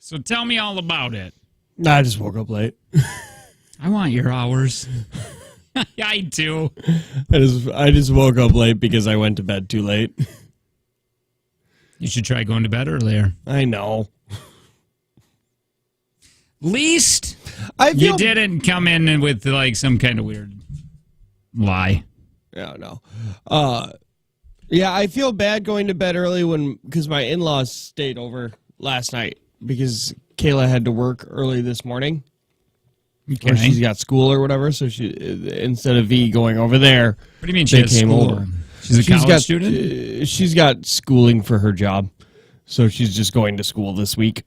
So tell me all about it. I just woke up late. I want your hours. Yeah, I do. I just woke up late because I went to bed too late. You should try going to bed earlier. I know. Least you didn't come in with like some kind of weird lie. Yeah, no. Yeah, I feel bad going to bed early because my in-laws stayed over last night because Kayla had to work early this morning. Okay. Or she's got school or whatever, so she instead of V going over there. What do you mean she has school? Over. She's a college student? She's got schooling for her job, so she's just going to school this week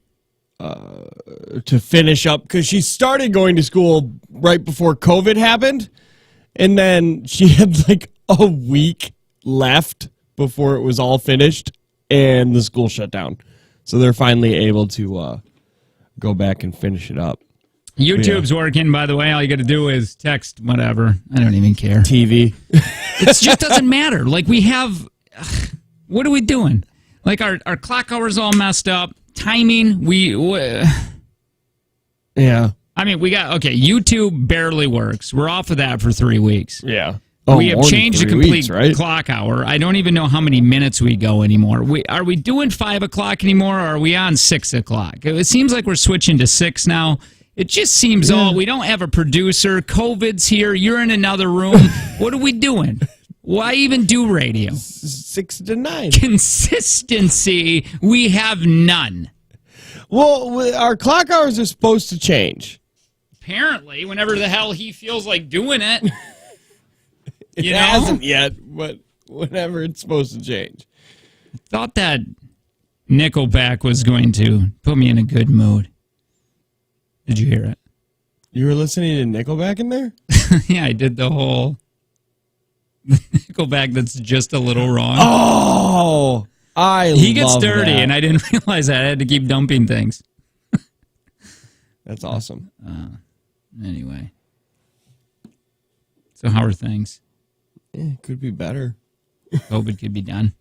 to finish up because she started going to school right before COVID happened, and then she had like a week left before it was all finished, and the school shut down. So they're finally able to go back and finish it up. YouTube's working, by the way. All you got to do is text whatever. I don't even care. TV. It just doesn't matter. Like, we have... what are we doing? Like, our clock hour's all messed up. Timing, Yeah. I mean, we got... Okay, YouTube barely works. We're off of that for 3 weeks. Yeah. We have changed the complete clock hour. I don't even know how many minutes we go anymore. Are we doing 5 o'clock anymore, or are we on 6 o'clock? It seems like we're switching to 6 now. It just seems we don't have a producer. COVID's here. You're in another room. What are we doing? Why even do radio? 6 to 9. Consistency, we have none. Well, our clock hours are supposed to change. Apparently, whenever the hell he feels like doing it. It hasn't yet, but whenever it's supposed to change. I thought that Nickelback was going to put me in a good mood. Did you hear it? You were listening to Nickelback in there? Yeah, I did the whole Nickelback that's just a little wrong. Oh, he gets dirty, that. and I didn't realize that. I had to keep dumping things. That's awesome. Anyway. So how are things? Could be better. COVID could be done.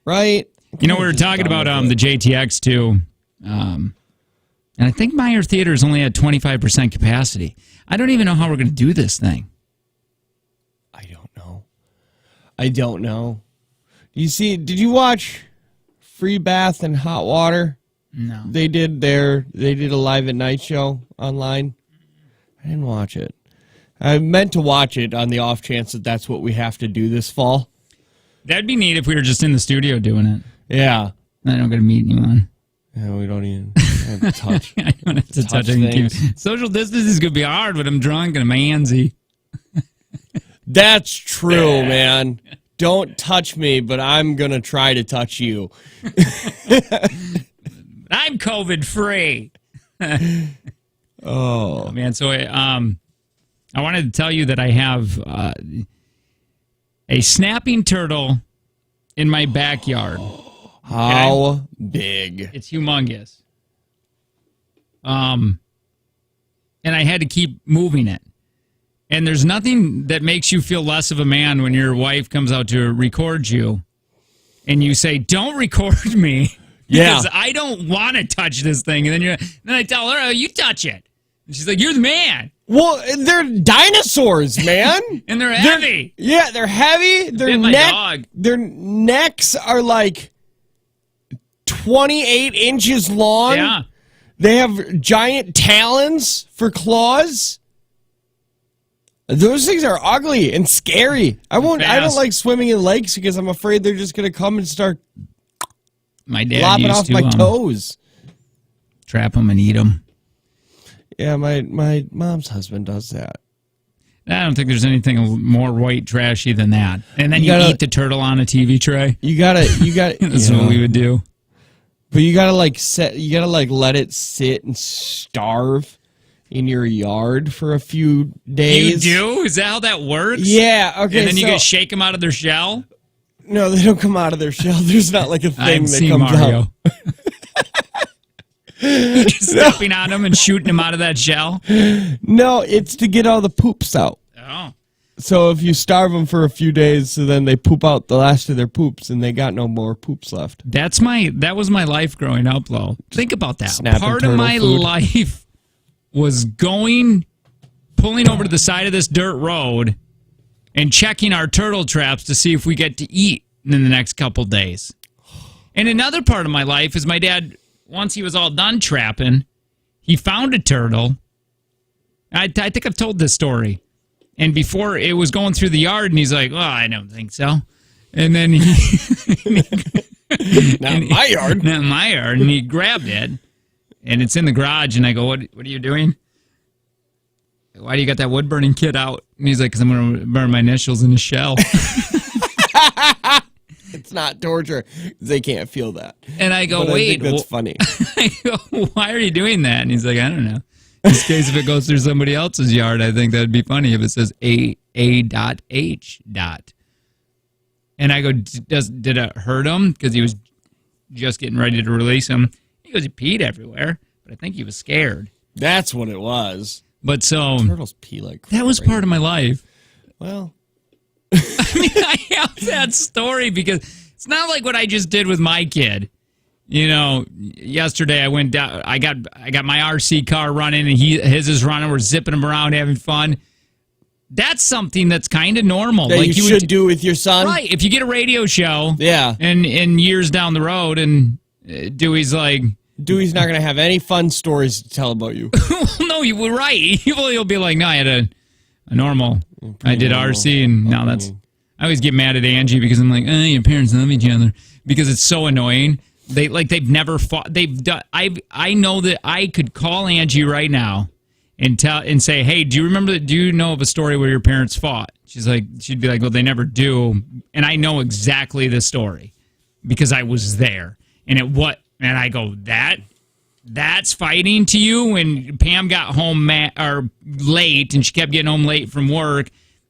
Right. You know, we were talking about the JTX, too. And I think Meyer Theater is only at 25% capacity. I don't even know how we're going to do this thing. I don't know. Did you watch Free Bath and Hot Water? No. They did a live at night show online. I didn't watch it. I meant to watch it on the off chance that that's what we have to do this fall. That'd be neat if we were just in the studio doing it. Yeah. I don't got to meet anyone. Yeah, we don't even have to touch. I don't have to touch anything. Social distance is going to be hard when I'm drunk and I'm antsy. That's true, man. Don't touch me, but I'm going to try to touch you. I'm COVID free. Oh, man. So I wanted to tell you that I have a snapping turtle in my backyard. How big? It's humongous. And I had to keep moving it. And there's nothing that makes you feel less of a man when your wife comes out to record you and you say, "Don't record me." Because I don't want to touch this thing. And then I tell her, "Oh, you touch it." And she's like, "You're the man." Well, they're dinosaurs, man. And they're heavy. They're heavy. Their necks are like 28 inches long. Yeah. They have giant talons for claws. Those things are ugly and scary. I don't like swimming in lakes because I'm afraid they're just going to come and start lopping off my toes. Trap them and eat them. Yeah, my mom's husband does that. I don't think there's anything more white trashy than that. And then you eat the turtle on a TV tray. You gotta. That's what we would do. But you gotta let it sit and starve in your yard for a few days. You do? Is that how that works? Yeah. Okay. And then you gotta shake them out of their shell? No, they don't come out of their shell. There's not like a thing that comes Mario. out. Stepping on them and shooting them out of that shell? No, it's to get all the poops out. Oh. So if you starve them for a few days, so then they poop out the last of their poops, and they got no more poops left. That was my life growing up, though. Think about that. Part of my food. life was pulling over to the side of this dirt road and checking our turtle traps to see if we get to eat in the next couple days. And another part of my life is my dad, once he was all done trapping, he found a turtle. I think I've told this story. And before it was going through the yard, and he's like, "Oh, I don't think so." And then not my yard. Not my yard. And he grabbed it, and it's in the garage. And I go, "What are you doing? Why do you got that wood burning kit out?" And he's like, "Because I'm going to burn my initials in the shell." It's not torture. They can't feel that. And I go, but "Wait, I think that's funny." I go, "Why are you doing that?" And he's like, "I don't know. In this case, if it goes through somebody else's yard, I think that'd be funny if it says A.H. And I go, did it hurt him? Because he was just getting ready to release him. He goes, he peed everywhere, but I think he was scared. That's what it was. But so turtles pee like crazy. That was part of my life. Well, I mean, I have that story because it's not like what I just did with my kid. You know, yesterday I went down. I got my RC car running, and his is running. We're zipping him around, having fun. That's something that's kind of normal. That like you should do with your son, right? If you get a radio show, yeah, and years down the road, and Dewey's like, Dewey's not going to have any fun stories to tell about you. No, you were right. He'll be like, no, I had a normal. I did normal. RC, and now that's. I always get mad at Angie because I'm like, your parents love each other because it's so annoying. They've never fought. They've done. I know that I could call Angie right now and say, hey, do you know of a story where your parents fought? She'd be like, well, they never do. And I know exactly the story because I was there. And I go, that's fighting to you? When Pam got home late and she kept getting home late from work,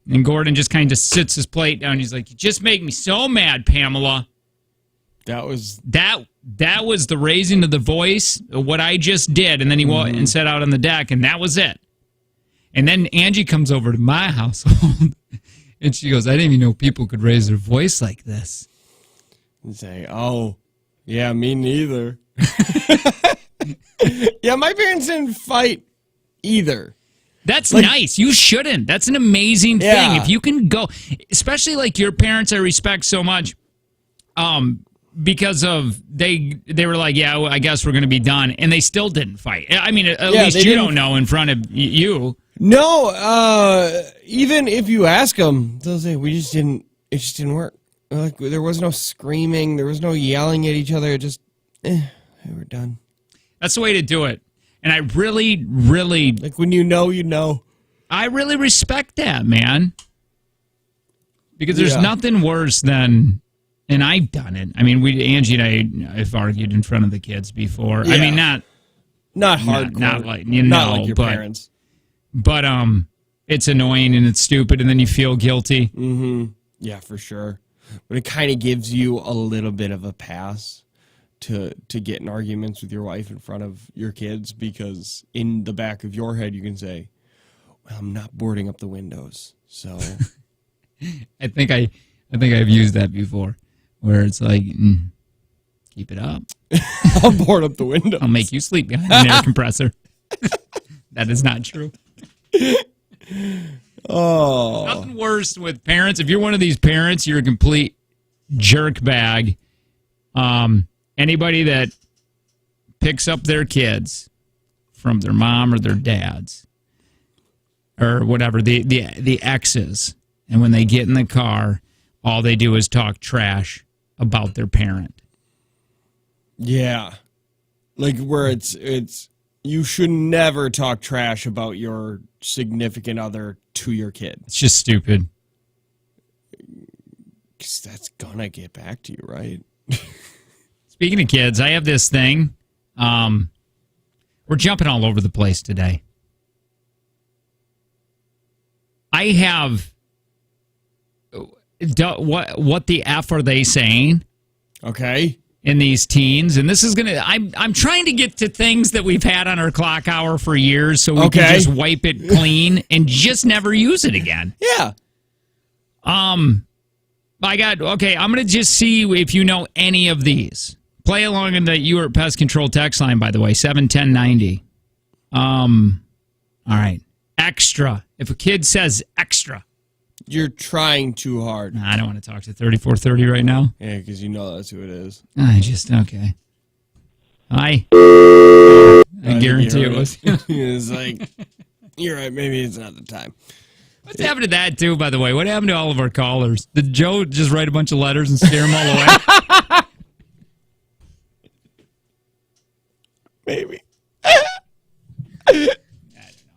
and Gordon just kind of sits his plate down. He's like, you just make me so mad, Pamela. That was the raising of the voice of what I just did, and then he went and sat out on the deck, and that was it. And then Angie comes over to my household, and she goes, I didn't even know people could raise their voice like this. And say, oh, yeah, me neither. Yeah, my parents didn't fight either. That's nice. You shouldn't. That's an amazing thing. If you can go, especially like your parents I respect so much, because of they were like, yeah, well, I guess we're going to be done, and they still didn't fight. I mean, at least you don't know in front of you. No, even if you ask them, they'll say it just didn't work. Like there was no screaming, there was no yelling at each other. It just, we're done. That's the way to do it. And I really, really like when you know. I really respect that, man, because there's nothing worse than. And I've done it. I mean, Angie and I've argued in front of the kids before. Yeah. I mean, not hardcore, not like your parents. But it's annoying and it's stupid, and then you feel guilty. Mm-hmm. Yeah, for sure. But it kind of gives you a little bit of a pass to get in arguments with your wife in front of your kids, because in the back of your head you can say, "Well, I'm not boarding up the windows." So, I think I've used that before. Where it's like, keep it up. I'll board up the window. I'll make you sleep behind an air compressor. That is not true. Oh. Nothing worse with parents. If you're one of these parents, you're a complete jerk bag. Anybody that picks up their kids from their mom or their dads or whatever, the exes, and when they get in the car, all they do is talk trash about their parent. Yeah. Like where it's you should never talk trash about your significant other to your kid. It's just stupid. 'Cause that's gonna get back to you, right? Speaking of kids, I have this thing. We're jumping all over the place today. I have what the F are they saying? Okay. In these teens, and this is gonna. I'm trying to get to things that we've had on our clock hour for years, so we can just wipe it clean and just never use it again. Yeah. Okay, I'm going to just see if you know any of these. Play along in the You Are Pest Control text line, by the way, 71090. All right. Extra. If a kid says extra. You're trying too hard. I don't want to talk to 3430 right now. Yeah, because you know that's who it is. Okay. I guarantee it was. It's like, you're right, maybe it's not the time. What's happened to that, too, by the way? What happened to all of our callers? Did Joe just write a bunch of letters and scare them all away? Maybe. I don't know.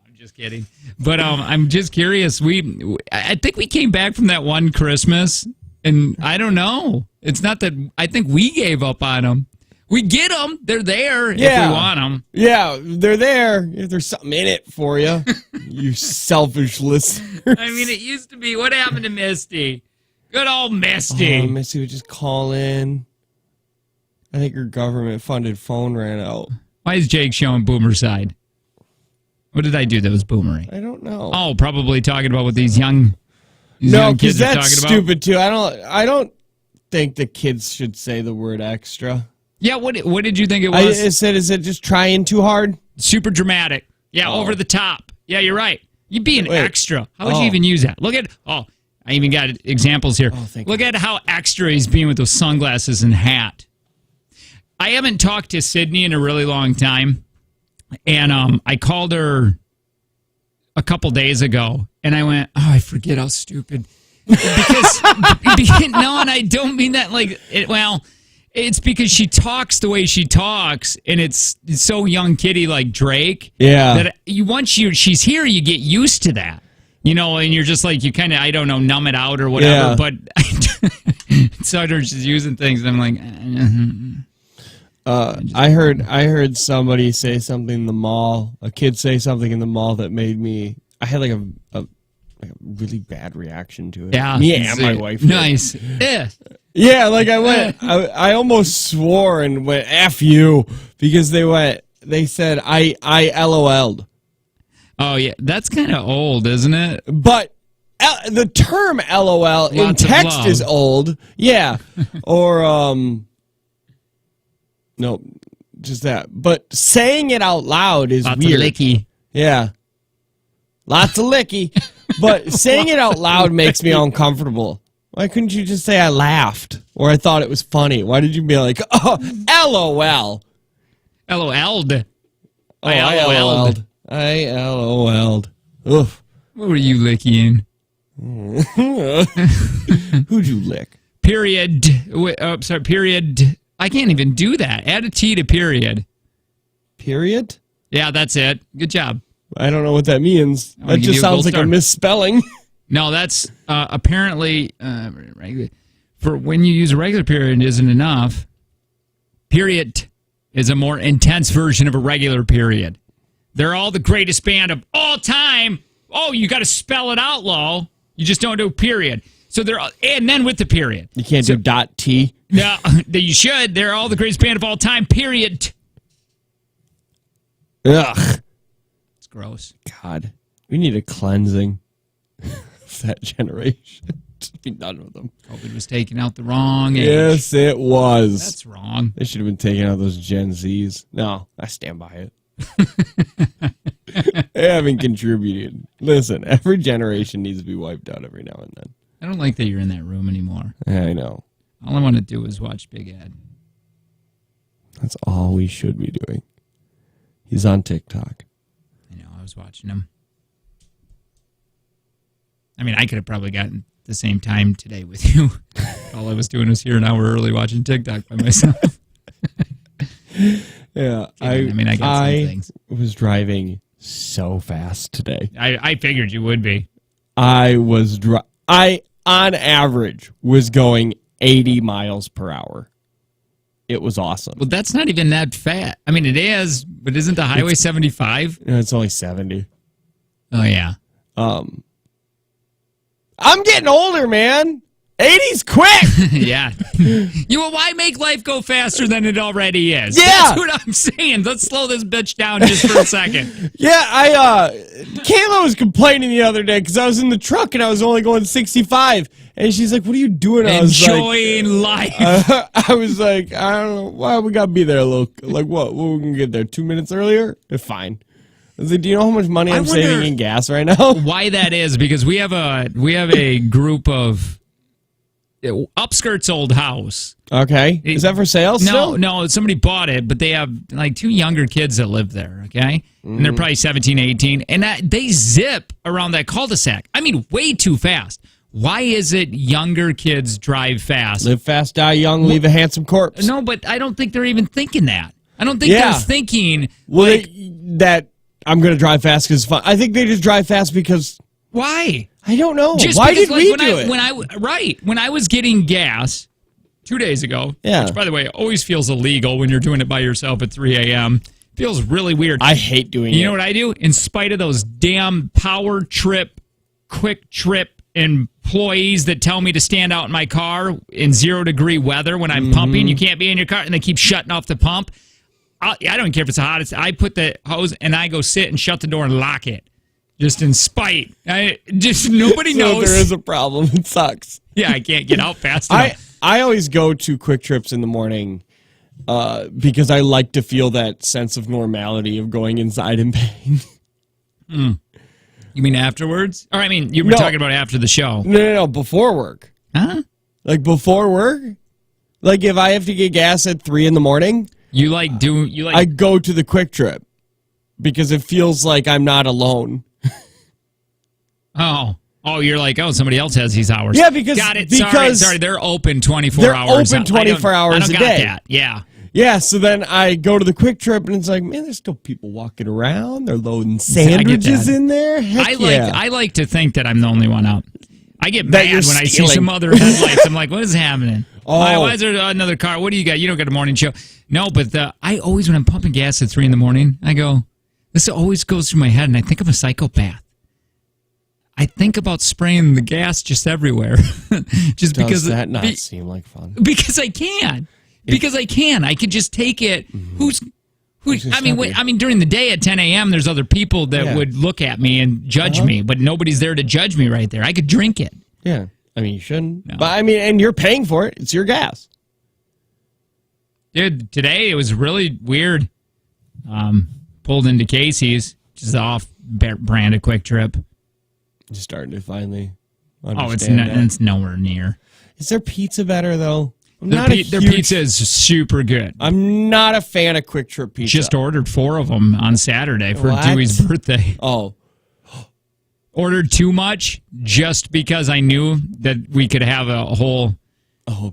I'm just kidding. But I'm just curious. I think we came back from that one Christmas, and I don't know. It's not that I think we gave up on them. We get them. They're there if we want them. Yeah, they're there if there's something in it for you. You selfish listeners. I mean, it used to be, what happened to Misty? Good old Misty. Oh, Misty would just call in. I think her government-funded phone ran out. Why is Jake showing Boomer's side? What did I do that was boomery? I don't know. Oh, probably talking about what these young kids are talking about. No, because that's stupid, too. I don't think the kids should say the word extra. Yeah, what did you think it was? I said, is it just trying too hard? Super dramatic. Yeah, over the top. Yeah, you're right. You be an extra. How would you even use that? Look at, I even got examples here. Look at how extra he's being with those sunglasses and hat. I haven't talked to Sydney in a really long time, and I called her a couple days ago, and I went, I forget how stupid. Because, no, and I don't mean that like, it's because she talks the way she talks, and it's so young kitty like Drake. Yeah. That she's here, you get used to that. You know, and you're just like, you kind of, I don't know, numb it out or whatever. Yeah. But I started just using things, and I'm like, I heard somebody say something in the mall, a kid say something in the mall that made me, I had like a really bad reaction to it. Yeah. Me and my wife did. Nice. Yeah. Yeah, like I almost swore and went, F you, because they said I LOL'd. Oh, yeah, that's kind of old, isn't it? But the term LOL in text is old. Yeah. Or, no, just that. But saying it out loud is weird. Lots of licky. Yeah. Lots of licky. But saying it out loud makes me uncomfortable. Why couldn't you just say I laughed or I thought it was funny? Why did you be like, oh, LOL? LOL'd. I LOL'd. I LOL'd. Oof. What were you licking? Who'd you lick? Period. Sorry, period. I can't even do that. Add a T to period. Period? Yeah, that's it. Good job. I don't know what that means. That just sounds like a misspelling. No, that's apparently for when you use a regular period isn't enough. Period is a more intense version of a regular period. They're all the greatest band of all time. Oh, you got to spell it out, low. You just don't do period. So they're and then with the period. You can't do dot T. No, you should. They're all the greatest band of all time. Period. Ugh, it's gross. God, we need a cleansing. That generation. Just be done with them. COVID was taking out the wrong age. Yes, it was. That's wrong. They should have been taking out those Gen Zs. No, I stand by it. They haven't contributed. Listen, every generation needs to be wiped out every now and then. I don't like that you're in that room anymore. I know. All I want to do is watch Big Ed. That's all we should be doing. He's on TikTok. I know. I was watching him. I mean, I could have probably gotten the same time today with you. All I was doing was here an hour early watching TikTok by myself. Yeah, I got some things. I was driving so fast today. I figured you would be. I on average was going 80 miles per hour. It was awesome. Well, that's not even that fast. I mean, it is, but isn't the highway 75? It's only 70. Oh yeah. I'm getting older, man. 80's quick. Yeah. Why make life go faster than it already is? Yeah. That's what I'm saying. Let's slow this bitch down just for a second. Yeah, Kayla was complaining the other day because I was in the truck and I was only going 65. And she's like, what are you doing? I was enjoying life. I was like, I don't know. Why we got to be there a little. Like, what? We can get there 2 minutes earlier? Fine. I was like, do you know how much money I'm saving in gas right now? Why that is, because we have a group of Upskirt's old house. Okay. Is that for sale still? No, somebody bought it, but they have like 2 younger kids that live there, okay? And they're probably 17, 18, and they zip around that cul-de-sac. I mean, way too fast. Why is it younger kids drive fast? Live fast, die young, leave a handsome corpse. No, but I don't think they're even thinking that. I don't think they're thinking that I'm going to drive fast because it's fun. I think they just drive fast because... Why? I don't know. Just Why because, did we do it? When I was getting gas 2 days ago, which, by the way, always feels illegal when you're doing it by yourself at 3 a.m., feels really weird. I hate doing it. You know what I do? In spite of those damn Power Trip, Quick Trip employees that tell me to stand out in my car in 0-degree weather when I'm pumping, you can't be in your car, and they keep shutting off the pump. I don't care if it's the hottest. I put the hose and I go sit and shut the door and lock it. Just in spite. Nobody knows. There is a problem. It sucks. Yeah, I can't get out fast enough. I always go to Quick Trips in the morning because I like to feel that sense of normality of going inside and paying. You mean afterwards? Or I mean, you were talking about after the show. No, before work. Huh? Like before work? Like if I have to get gas at 3 in the morning, I go to the Quick Trip because it feels like I'm not alone. Oh, you're like, somebody else has these hours. Yeah, because... Got it. Because sorry, they're open 24 hours. They're open 24 hours a day. That. Yeah. Yeah, so then I go to the Quick Trip, and it's like, man, there's still people walking around. They're loading sandwiches in there. I like to think that I'm the only one out. I get mad when I see some other headlights. I'm like, what is happening? Why is there another car? What do you got? You don't got a morning show. No, but I always, when I'm pumping gas at 3 in the morning, I go, this always goes through my head, and I think I'm a psychopath. I think about spraying the gas just everywhere. Just because does that not seem like fun? Because I can. I could just take it. Who's I mean, during the day at 10 a.m., there's other people that would look at me and judge me, but nobody's there to judge me right there. I could drink it. Yeah. I mean, you shouldn't. No. But I mean, and you're paying for it. It's your gas. Dude, today it was really weird. Pulled into Casey's, which is off-brand Quick Trip. You're starting to finally understand it's nowhere near. Is their pizza better, though? Their pizza is super good. I'm not a fan of Quick Trip pizza. Just ordered 4 of them on Saturday for Dewey's birthday. Oh. Ordered too much just because I knew that we could have a whole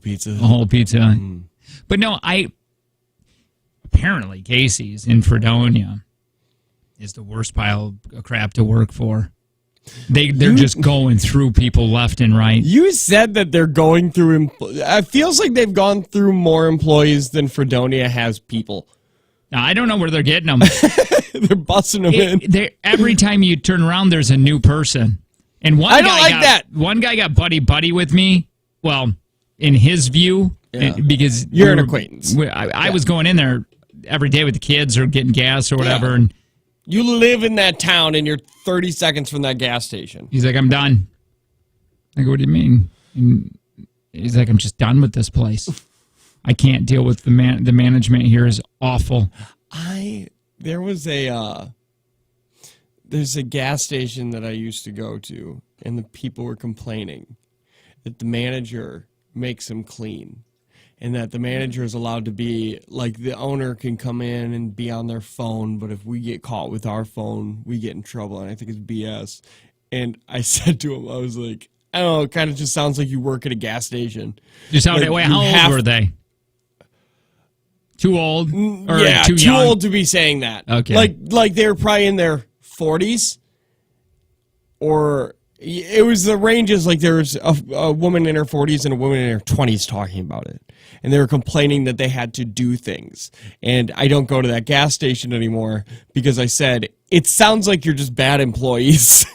pizza. But no, apparently Casey's in Fredonia is the worst pile of crap to work for. They're just going through people left and right. You said that they're going through... It feels like they've gone through more employees than Fredonia has people. Now, I don't know where they're getting them. They're busting them in. Every time you turn around, there's a new person. And one guy got buddy with me. Well, in his view, because you're an acquaintance. I was going in there every day with the kids or getting gas or whatever, and you live in that town, and you're 30 seconds from that gas station. He's like, I'm done. I go, what do you mean? And he's like, I'm just done with this place. I can't deal with the management here is awful. There's a gas station that I used to go to, and the people were complaining that the manager makes them clean. And that the manager is allowed to be, like, the owner can come in and be on their phone, but if we get caught with our phone, we get in trouble, and I think it's BS. And I said to him, I was like, I don't know, it kind of just sounds like you work at a gas station. How old were they? Too old? Or too young? Old to be saying that. Okay. Like they were probably in their 40s, or... It was the ranges, like there was a woman in her 40s and a woman in her 20s talking about it. And they were complaining that they had to do things. And I don't go to that gas station anymore because I said, it sounds like you're just bad employees.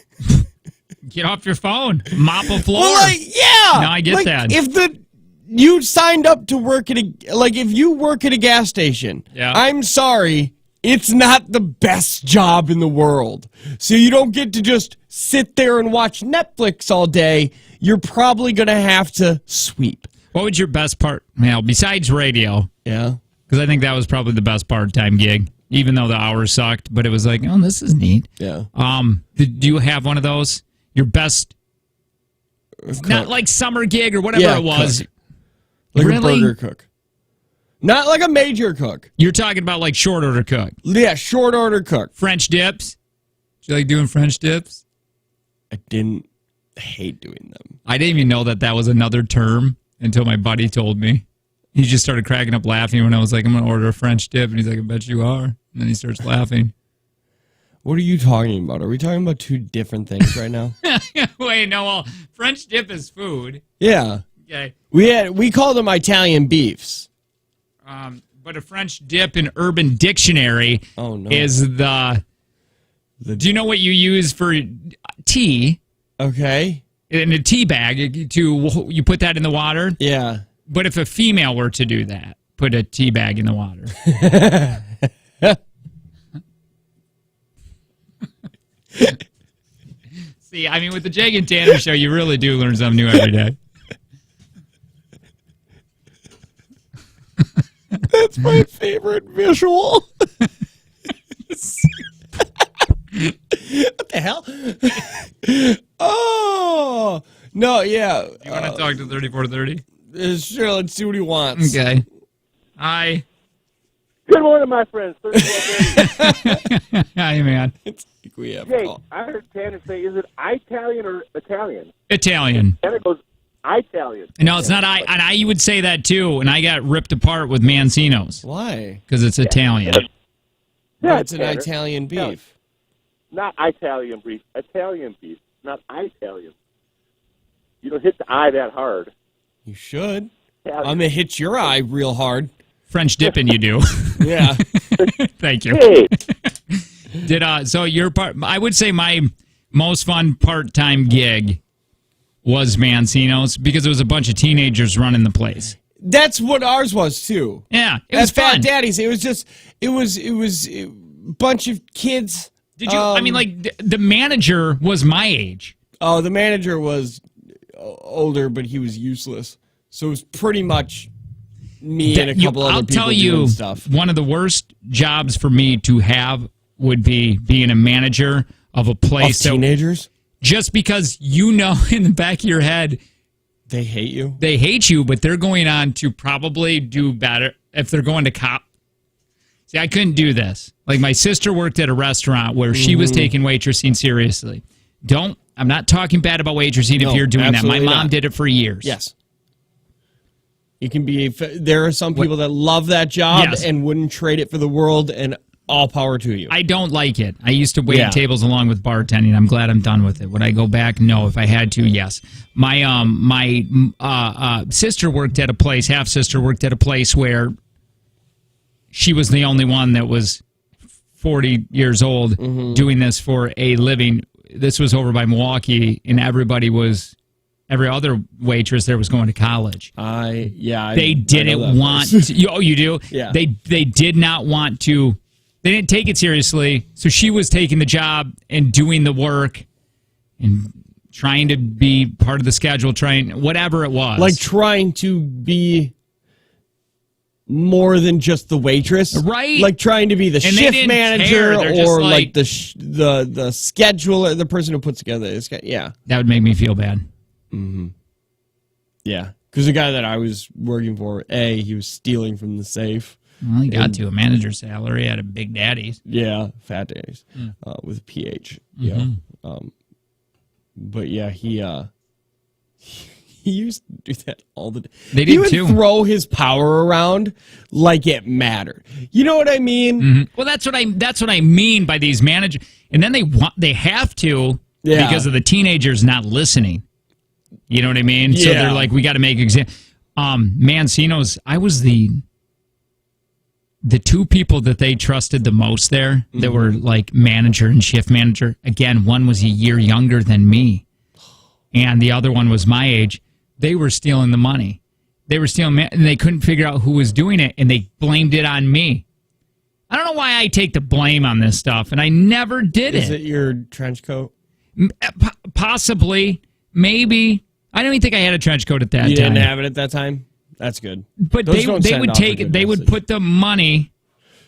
Get off your phone. Mop a floor. Well, yeah. No, I get that. If you signed up to work at if you work at a gas station, I'm sorry, it's not the best job in the world. So you don't get to just sit there and watch Netflix all day. You're probably going to have to sweep. What was your best part? Well, besides radio. Yeah. Because I think that was probably the best part-time gig, even though the hours sucked. But it was like, oh, this is neat. Yeah. Do you have one of those? Your best, not like summer gig or whatever it was. Cook. Like a burger cook. Not like a major cook. You're talking about like short order cook. Yeah, short order cook. French dips. Do you like doing French dips? I didn't hate doing them. I didn't even know that was another term until my buddy told me. He just started cracking up laughing when I was like, I'm going to order a French dip. And he's like, I bet you are. And then he starts laughing. What are you talking about? Are we talking about two different things right now? Wait, no, well, French dip is food. Yeah. Okay. We call them Italian beefs. But a French dip in Urban Dictionary is the do you know what you use for tea? Okay. In a tea bag, you put that in the water? Yeah. But if a female were to do that, put a tea bag in the water. See, I mean, with the Jag and Tanner show, you really do learn something new every day. That's my favorite visual. What the hell? Oh, no, yeah. You want to talk to 3430? Sure, let's see what he wants. Okay. Hi. Good morning, my friends. 3430. Hi, man. It's like we have Hey, I heard Tanner say, is it Italian or Italian? Italian. Tanner goes, Italian. No, it's not and I would say that too, and I got ripped apart with Mancino's. Why? Because it's Italian. Yeah, it's an Tanner. Italian beef. Not Italian beef. Italian beef. Not Italian. You don't hit the I that hard. You should. Italian. I'm going to hit your eye real hard. French dipping you do. Yeah. Thank you. Hey. So your part, I would say my most fun part-time gig was Mancino's because it was a bunch of teenagers running the place. That's what ours was too. Yeah, it was Fat fun. Daddy's. It was a bunch of kids. Did you? I mean, like the manager was my age. Oh, the manager was older, but he was useless. So it was pretty much me and a couple other people I'll tell you, stuff. One of the worst jobs for me to have would be being a manager of a place. Of teenagers? Just because you know in the back of your head, they hate you. They hate you, but they're going on to probably do better if they're going to cop. See, I couldn't do this. Like my sister worked at a restaurant where she was taking waitressing seriously. I'm not talking bad about waitressing if you're doing that. My mom did it for years. Yes. You can be. There are some people that love that job and wouldn't trade it for the world, and all power to you. I don't like it. I used to wait tables along with bartending. I'm glad I'm done with it. Would I go back? No. If I had to, yes. My sister worked at a place. Half sister worked at a place where she was the only one that was 40 years old doing this for a living. This was over by Milwaukee, and every other waitress there was going to college. They didn't want to. Oh, you do? Yeah. They did not want to. They didn't take it seriously, so she was taking the job and doing the work and trying to be part of the schedule, whatever it was. Like trying to be more than just the waitress. Right. Like trying to be the shift manager or like the scheduler, the person who puts together this guy. Yeah. That would make me feel bad. Mm-hmm. Yeah. Because the guy that I was working for, he was stealing from the safe. Well, he got to a manager's salary at a Big Daddy's. Yeah, Fat Daddy's with a PH. Yeah, but yeah, he used to do that all the time. He would throw his power around like it mattered. You know what I mean? Mm-hmm. Well, that's what I mean by these managers. And then they have to because of the teenagers not listening. You know what I mean? Yeah. So they're like, we got to make Mancino's. I was the two people that they trusted the most there that were like manager and shift manager. Again, one was a year younger than me. and the other one was my age. They were stealing the money. They were stealing, and they couldn't figure out who was doing it, and they blamed it on me. I don't know why I take the blame on this stuff, and I never did it. Is it your trench coat? Possibly, maybe. I don't even think I had a trench coat at that time. You didn't have it at that time? That's good. But they would take it. They would put the money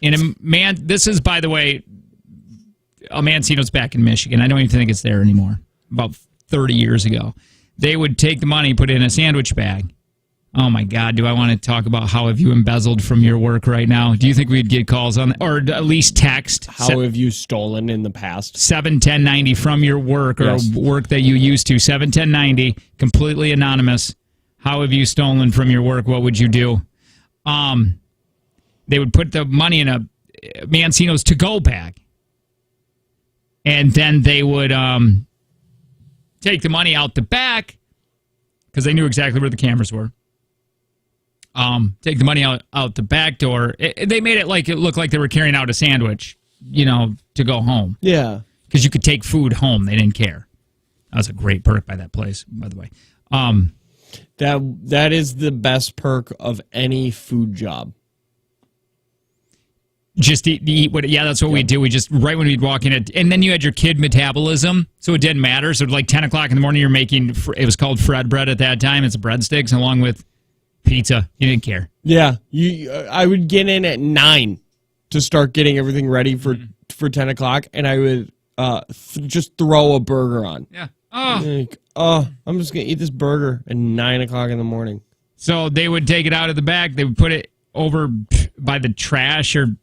in a man. This is, by the way, a Mancino's back in Michigan. I don't even think it's there anymore. About 30 years ago, they would take the money, put it in a sandwich bag. Oh my God! Do I want to talk about how have you embezzled from your work right now? Do you think we'd get calls on that, or at least text? How have you stolen in the past? 71090 from your work or work that you used to. 71090, completely anonymous. How have you stolen from your work? What would you do? They would put the money in a Mancino's to-go bag, and then they would take the money out the back because they knew exactly where the cameras were. Take the money out the back door. They made it look like they were carrying out a sandwich, to go home. Yeah. Because you could take food home. They didn't care. That was a great perk by that place, by the way. That is the best perk of any food job. Just eat what? Yeah, that's what we do. We just, right when we'd walk in, and then you had your kid metabolism, so it didn't matter. So like 10 o'clock in the morning, you're making, it was called Fred bread at that time. It's breadsticks along with pizza. You didn't care. Yeah, I would get in at 9 to start getting everything ready for 10 o'clock, and I would just throw a burger on. Yeah. I'm just gonna eat this burger at 9 o'clock in the morning. So they would take it out of the back. They would put it over by the trash, or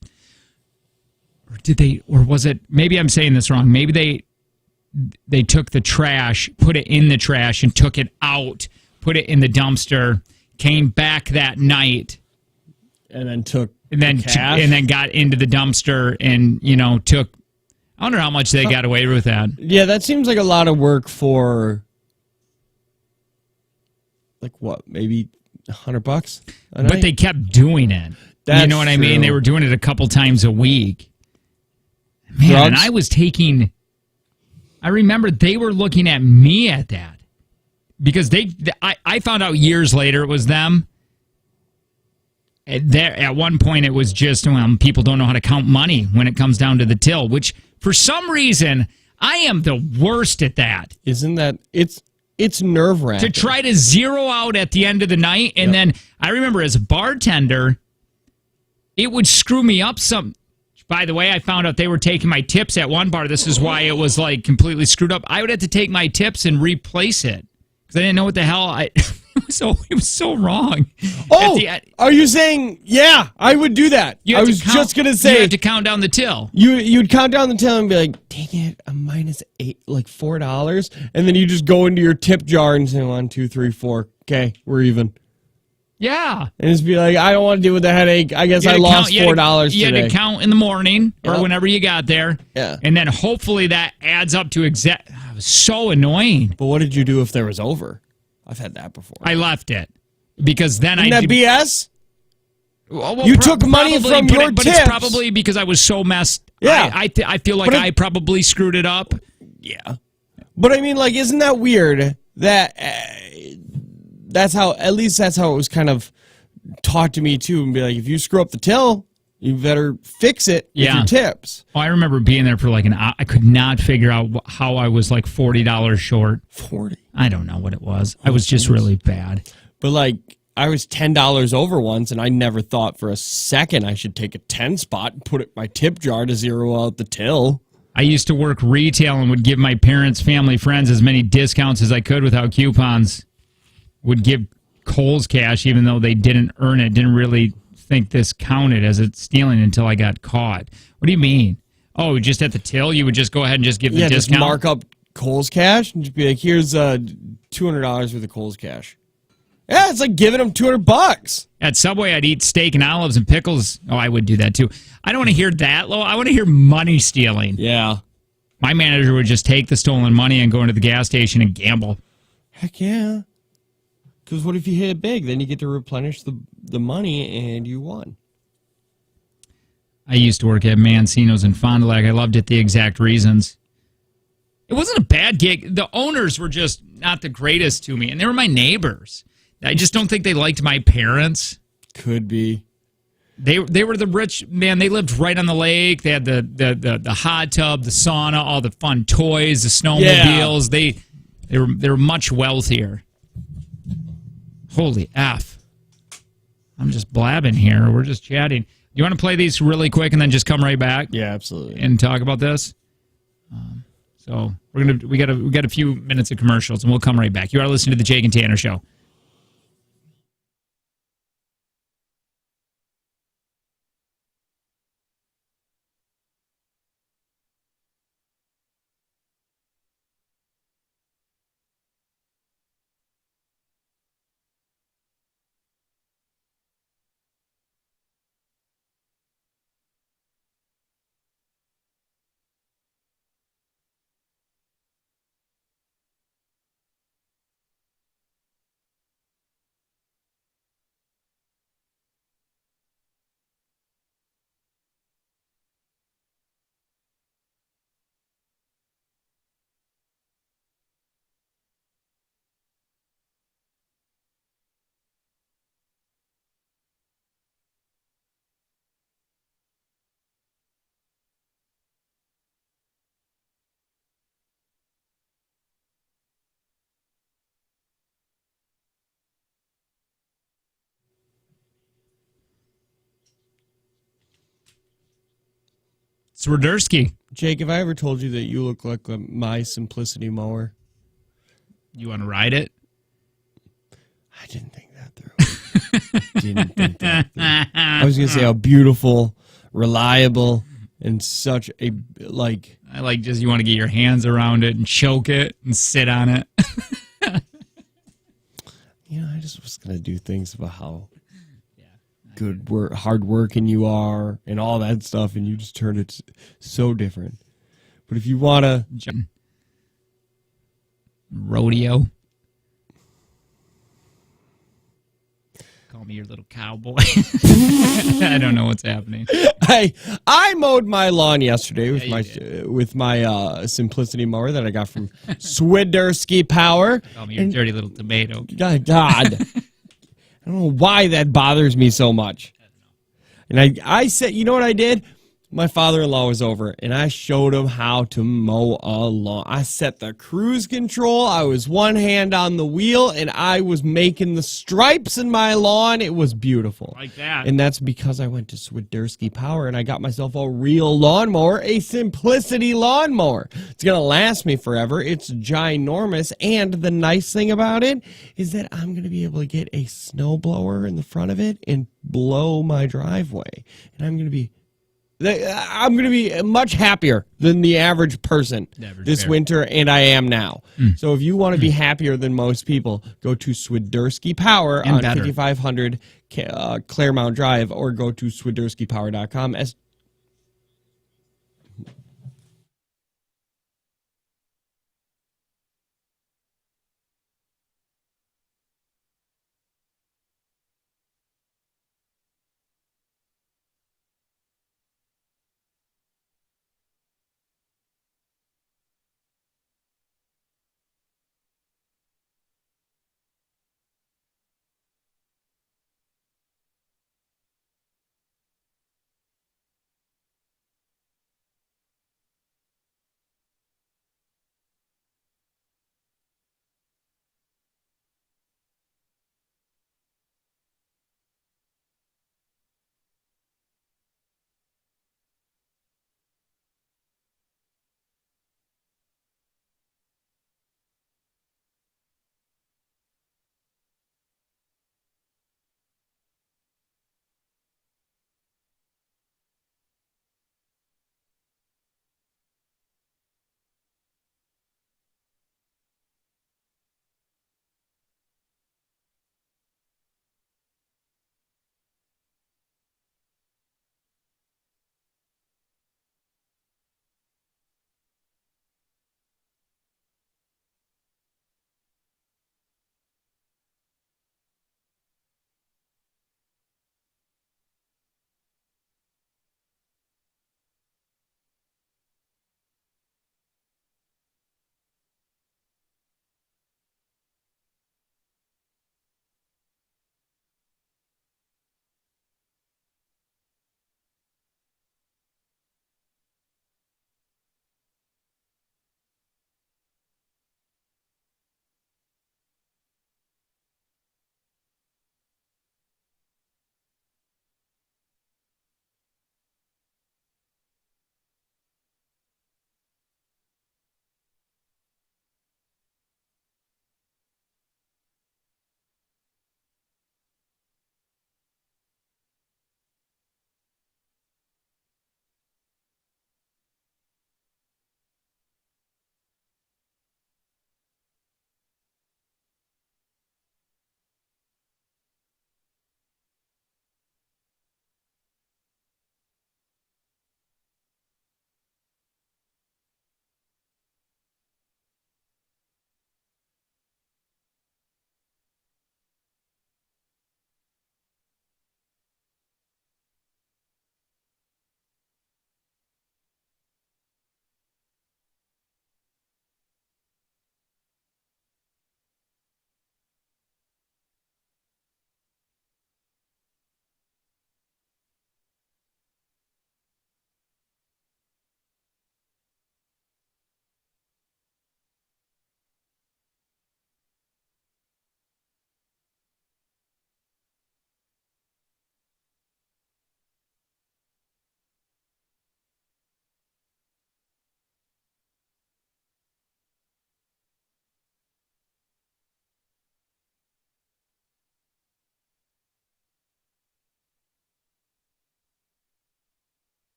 did they? Or was it? Maybe I'm saying this wrong. Maybe they took the trash, put it in the trash, and took it out, put it in the dumpster. Came back that night, and then took and then got into the dumpster and took. I wonder how much they got away with that. Yeah, that seems like a lot of work for maybe $100. But they kept doing it. You know what I mean? They were doing it a couple times a week. Man, drugs? And I was taking. I remember they were looking at me at that. Because I found out years later it was them. At one point it was just, people don't know how to count money when it comes down to the till, which for some reason I am the worst at that. Isn't that, it's nerve-wracking. To try to zero out at the end of the night, and then I remember as a bartender, it would screw me up some. By the way, I found out they were taking my tips at one bar. This is why it was completely screwed up. I would have to take my tips and replace it. Because I didn't know what the hell it was so wrong. Oh, are you saying, yeah, I would do that. I was just going to say. You had to count down the till. You'd count down the till and be like, dang it, I'm minus $4. And then you just go into your tip jar and say, 1, 2, 3, 4. Okay, we're even. Yeah. And just be like, I don't want to deal with the headache. I guess I lost $4 today. You had to count in the morning or whenever you got there. Yeah. And then hopefully that adds up to exact. It was so annoying. But what did you do if there was over? I've had that before. I left it. Because then Isn't that BS? Well, you took money from your tips. But it's probably because I was so messed. Yeah. I feel like I probably screwed it up. Yeah. But I mean, isn't that weird that that's how it was kind of taught to me too, and be like, if you screw up the till, you better fix it with your tips. Oh, I remember being there for an hour. I could not figure out how I was $40 short. 40? I don't know what it was. I was just really bad. But I was $10 over once, and I never thought for a second I should take a 10 spot and put it in my tip jar to zero out the till. I used to work retail and would give my parents, family, friends as many discounts as I could without coupons. Would give Kohl's cash even though they didn't earn it. Didn't really think this counted as it's stealing until I got caught. What do you mean? Oh, just at the till, you would just go ahead and just give the discount? Just mark up Kohl's cash and just be like, here's $200 worth of Kohl's cash. Yeah, it's like giving them $200. At Subway, I'd eat steak and olives and pickles. Oh, I would do that too. I don't want to hear that, Lo. I want to hear money stealing. Yeah. My manager would just take the stolen money and go into the gas station and gamble. Heck yeah. Because what if you hit it big? Then you get to replenish the money and you won. I used to work at Mancino's in Fond du Lac. I loved it, the exact reasons. It wasn't a bad gig. The owners were just not the greatest to me, and they were my neighbors. I just don't think they liked my parents. Could be. They were the rich man. They lived right on the lake. They had the hot tub, the sauna, all the fun toys, the snowmobiles. Yeah. They were much wealthier. Holy F. I'm just blabbing here. We're just chatting. You want to play these really quick and then just come right back? Yeah, absolutely. And talk about this? So we got a few minutes of commercials and we'll come right back. You are listening to the Jake and Tanner Show. Swiderski. Jake, have I ever told you that you look like my Simplicity mower? You want to ride it? I didn't think that through. I was going to say how beautiful, reliable, and such a, like... I like just you want to get your hands around it and choke it and sit on it. I just was going to do things about how good work, hard working you are and all that stuff, and you just turned it so different. But if you want to... Rodeo. Call me your little cowboy. I don't know what's happening. I mowed my lawn yesterday with my Simplicity mower that I got from Swiderski Power. Call me your dirty little tomato. God. I don't know why that bothers me so much. And I said, you know what I did? My father-in-law was over, and I showed him how to mow a lawn. I set the cruise control. I was one hand on the wheel, and I was making the stripes in my lawn. It was beautiful. Like that. And that's because I went to Swiderski Power, and I got myself a real lawnmower, a Simplicity lawnmower. It's going to last me forever. It's ginormous, and the nice thing about it is that I'm going to be able to get a snowblower in the front of it and blow my driveway. And I'm going to be much happier than the average person this winter, and I am now. So if you want to be happier than most people, go to Swiderski Power on 5500 Claremont Drive, or go to swiderskipower.com.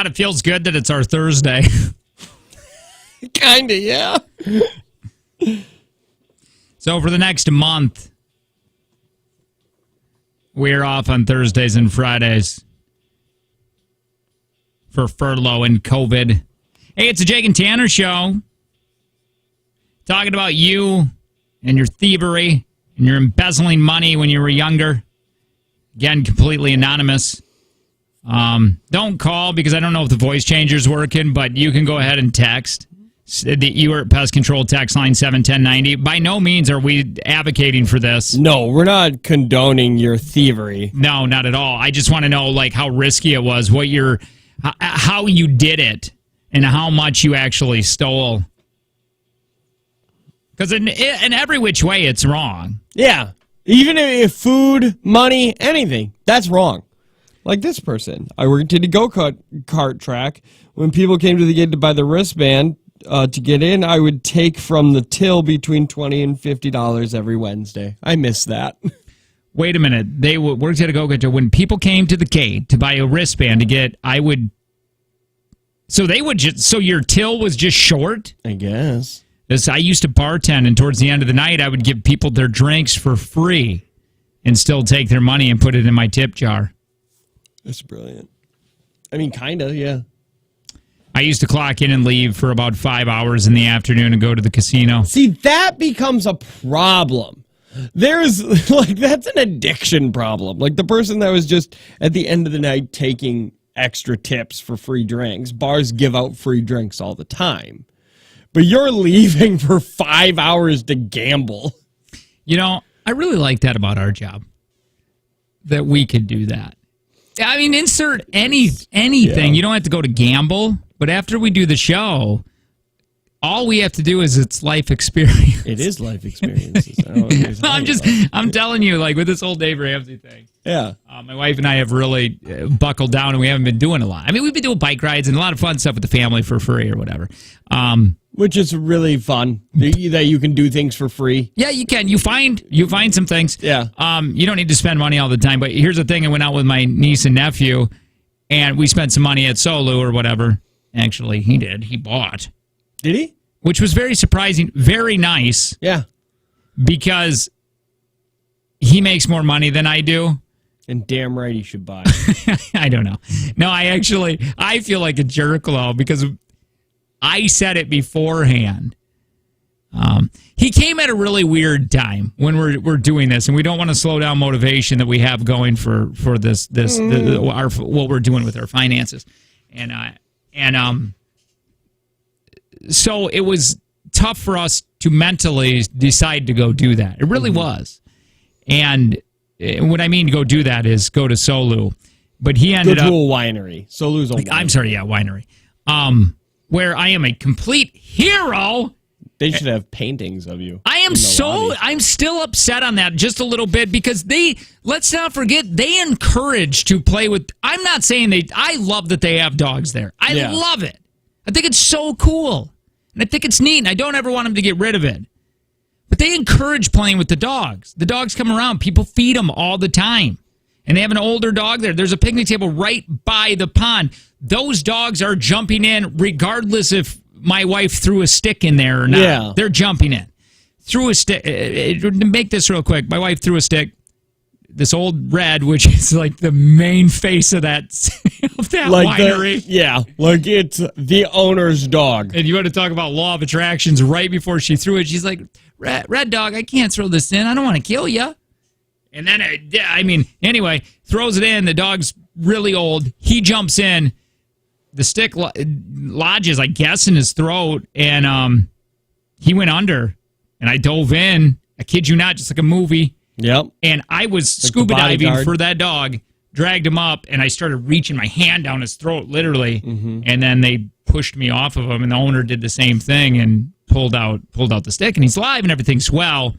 God, it feels good that it's our Thursday. Kinda, yeah. So for the next month, we're off on Thursdays and Fridays for furlough and COVID. Hey, it's a Jake and Tanner show. Talking about you and your thievery and your embezzling money when you were younger. Again, completely anonymous. Don't call because I don't know if the voice changer's working, but you can go ahead and text. You are at Pest Control text line 71090. By no means are we advocating for this. No, we're not condoning your thievery. No, not at all. I just want to know like how risky it was, how you did it, and how much you actually stole. Because in every which way, it's wrong. Yeah. Even if food, money, anything, that's wrong. Like this person. I worked at a go-kart track. When people came to the gate to buy the wristband to get in, I would take from the till between $20 and $50 every Wednesday. I miss that. Wait a minute. They worked at a go-kart track. When people came to the gate to buy a wristband to get, so your till was just short? I guess. I used to bartend, and towards the end of the night, I would give people their drinks for free and still take their money and put it in my tip jar. That's brilliant. I mean, kind of, yeah. I used to clock in and leave for about 5 hours in the afternoon and go to the casino. See, that becomes a problem. That's an addiction problem. Like the person that was just at the end of the night taking extra tips for free drinks. Bars give out free drinks all the time. But you're leaving for 5 hours to gamble. You know, I really like that about our job, that we could do that. I mean, insert anything. Yeah. You don't have to go to gamble, but after we do the show, all we have to do is it's life experience. It is life experiences. I'm telling you, like with this whole Dave Ramsey thing. Yeah. My wife and I have really buckled down, and we haven't been doing a lot. I mean, we've been doing bike rides and a lot of fun stuff with the family for free or whatever. Which is really fun that you can do things for free. Yeah, you can. You find some things. Yeah. You don't need to spend money all the time. But here's the thing: I went out with my niece and nephew, and we spent some money at Solu or whatever. Actually, he did. He bought. Did he? Which was very surprising. Very nice. Yeah. Because he makes more money than I do. And damn right he should buy. I don't know. No, I feel like a jerk though because I said it beforehand. He came at a really weird time when we're doing this, and we don't want to slow down motivation that we have going for this what we're doing with our finances, and so it was tough for us to mentally decide to go do that. It really was, and what I mean to go do that is go to Solu, but he ended up a winery. Solu's a winery. I'm sorry, yeah, winery. Where I am a complete hero. They should have paintings of you. I'm still upset on that just a little bit because let's not forget, they encourage to play with, I'm not saying I love that they have dogs there. I love it. I think it's so cool. And I think it's neat, and I don't ever want them to get rid of it. But they encourage playing with the dogs. The dogs come around. People feed them all the time. And they have an older dog there. There's a picnic table right by the pond. Those dogs are jumping in regardless if my wife threw a stick in there or not. Yeah. They're jumping in. Threw a stick. To make this real quick, my wife threw a stick. This old Red, which is like the main face of that winery. Like it's the owner's dog. And you want to talk about law of attractions right before she threw it. She's like, Red dog, I can't throw this in. I don't want to kill you. And then, anyway, throws it in. The dog's really old. He jumps in. The stick lodges, I guess, in his throat. And he went under. And I dove in. I kid you not, just like a movie. Yep. And I was scuba diving for that dog, dragged him up, and I started reaching my hand down his throat, literally. Mm-hmm. And then they pushed me off of him, and the owner did the same thing and pulled out the stick, and he's alive and everything's well.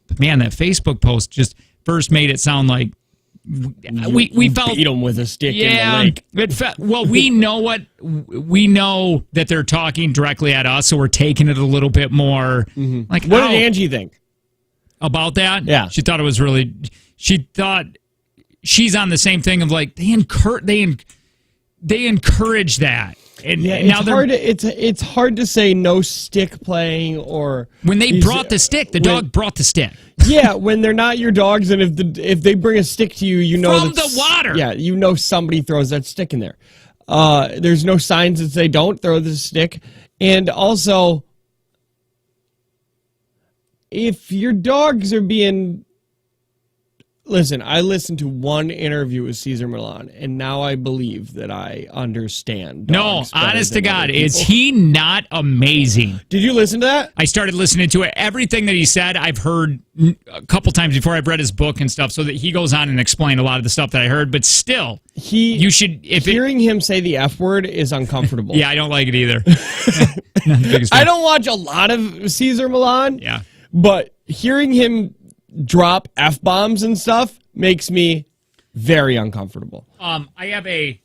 But man, that Facebook post just first made it sound like we felt beat him with a stick in the lake. We know that they're talking directly at us, so we're taking it a little bit more. Mm-hmm. Like, what did Angie think about that? Yeah, she thought it was really. She thought she's on the same thing of like they encourage that. And now it's hard to say no stick playing or when they brought the stick, the dog brought the stick. Yeah, when they're not your dogs, and if they bring a stick to you, you know from the water. Yeah, you know somebody throws that stick in there. There's no signs that say don't throw the stick, and also if your dogs are being. Listen, I listened to one interview with Cesar Millan, and now I believe that I understand. No, honest to God, is he not amazing? Did you listen to that? I started listening to it. Everything that he said, I've heard a couple times before. I've read his book and stuff, so that he goes on and explain a lot of the stuff that I heard. But still, you should. Hearing him say the F word is uncomfortable. Yeah, I don't like it either. I don't watch a lot of Cesar Millan. Yeah, but hearing him drop F-bombs and stuff makes me very uncomfortable. I have a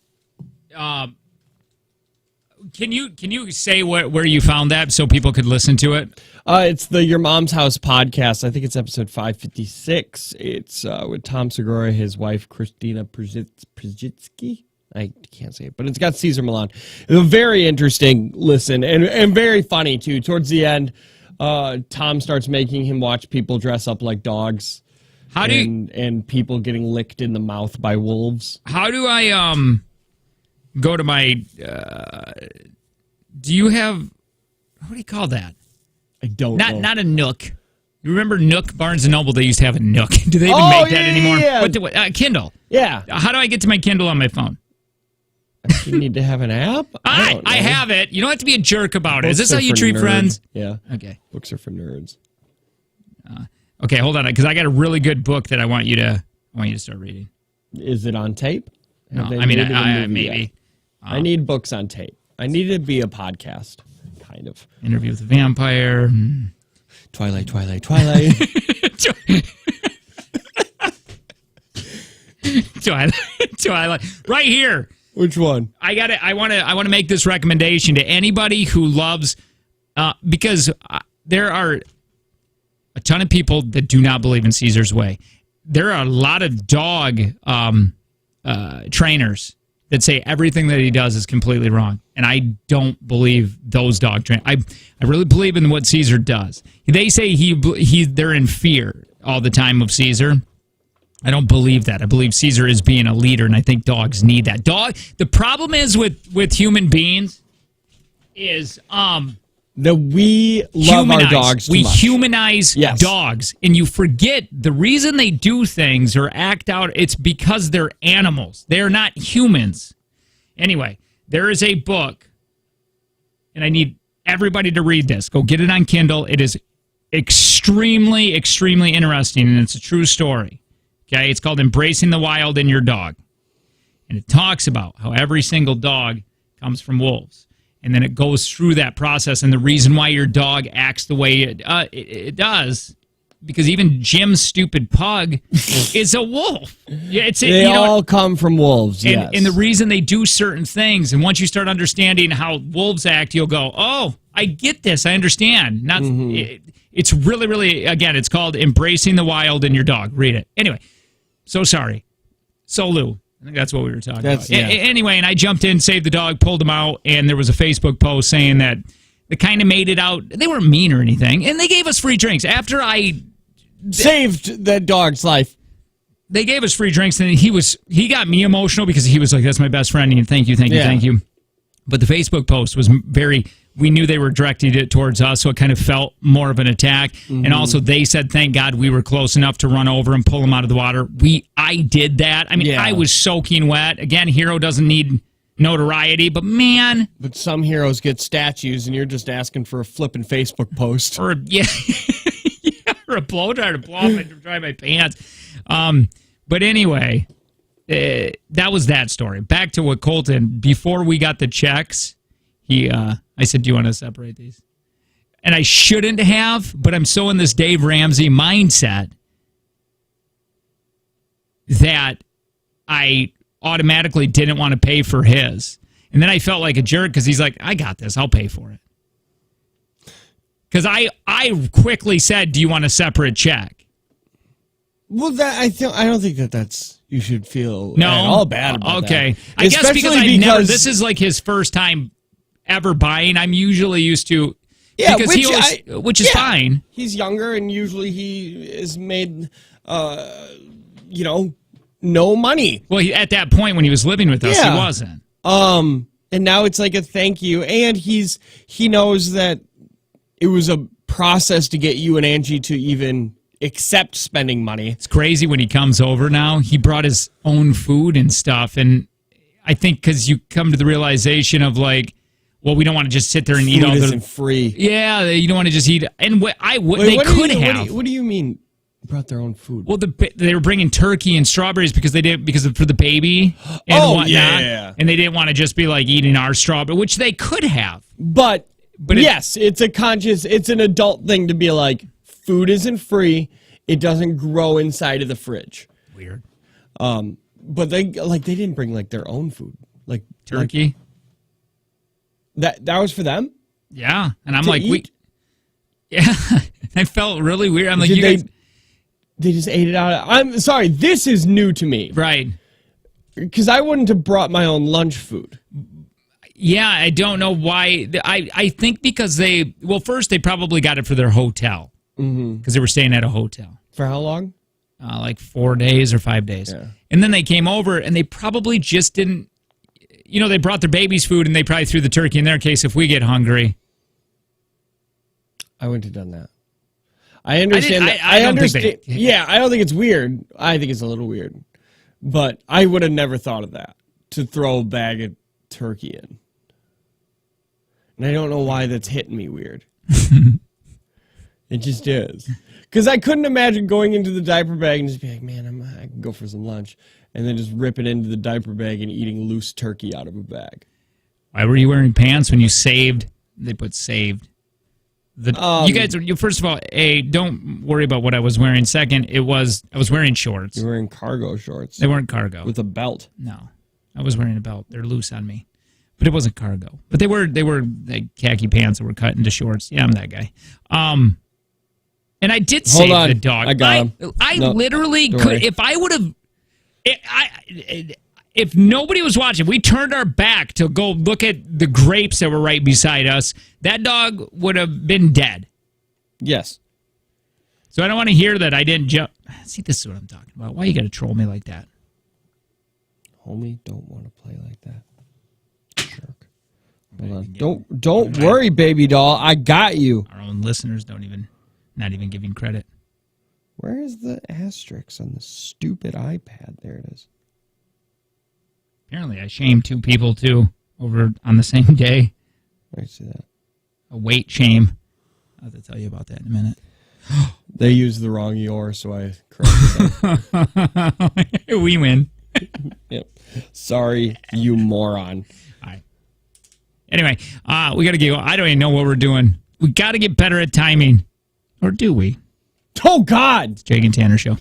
can you say where you found that so people could listen to it? It's the Your Mom's House podcast. I think it's episode 556. It's with Tom Segura, his wife Christina Przitsky. I can't say it, but it's got Cesar Millan. It's a very interesting listen and very funny too. Towards the end, Tom starts making him watch people dress up like dogs. And people getting licked in the mouth by wolves. How do I go to my do you have what do you call that? I don't know. Not a Nook. You remember Nook? Barnes & Noble, they used to have a Nook. Do they even make that anymore? Yeah. Kindle. Yeah. How do I get to my Kindle on my phone? You need to have an app? I have it. You don't have to be a jerk about it. Is this how you treat friends? Yeah. Okay. Books are for nerds. Okay, hold on, because I got a really good book that I want you to start reading. Is it on tape? No, I mean, maybe. I need books on tape. I need it to be a podcast, kind of. Interview with a Vampire. Twilight. Twilight. Right here. Which one? I want to make this recommendation to anybody who loves, because there are a ton of people that do not believe in Caesar's way. There are a lot of dog trainers that say everything that he does is completely wrong, and I don't believe those dog trainers. I really believe in what Caesar does. They say they're in fear all the time of Caesar. I don't believe that. I believe Caesar is being a leader, and I think dogs need that. The problem is with human beings is that we love our dogs too much. We humanize dogs, and you forget the reason they do things or act out, it's because they're animals. They're not humans. Anyway, there is a book, and I need everybody to read this. Go get it on Kindle. It is extremely, extremely interesting, and it's a true story. Okay, it's called Embracing the Wild in Your Dog. And it talks about how every single dog comes from wolves. And then it goes through that process. And the reason why your dog acts the way it does, because even Jim's stupid pug is a wolf. Yeah, they all come from wolves, yes. And the reason they do certain things, and once you start understanding how wolves act, you'll go, oh, I get this. I understand. It's really, really, again, it's called Embracing the Wild in Your Dog. Read it. Anyway. So sorry. Lou. I think that's what we were talking about. Yeah. Anyway, and I jumped in, saved the dog, pulled him out, and there was a Facebook post saying that they kind of made it out. They weren't mean or anything, and they gave us free drinks. After I saved that dog's life. They gave us free drinks, and he got me emotional because he was like, that's my best friend, and thank you. But the Facebook post was we knew they were directing it towards us, so it kind of felt more of an attack. Mm-hmm. And also they said, thank God we were close enough to run over and pull him out of the water. I did that. I mean, I was soaking wet. Again, hero doesn't need notoriety, but man. But some heroes get statues, and you're just asking for a flipping Facebook post. Or, or a blow dryer to blow off dry my pants. But anyway, that was that story. Back to what Colton, before we got the checks, I said, do you want to separate these? And I shouldn't have, but I'm so in this Dave Ramsey mindset that I automatically didn't want to pay for his. And then I felt like a jerk because he's like, I got this. I'll pay for it. Because I quickly said, do you want a separate check? Well, I don't think that's you should feel No, at all bad about okay. that. I guess because Especially this is like his first time ever buying. I'm usually used to, yeah, because which is fine. He's younger, and usually he is made, no money. Well, at that point when he was living with us, he wasn't. And now it's like a thank you, and he knows that it was a process to get you and Angie to even accept spending money. It's crazy when he comes over now. He brought his own food and stuff, and I think because you come to the realization of like, well, we don't want to just sit there and eat all the isn't free. Yeah, you don't want to just eat. And what do you mean? Brought their own food? Well, they were bringing turkey and strawberries because for the baby and whatnot. Yeah. And they didn't want to just be like eating our strawberry, which they could have. But yes, it's an adult thing to be like, food isn't free. It doesn't grow inside of the fridge. Weird. But they didn't bring like their own food, like turkey. That was for them. Yeah, and I'm like, eat? yeah, I felt really weird. I'm like, they just ate it out. I'm sorry, this is new to me, right? Because I wouldn't have brought my own lunch food. Yeah, I don't know why. I think because first they probably got it for their hotel. Because they were staying at a hotel. For how long? Like 4 days or 5 days. Yeah. And then they came over and they probably just didn't, they brought their baby's food and they probably threw the turkey in their case if we get hungry. I wouldn't have done that. I understand that. I understand. I don't think it's weird. I think it's a little weird. But I would have never thought of that, to throw a bag of turkey in. And I don't know why that's hitting me weird. It just is. Because I couldn't imagine going into the diaper bag and just be like, man, I can go for some lunch. And then just rip it into the diaper bag and eating loose turkey out of a bag. Why were you wearing pants when you saved? They put saved. You guys, first of all, don't worry about what I was wearing. Second, I was wearing shorts. You're wearing cargo shorts. They weren't cargo. With a belt. No, I was wearing a belt. They're loose on me. But it wasn't cargo. But they were like khaki pants that were cut into shorts. Yeah, I'm that guy. And I did save the dog. I got him. I literally could, if I would have, if nobody was watching, we turned our back to go look at the grapes that were right beside us, that dog would have been dead. Yes. So I don't want to hear that I didn't jump. See, this is what I'm talking about. Why you got to troll me like that? Homie, don't want to play like that. Jerk. Hold on. Don't worry, baby doll. I got you. Our own listeners not even giving credit. Where is the asterisk on the stupid iPad? There it is. Apparently, I shamed 2 people, too, over on the same day. I see that. A weight shame. I'll have to tell you about that in a minute. They used the wrong your, so I corrected them. We win. Yep. Sorry, you moron. All right. Anyway, we got to go. I don't even know what we're doing. We got to get better at timing. Or do we? Oh, God. It's Jake and Tanner Show.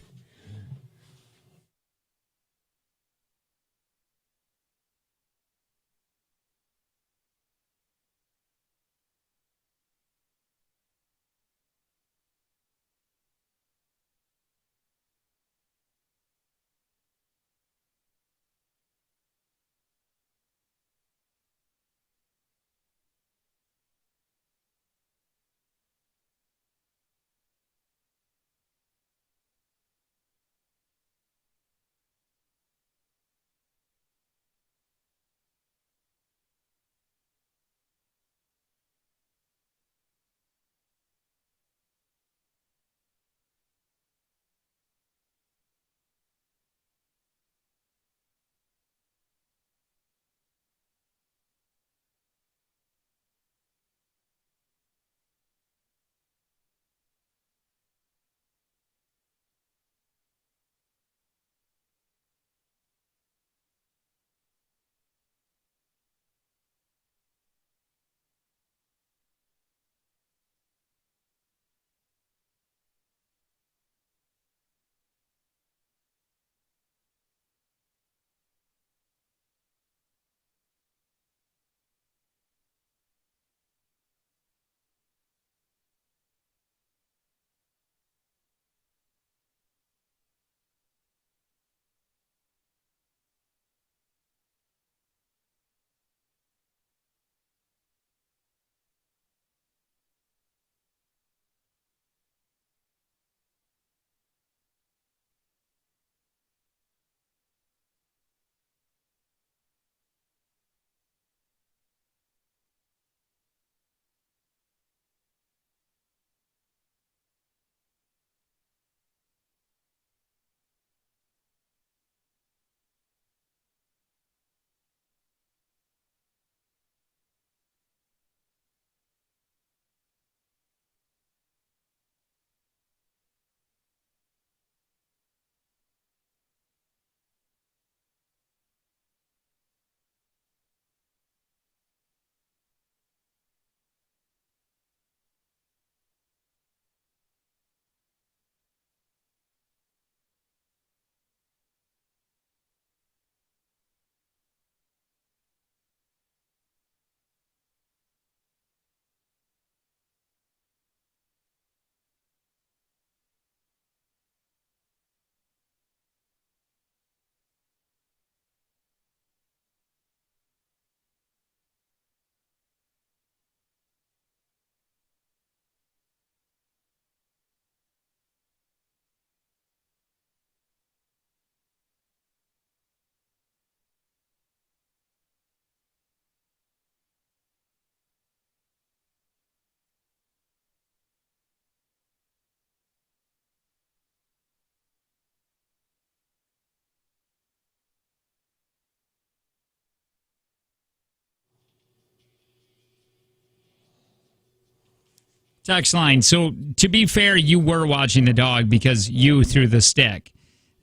Text line. So, to be fair, you were watching the dog because you threw the stick.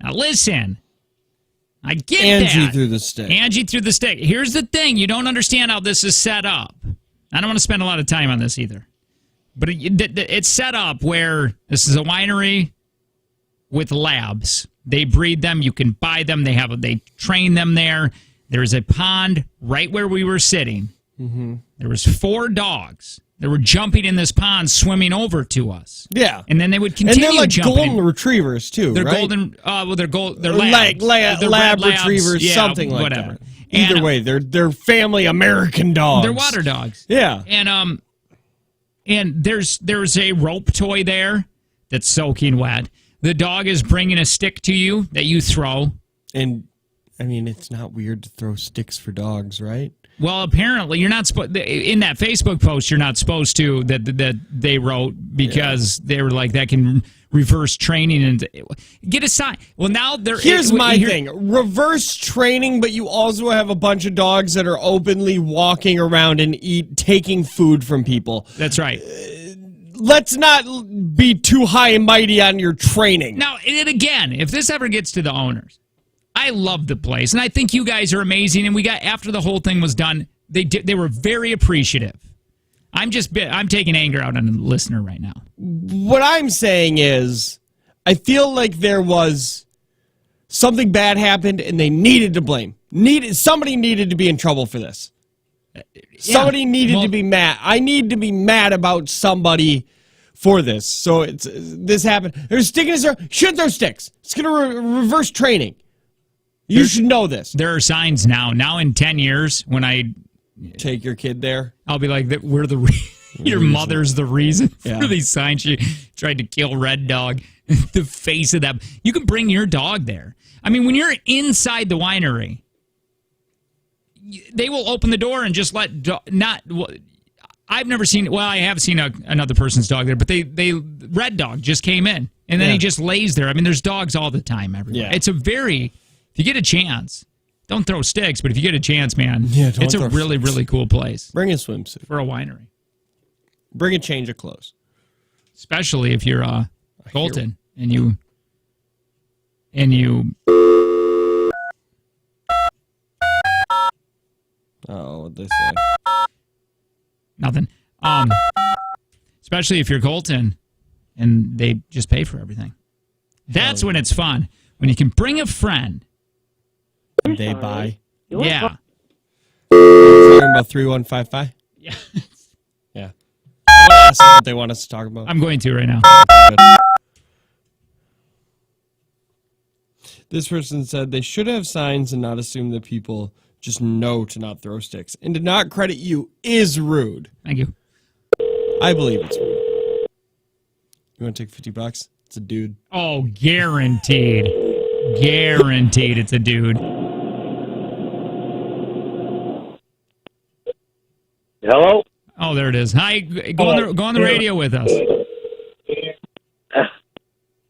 Now, listen. I get Angie that. threw the stick. Angie threw the stick. Here's the thing. You don't understand how this is set up. I don't want to spend a lot of time on this either. But it's set up where this is a winery with labs. They breed them. You can buy them. They train them there. There's a pond right where we were sitting. Mm-hmm. There was 4 dogs that were jumping in this pond, swimming over to us. Yeah, and then they would continue. And they're like jumping. golden retrievers too. They're right? golden. They're labs. They're lab retrievers, yeah, something like whatever. that. Either way, they're family American dogs. They're water dogs. Yeah, and there's a rope toy there that's soaking wet. The dog is bringing a stick to you that you throw. And I mean, it's not weird to throw sticks for dogs, right? Well, apparently you're not supposed in that Facebook post. You're not supposed to that they wrote because they were like that can reverse training and get a sign. Well, now here's my thing: reverse training, but you also have a bunch of dogs that are openly walking around and taking food from people. That's right. Let's not be too high and mighty on your training. Now, and again, if this ever gets to the owners. I love the place, and I think you guys are amazing. And we got after the whole thing was done, they were very appreciative. I'm taking anger out on the listener right now. What I'm saying is, I feel like there was something bad happened, and they needed to blame. Somebody needed to be in trouble for this. Somebody needed to be mad. I need to be mad about somebody for this. So this happened. There's a stick in his hair. Should throw sticks. It's gonna reverse training. You should know this. There are signs now. Now in 10 years, when I take your kid there, I'll be like, your mother's the reason for these signs. She tried to kill Red Dog. The face of that. You can bring your dog there. I mean, when you're inside the winery, they will open the door and just let I've never seen. Well, I have seen another person's dog there, but Red Dog just came in and then he just lays there. I mean, there's dogs all the time everywhere. Yeah. It's if you get a chance, don't throw sticks, but if you get a chance, man, it's a really, really cool place. Bring a swimsuit. For a winery. Bring a change of clothes. Especially if you're Colton and you Oh, what'd they say? Nothing. Especially if you're Colton and they just pay for everything. That's when it's fun. When you can bring a friend. And they buy. Yeah. Talking about 3155? Yeah. Yeah. I want to ask them what they want us to talk about. I'm going to right now. This person said they should have signs and not assume that people just know to not throw sticks. And to not credit you is rude. Thank you. I believe it's rude. You want to take $50? It's a dude. Oh, guaranteed. Guaranteed it's a dude. Hello? Oh, there it is. Hi, go on the radio with us.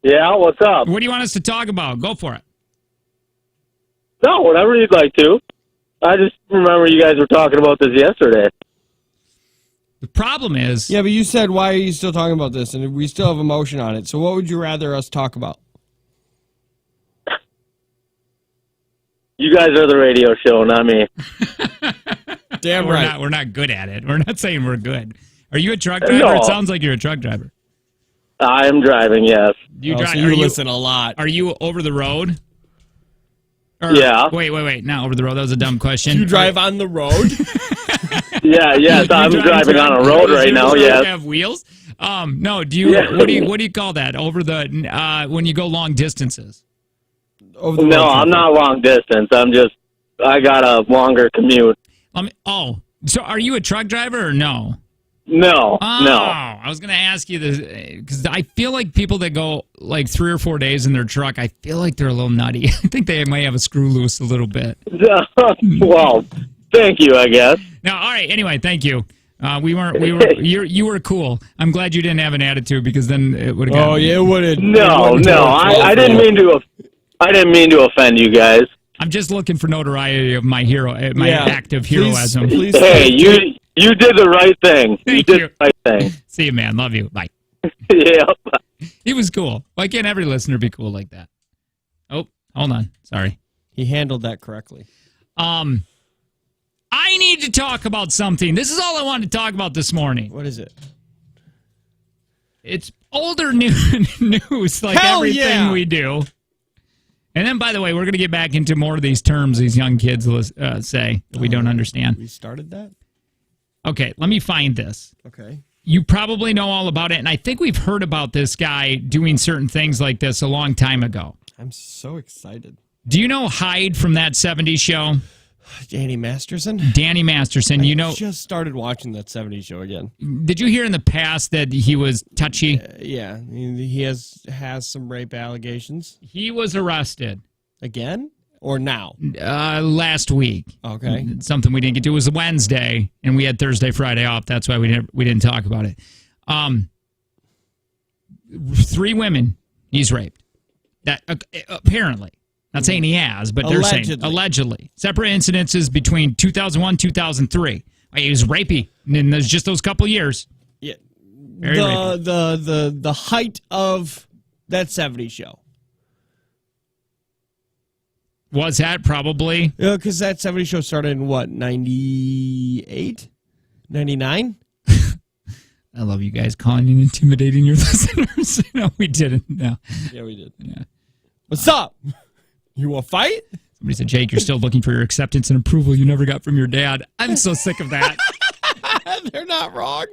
Yeah, what's up? What do you want us to talk about? Go for it. No, whatever you'd like to. I just remember you guys were talking about this yesterday. The problem is... Yeah, but you said, why are you still talking about this? And we still have emotion on it. So what would you rather us talk about? You guys are the radio show, not me. Damn right. We're not good at it. We're not saying we're good. Are you a truck driver? No. It sounds like you're a truck driver. I am driving, yes. You drive? So you listen a lot. Are you over the road? Yeah. Wait. Not over the road. That was a dumb question. Do you drive on the road? Yes, I'm driving on a road right now, yes. You have wheels? No, do you? Yeah. What do you call that? Over the when you go long distances? No, I'm not long distance. I got a longer commute. So are you a truck driver or no? No, no. I was going to ask you this because I feel like people that go like 3 or 4 days in their truck, I feel like they're a little nutty. I think they might have a screw loose a little bit. Well, thank you, I guess. No, all right. Anyway, thank you. You were cool. I'm glad you didn't have an attitude because then it would have. Oh yeah, it would have. No. I didn't mean to offend you guys. I'm just looking for notoriety of my hero, my act of heroism. Please hey, You did the right thing. Thank you did you. the right thing. See you, man. Love you. Bye. Yeah. He was cool. Why can't every listener be cool like that? Oh, hold on. Sorry. He handled that correctly. I need to talk about something. This is all I wanted to talk about this morning. What is it? It's older news, like Hell everything yeah. we do. And then, by the way, we're going to get back into more of these terms these young kids say that we don't understand. We started that? Okay, let me find this. Okay. You probably know all about it, and I think we've heard about this guy doing certain things like this a long time ago. I'm so excited. Do you know Hyde from that 70s show? Danny Masterson? Danny Masterson. I just started watching that 70s show again. Did you hear in the past that he was touchy? Yeah, he has some rape allegations. He was arrested. Again? Or now? Last week. Okay. Something we didn't get to. It was Wednesday, and we had Thursday, Friday off. That's why we didn't talk about it. 3 women he's raped. That apparently. Not saying he has, but they're saying allegedly. Separate incidences between 2001, 2003. He was rapey in just those couple years. Yeah. Very rapey. The height of that 70s show. Was that probably? Yeah, because that 70s show started in what, 98? 99? I love you guys calling and intimidating your listeners. No, we didn't. No. Yeah, we did. Yeah. What's up? You want to fight? Somebody said, Jake, you're still looking for your acceptance and approval you never got from your dad. I'm so sick of that. They're not wrong.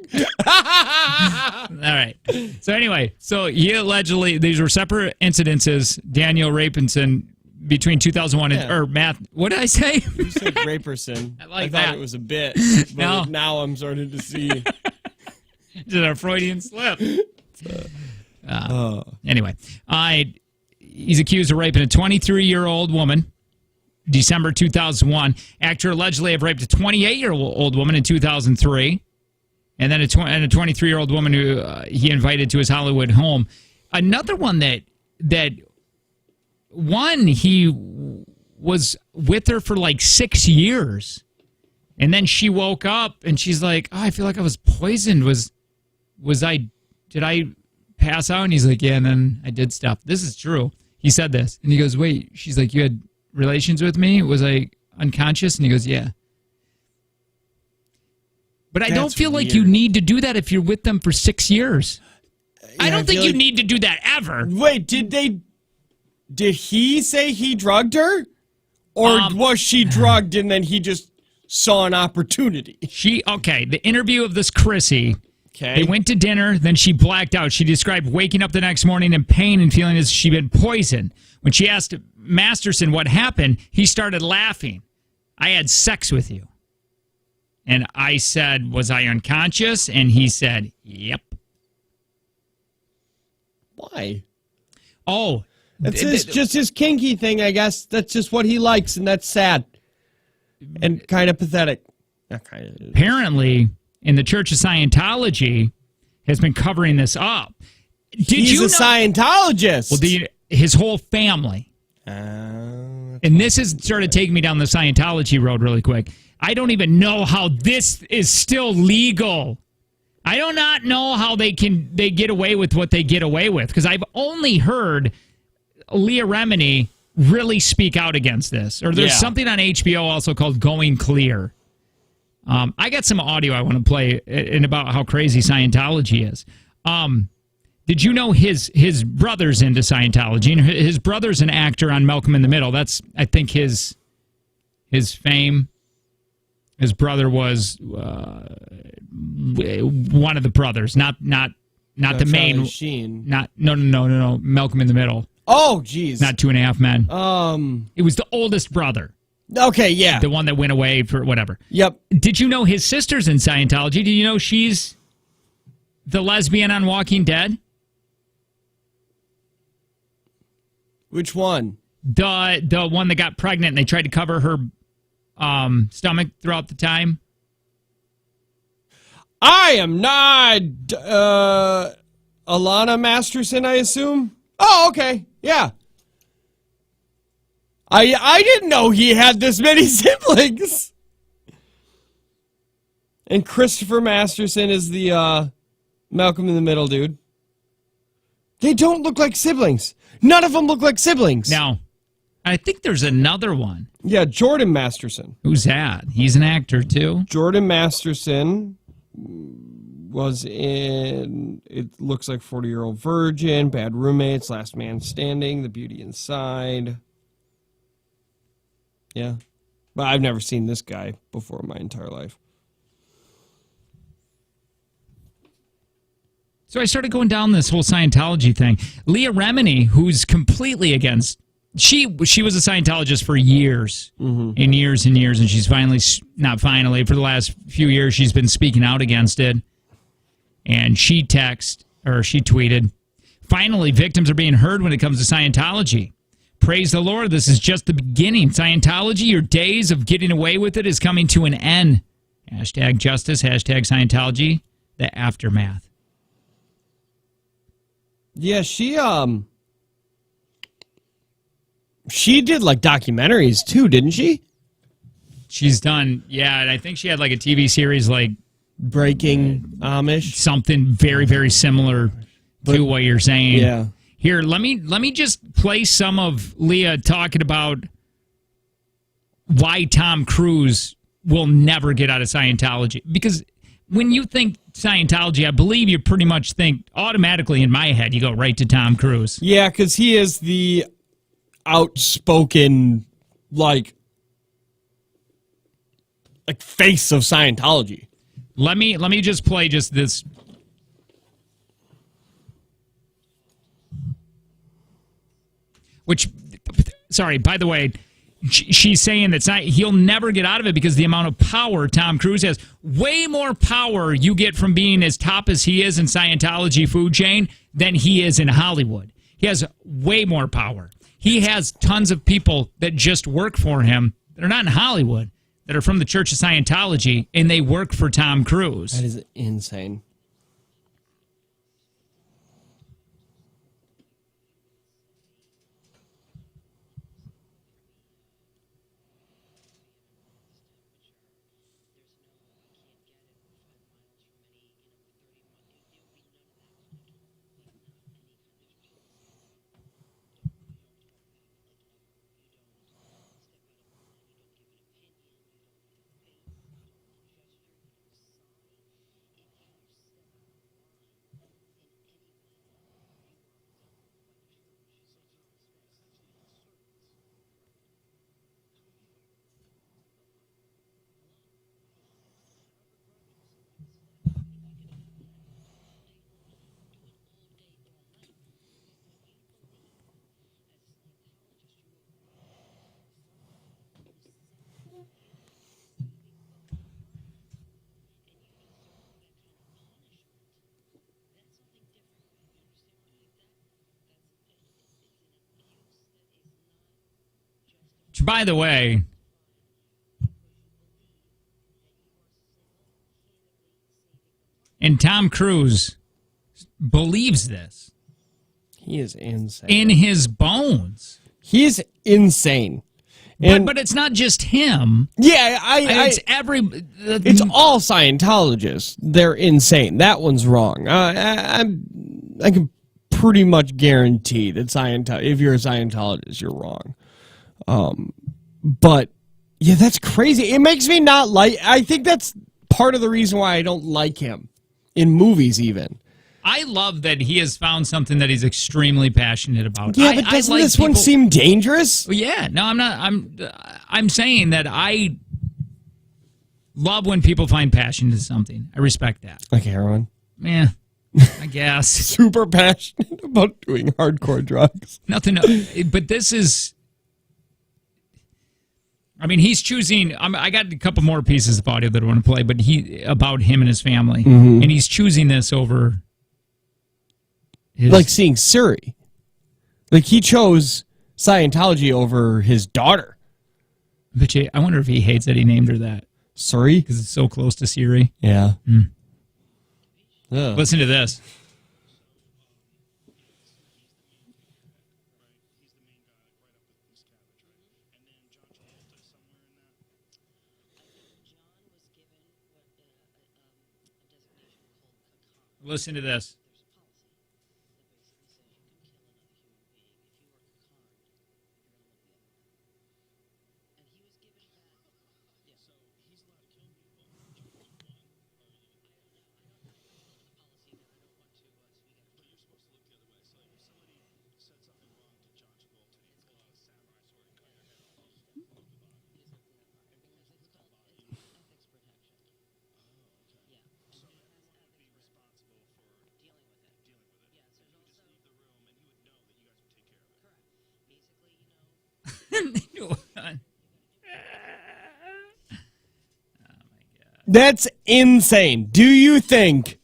All right. So anyway, he allegedly, these were separate incidences, Daniel Rapinson, between 2001 and, or Matt, what did I say? You said Raperson. I thought it was a bit, but now I'm starting to see. Is it a Freudian slip? Anyway, he's accused of raping a 23-year-old woman, December 2001. Actor allegedly have raped a 28-year-old woman in 2003, and then a 23-year-old woman who he invited to his Hollywood home. Another one that he was with her for like 6 years, and then she woke up and she's like, "Oh, I feel like I was poisoned. Did I pass out?" And he's like, "Yeah, and then I did stuff." This is true. He said this. And he goes, "Wait," she's like, "You had relations with me? Was I unconscious?" And he goes, "Yeah." But I don't feel like you need to do that if you're with them for 6 years. I don't think you need to do that ever. Wait, did he say he drugged her? Or was she drugged and then he just saw an opportunity? The interview of this Chrissy. Okay. They went to dinner, then she blacked out. She described waking up the next morning in pain and feeling as she'd been poisoned. When she asked Masterson what happened, he started laughing. "I had sex with you." And I said, "Was I unconscious?" And he said, "Yep." Why? Oh. That's just his kinky thing, I guess. That's just what he likes, and that's sad. And kind of pathetic. Not kind of. Apparently, in the Church of Scientology, has been covering this up. He's a Scientologist. Well, his whole family. And this has started taking me down the Scientology road really quick. I don't even know how this is still legal. I do not know how they get away with what they get away with, because I've only heard Leah Remini really speak out against this. Or there's something on HBO also called Going Clear. I got some audio I want to play in about how crazy Scientology is. Did you know his brother's into Scientology? And his brother's an actor on Malcolm in the Middle. That's, I think, his fame. His brother was one of the brothers, not the main. Sheen. No. Malcolm in the Middle. Oh, geez. Not 2.5 Men. It was the oldest brother. Okay, yeah. The one that went away for whatever. Yep. Did you know his sister's in Scientology? Did you know she's the lesbian on Walking Dead? Which one? The one that got pregnant and they tried to cover her stomach throughout the time. I am not Alana Masterson, I assume. Oh, okay. Yeah. I didn't know he had this many siblings. And Christopher Masterson is the Malcolm in the Middle dude. They don't look like siblings. None of them look like siblings. Now, I think there's another one. Yeah, Jordan Masterson. Who's that? He's an actor, too. Jordan Masterson was in, it looks like 40-Year-Old Virgin, Bad Roommates, Last Man Standing, The Beauty Inside. Yeah. But I've never seen this guy before in my entire life. So I started going down this whole Scientology thing. Leah Remini, who's completely against, she was a Scientologist for years and years and years, and she's not finally, for the last few years, she's been speaking out against it. And she tweeted, "Finally, victims are being heard when it comes to Scientology. Praise the Lord, this is just the beginning. Scientology, your days of getting away with it is coming to an end. Hashtag justice, hashtag Scientology, the aftermath." Yeah, she did like documentaries too, didn't she? She's done, yeah, and I think she had like a TV series like Breaking Amish. something very, very similar to what you're saying. Yeah. Here, let me just play some of Leah talking about why Tom Cruise will never get out of Scientology. Because when you think Scientology, I believe you pretty much think automatically in my head, you go right to Tom Cruise. Yeah, because he is the outspoken, like face of Scientology. Let me just play just this. Which, sorry, by the way, she's saying that he'll never get out of it because the amount of power Tom Cruise has. Way more power you get from being as top as he is in Scientology food chain than he is in Hollywood. He has way more power. He has tons of people that just work for him that are not in Hollywood, that are from the Church of Scientology, and they work for Tom Cruise. That is insane. By the way, and Tom Cruise believes this. He is insane. In his bones. He is insane. But it's not just him. Yeah, it's it's all Scientologists. They're insane. That one's wrong. I can pretty much guarantee that if you're a Scientologist, you're wrong. But yeah, that's crazy. It makes me not like. I think that's part of the reason why I don't like him in movies. Even I love that he has found something that he's extremely passionate about. Yeah, but doesn't this one seem dangerous? Yeah, no, I'm not. I'm saying that I love when people find passion in something. I respect that. Like heroin. Yeah, I guess. Super passionate about doing hardcore drugs. Nothing, but this is. I mean, he's choosing. I got a couple more pieces of audio that I want to play, but about him and his family, and he's choosing this over. Like seeing Siri. Like he chose Scientology over his daughter. But I wonder if he hates that he named her that. Siri? Because it's so close to Siri. Yeah. Listen to this. Listen to this. That's insane. Do you think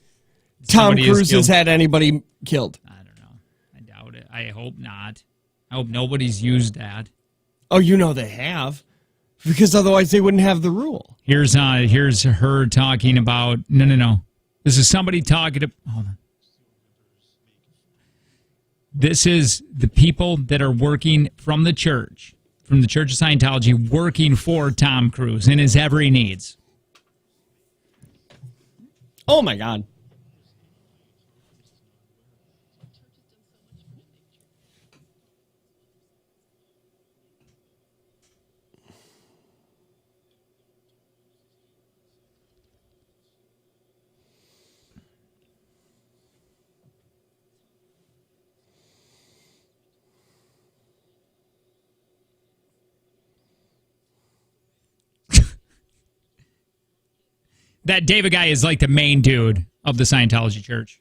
Tom Cruise has had anybody killed? I don't know. I doubt it. I hope not. I hope nobody's used that. Oh, you know they have. Because otherwise they wouldn't have the rule. Here's her talking about... No. This is somebody talking to... Hold on. This is the people that are working from the Church of Scientology, working for Tom Cruise and his every needs. Oh, my God. That David guy is like the main dude of the Scientology Church.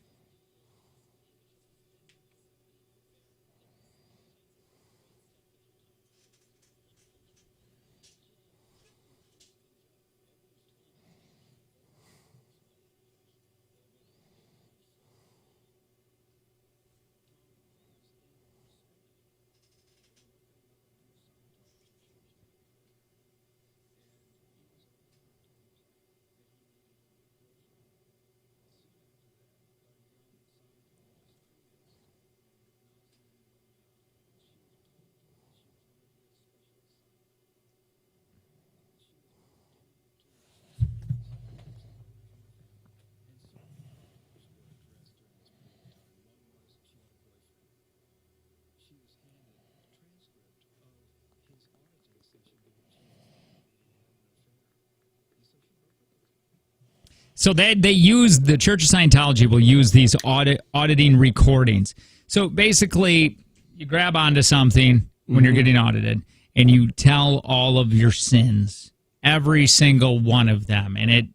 So they use, the Church of Scientology will use these auditing recordings. So basically, you grab onto something when you're getting audited, and you tell all of your sins, every single one of them. And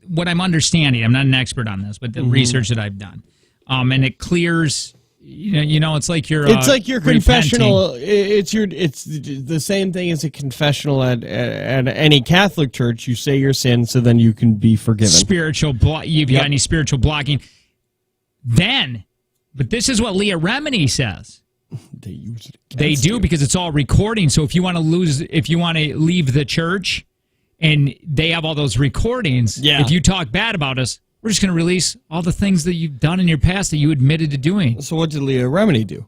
what I'm understanding, I'm not an expert on this, but the research that I've done, and it clears. It's like your confessional. It's the same thing as a confessional at any Catholic church. You say your sins, so then you can be forgiven. You've got any spiritual blocking? But this is what Leah Remini says. They use it. They do, because it's all recording. So if you want to leave the church, and they have all those recordings, if you talk bad about us, we're just going to release all the things that you've done in your past that you admitted to doing. So what did Leah Remini do?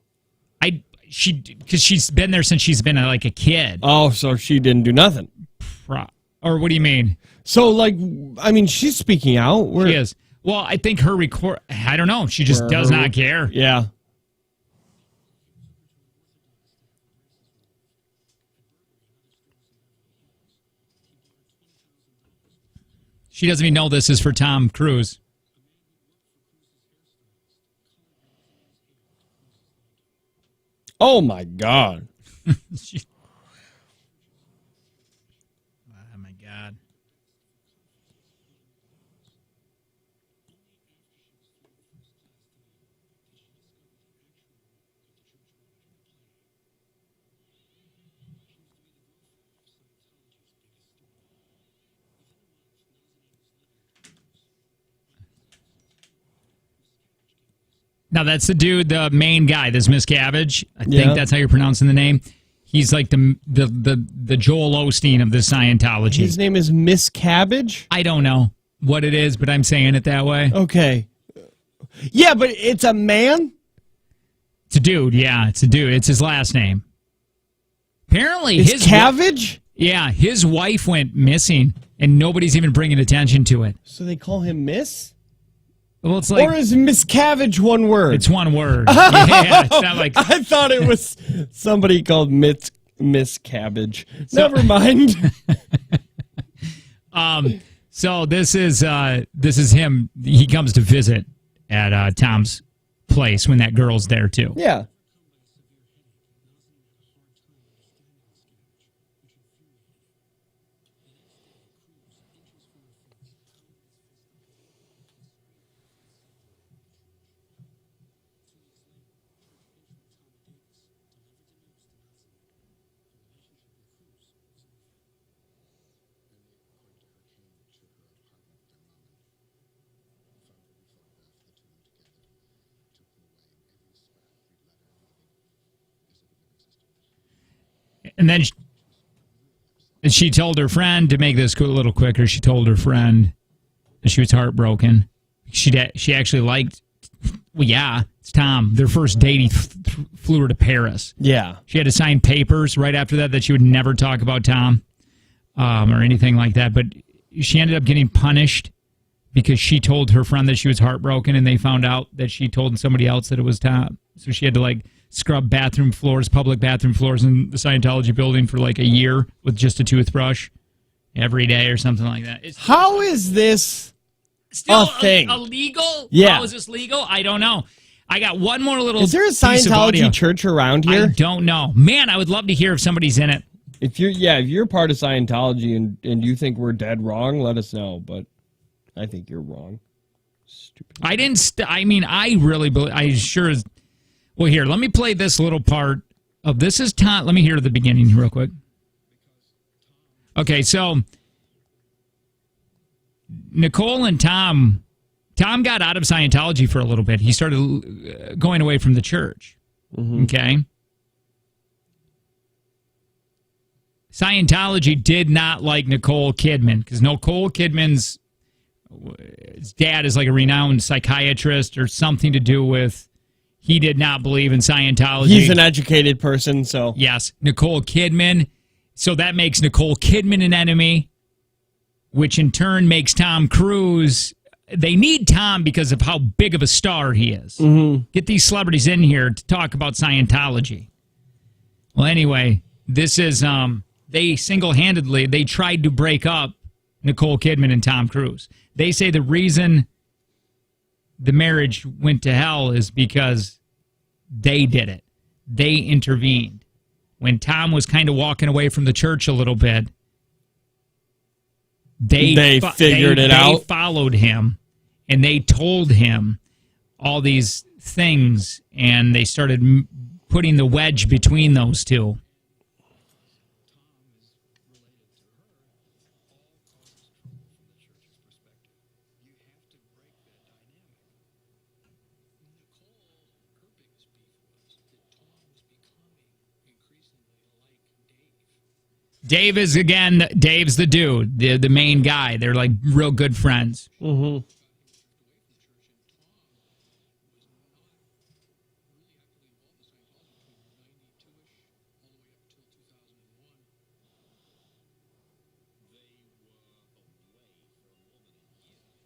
Because she's been there since she's been like a kid. Oh, so she didn't do nothing. Or what do you mean? So, she's speaking out. She is. Well, I think her I don't know. She just does not care. Yeah. She doesn't even know this is for Tom Cruise. Oh, my God. Oh, my God. Now, that's the dude, the main guy, this Miscavige. I think that's how you're pronouncing the name. He's like the Joel Osteen of the Scientology. His name is Miscavige? I don't know what it is, but I'm saying it that way. Okay. Yeah, but it's a man? It's a dude, yeah. It's a dude. It's his last name. Apparently, his Cavage? Yeah, his wife went missing, and nobody's even bringing attention to it. So they call him Miss? Well, it's like, or is miscavige one word? it's one word. Yeah, it's not like I thought it was somebody called Miscavige. Never mind. So this is him. He comes to visit at Tom's place when that girl's there too. Yeah. And then she told her friend, to make this a little quicker, she told her friend that she was heartbroken. She actually liked, well, yeah, it's Tom. Their first date, he flew her to Paris. Yeah. She had to sign papers right after that she would never talk about Tom or anything like that. But she ended up getting punished because she told her friend that she was heartbroken, and they found out that she told somebody else that it was Tom. So she had to, scrub bathroom floors, public bathroom floors in the Scientology building for a year with just a toothbrush every day or something like that. How is this still a thing? Illegal? Yeah. How is this legal? I don't know. I got one more little Is there a piece of audio. Scientology church around here? I don't know. Man, I would love to hear if somebody's in it. If you're part of Scientology and you think we're dead wrong, let us know. But I think you're wrong. Stupid. I really believe. I sure as. Well, here, let me play this little part of this is Tom. Let me hear the beginning real quick. Okay, so Nicole and Tom got out of Scientology for a little bit. He started going away from the church. Mm-hmm. Okay. Scientology did not like Nicole Kidman because Nicole Kidman's dad is a renowned psychiatrist or something to do with. He did not believe in Scientology. He's an educated person, so. Yes, Nicole Kidman. So that makes Nicole Kidman an enemy, which in turn makes Tom Cruise. They need Tom because of how big of a star he is. Mm-hmm. Get these celebrities in here to talk about Scientology. Well, anyway, this is, they single-handedly, they tried to break up Nicole Kidman and Tom Cruise. They say the reason the marriage went to hell is because they did it. They intervened. When Tom was kind of walking away from the church a little bit, they figured it out. They followed him, and they told him all these things, and they started putting the wedge between those two. Dave's the dude, the main guy. They're real good friends. Mm-hmm.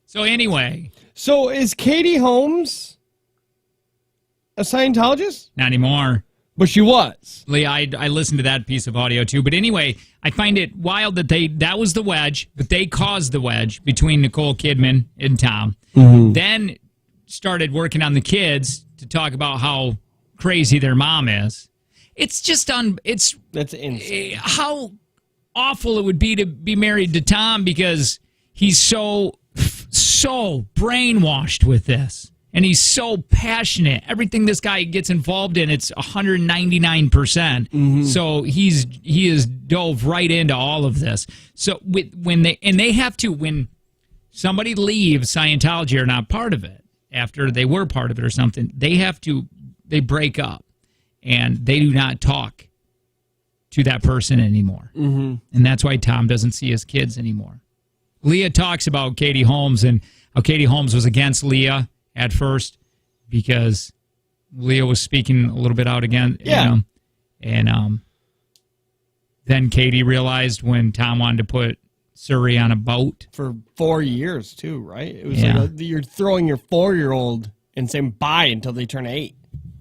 So anyway. So is Katie Holmes a Scientologist? Not anymore. But she was. Lee, I listened to that piece of audio too. But anyway, I find it wild that that was the wedge, but they caused the wedge between Nicole Kidman and Tom. Mm-hmm. Then started working on the kids to talk about how crazy their mom is. It's just that's insane. How awful it would be to be married to Tom because he's so brainwashed with this. And he's so passionate. Everything this guy gets involved in, it's 199%. Mm-hmm. So he is dove right into all of this. So when somebody leaves Scientology or not part of it, after they were part of it or something, they break up and they do not talk to that person anymore. Mm-hmm. And that's why Tom doesn't see his kids anymore. Leah talks about Katie Holmes and how Katie Holmes was against Leah at first because Leah was speaking a little bit out again. Yeah. And then Katie realized when Tom wanted to put Surrey on a boat. For 4 years, too, right? It was Yeah. you're throwing your 4-year-old and saying bye until they turn 8.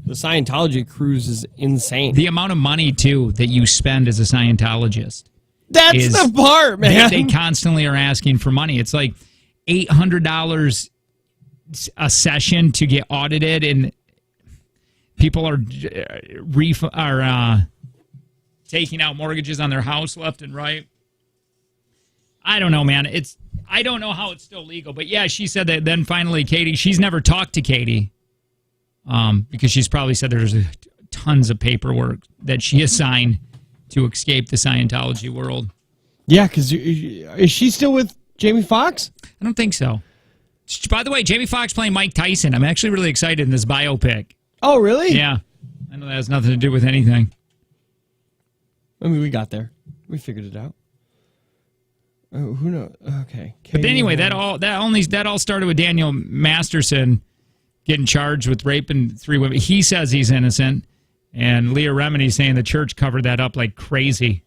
The Scientology cruise is insane. The amount of money, too, that you spend as a Scientologist. That's the part, man. They constantly are asking for money. It's like $800 a session to get audited, and people are taking out mortgages on their house left and right. I don't know, man. I don't know how it's still legal, but yeah, she said that. Then finally, Katie. She's never talked to Katie, because she's probably said there's tons of paperwork that she has signed to escape the Scientology world. Yeah, because is she still with Jamie Foxx? I don't think so. By the way, Jamie Foxx playing Mike Tyson. I'm actually really excited in this biopic. Oh, really? Yeah. I know that has nothing to do with anything. I mean, we got there. We figured it out. Oh, who knows? Okay. But anyway, that all started with Daniel Masterson getting charged with raping 3 women. He says he's innocent, and Leah Remini saying the church covered that up like crazy.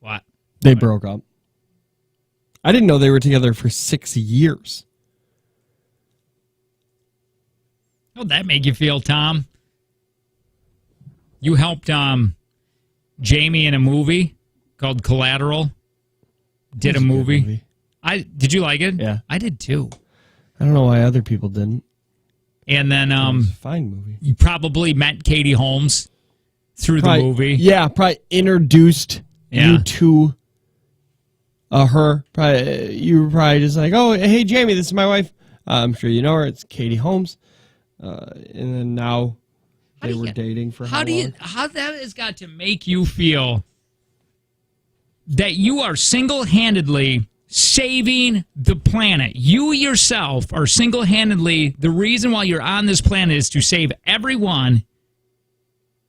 What? They broke up. I didn't know they were together for 6 years. How'd that make you feel, Tom? You helped Jamie in a movie called Collateral. Did a movie. Did you like it? Yeah. I did too. I don't know why other people didn't. And then It was a fine movie. you probably met Katie Holmes through the movie. Yeah, probably introduced you to her. Probably, you were probably just like, oh, hey, Jamie, this is my wife. I'm sure you know her. It's Katie Holmes. And then now they were dating for how long? How that has got to make you feel that you are single-handedly saving the planet. You yourself are single-handedly the reason why you're on this planet is to save everyone.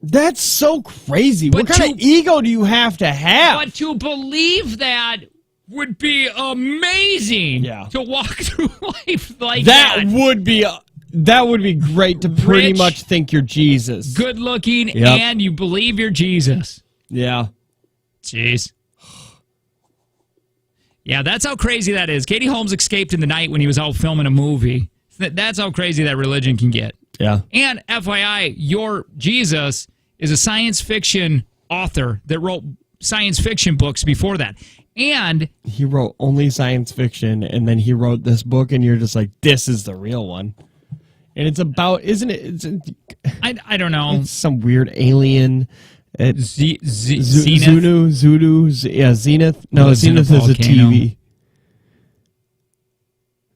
That's so crazy. What kind of ego do you have to have? But to believe that would be amazing. Yeah. To walk through life like that. That would be great to pretty Rich, much think you're Jesus. Good looking, and you believe you're Jesus. Yeah. Jeez. Yeah, that's how crazy that is. Katie Holmes escaped in the night when he was out filming a movie. That's how crazy that religion can get. Yeah. And FYI, your Jesus is a science fiction author that wrote science fiction books before that. And he wrote only science fiction, and then he wrote this book, and you're just like, this is the real one. And it's about, isn't it? I don't know. It's some weird alien. Zenith? Zenith. No, Zenith is a TV.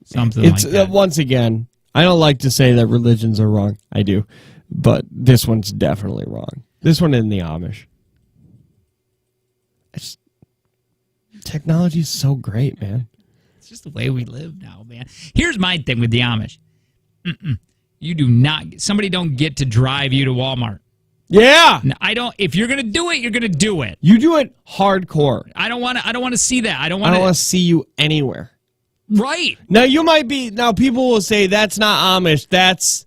Something like that. Once again, I don't like to say that religions are wrong. I do. But this one's definitely wrong. This one in the Amish. Technology is so great, man. It's just the way we live now, man. Here's my thing with the Amish. You do not, somebody don't get to drive you to Walmart. Yeah. No, I don't, if you're going to do it, you're going to do it. You do it hardcore. I don't want to see that. I don't want want to see you anywhere. Right. Now now people will say that's not Amish, that's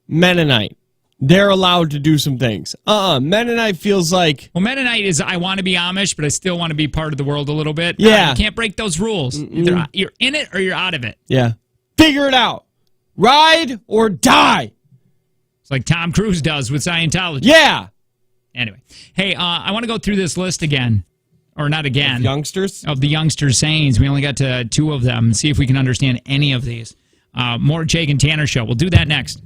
Mennonite. They're allowed to do some things. Mennonite feels like... Well, Mennonite is, I want to be Amish, but I still want to be part of the world a little bit. Yeah. You can't break those rules. Either you're in it or you're out of it. Yeah. Figure it out. Ride or die. It's like Tom Cruise does with Scientology. Yeah. Anyway. Hey, I want to go through this list again. Or not again. Of youngsters? Of the youngsters' sayings. We only got to 2 of them. See if we can understand any of these. More Jake and Tanner show. We'll do that next.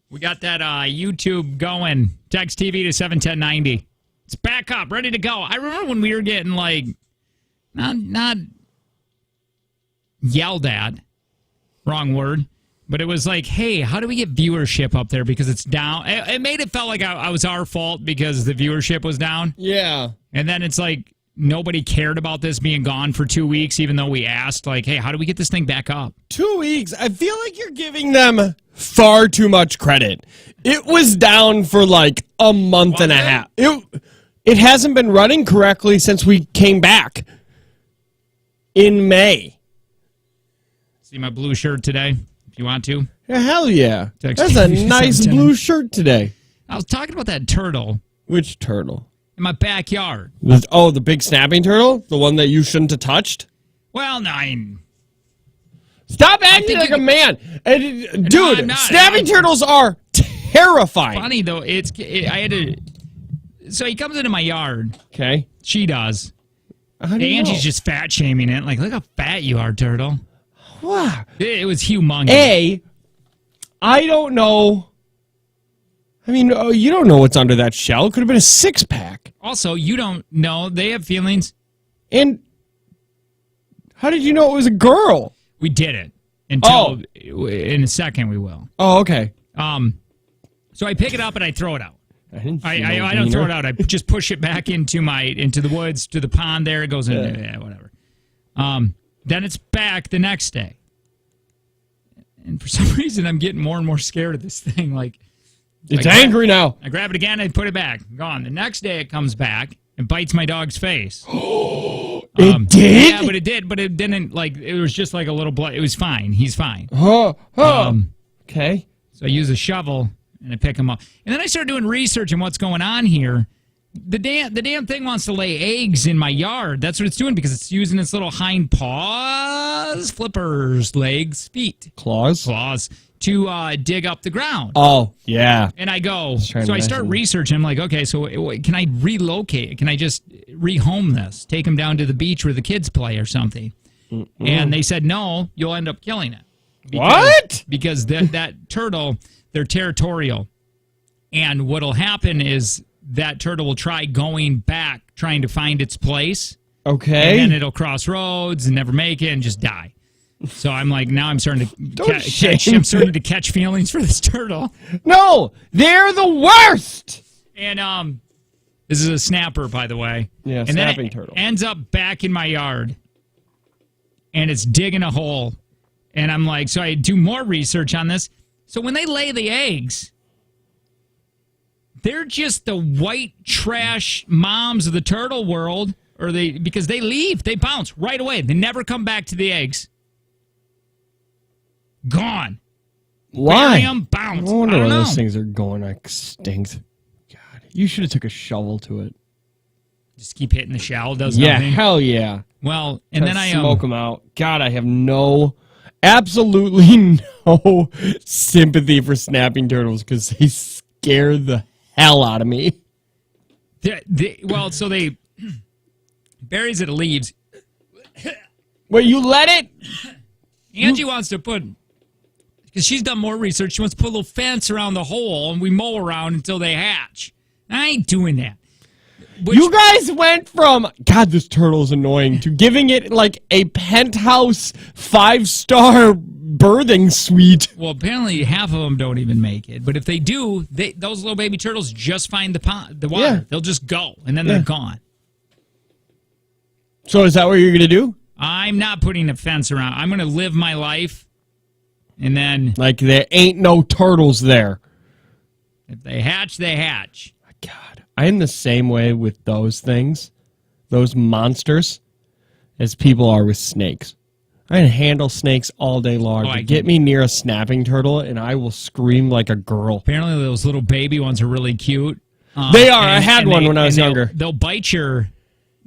We got that YouTube going. Text TV to 71090. It's back up, ready to go. I remember when we were getting like not yelled at, wrong word, but it was like, hey, how do we get viewership up there because it's down? It made it felt like I was our fault because the viewership was down. Yeah. And then it's like nobody cared about this being gone for 2 weeks, even though we asked, like, hey, how do we get this thing back up? 2 weeks? I feel like you're giving them far too much credit. It was down for like a month and a half. It hasn't been running correctly since we came back in May. See my blue shirt today, if you want to. Yeah, hell yeah. Text That's a TV nice blue shirt today. I was talking about that turtle Which turtle? in my backyard. The big snapping turtle? The one that you shouldn't have touched? Well, no, Stop acting like a man. Dude, I'm not. snapping turtles are terrifying. Funny, though. I had to... So he comes into my yard. Okay. She does. How do you Angie's know? just fat shaming it. Like, look how fat you are, turtle. Wow. It was humongous. I don't know. I mean, you don't know what's under that shell. It could have been a six-pack. Also, you don't know. They have feelings. And how did you know it was a girl? We did it. Until in a second we will. Oh, okay. So I pick it up and I throw it out. I I don't throw it out. I just push it back into the woods, to the pond there. It goes in, whatever. Then it's back the next day. And for some reason, I'm getting more and more scared of this thing. Like, It's angry now. I grab it again and put it back. Gone. The next day, it comes back and bites my dog's face. It did? Yeah, but it did. But it didn't, like, it was just like a little blood. It was fine. He's fine. Okay. So I use a shovel and I pick him up. And then I start doing research on what's going on here. The damn thing wants to lay eggs in my yard. That's what it's doing because it's using its little hind paws, flippers, legs, feet. Claws to dig up the ground. Oh, yeah. And I go, so I start researching. I'm like, okay, so can I relocate it? Can I just rehome this? Take him down to the beach where the kids play or something? And they said, no, you'll end up killing it. What? Because that turtle, they're territorial. And what'll happen is that turtle will try going back, trying to find its place. Okay. And then it'll cross roads and never make it and just die. So I'm like, now I'm starting to catch feelings for this turtle. No, they're the worst. And this is a snapper, by the way. Yeah, and snapping then it turtle. ends up back in my yard. And it's digging a hole. And I'm like, so I do more research on this. So when they lay the eggs, they're just the white trash moms of the turtle world, because they leave, they bounce right away. They never come back to the eggs. Gone. Why? Bury 'em, bounce. I wonder I don't why know. those things are going extinct. God, you should have took a shovel to it. Just keep hitting the shell. Does Yeah, nothing. hell yeah. Well, and then I smoke them out. God, I have absolutely no sympathy for snapping turtles because they scare the hell out of me. So they buries it, leaves. Wait, you let it? Angie wants to put, because she's done more research, she wants to put a little fence around the hole and we mow around until they hatch. I ain't doing that. You guys went from, God, this turtle's annoying, to giving it like a penthouse 5-star birthing suite. Well, apparently half of them don't even make it. But if they do, those little baby turtles just find the water. Yeah. They'll just go, and then they're gone. So is that what you're going to do? I'm not putting a fence around. I'm going to live my life, and then... Like there ain't no turtles there. If they hatch, they hatch. God, I am the same way with those things, those monsters, as people are with snakes. I can handle snakes all day long. But get me near a snapping turtle, and I will scream like a girl. Apparently, those little baby ones are really cute. They are. I had one when I was younger. They'll bite you.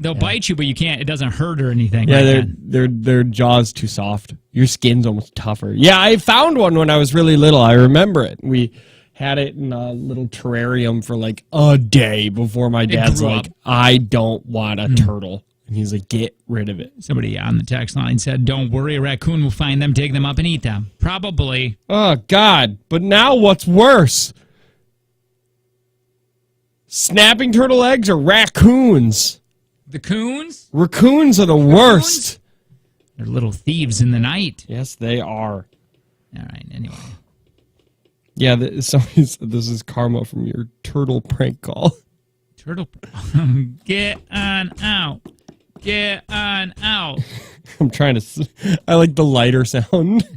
They'll bite you, but you can't. It doesn't hurt or anything. Yeah, their jaw's too soft. Your skin's almost tougher. Yeah, I found one when I was really little. I remember it. We had it in a little terrarium for like a day before my dad's like, I don't want a turtle. And he's like, get rid of it. Somebody on the text line said, don't worry, a raccoon will find them, take them up, and eat them. Probably. Oh, God. But now what's worse? Snapping turtle eggs or raccoons? The coons? Raccoons are the worst. They're little thieves in the night. Yes, they are. All right, anyway. Yeah, somebody said this is karma from your turtle prank call. Turtle. Get on out. Get on out. I'm trying to. I like the lighter sound.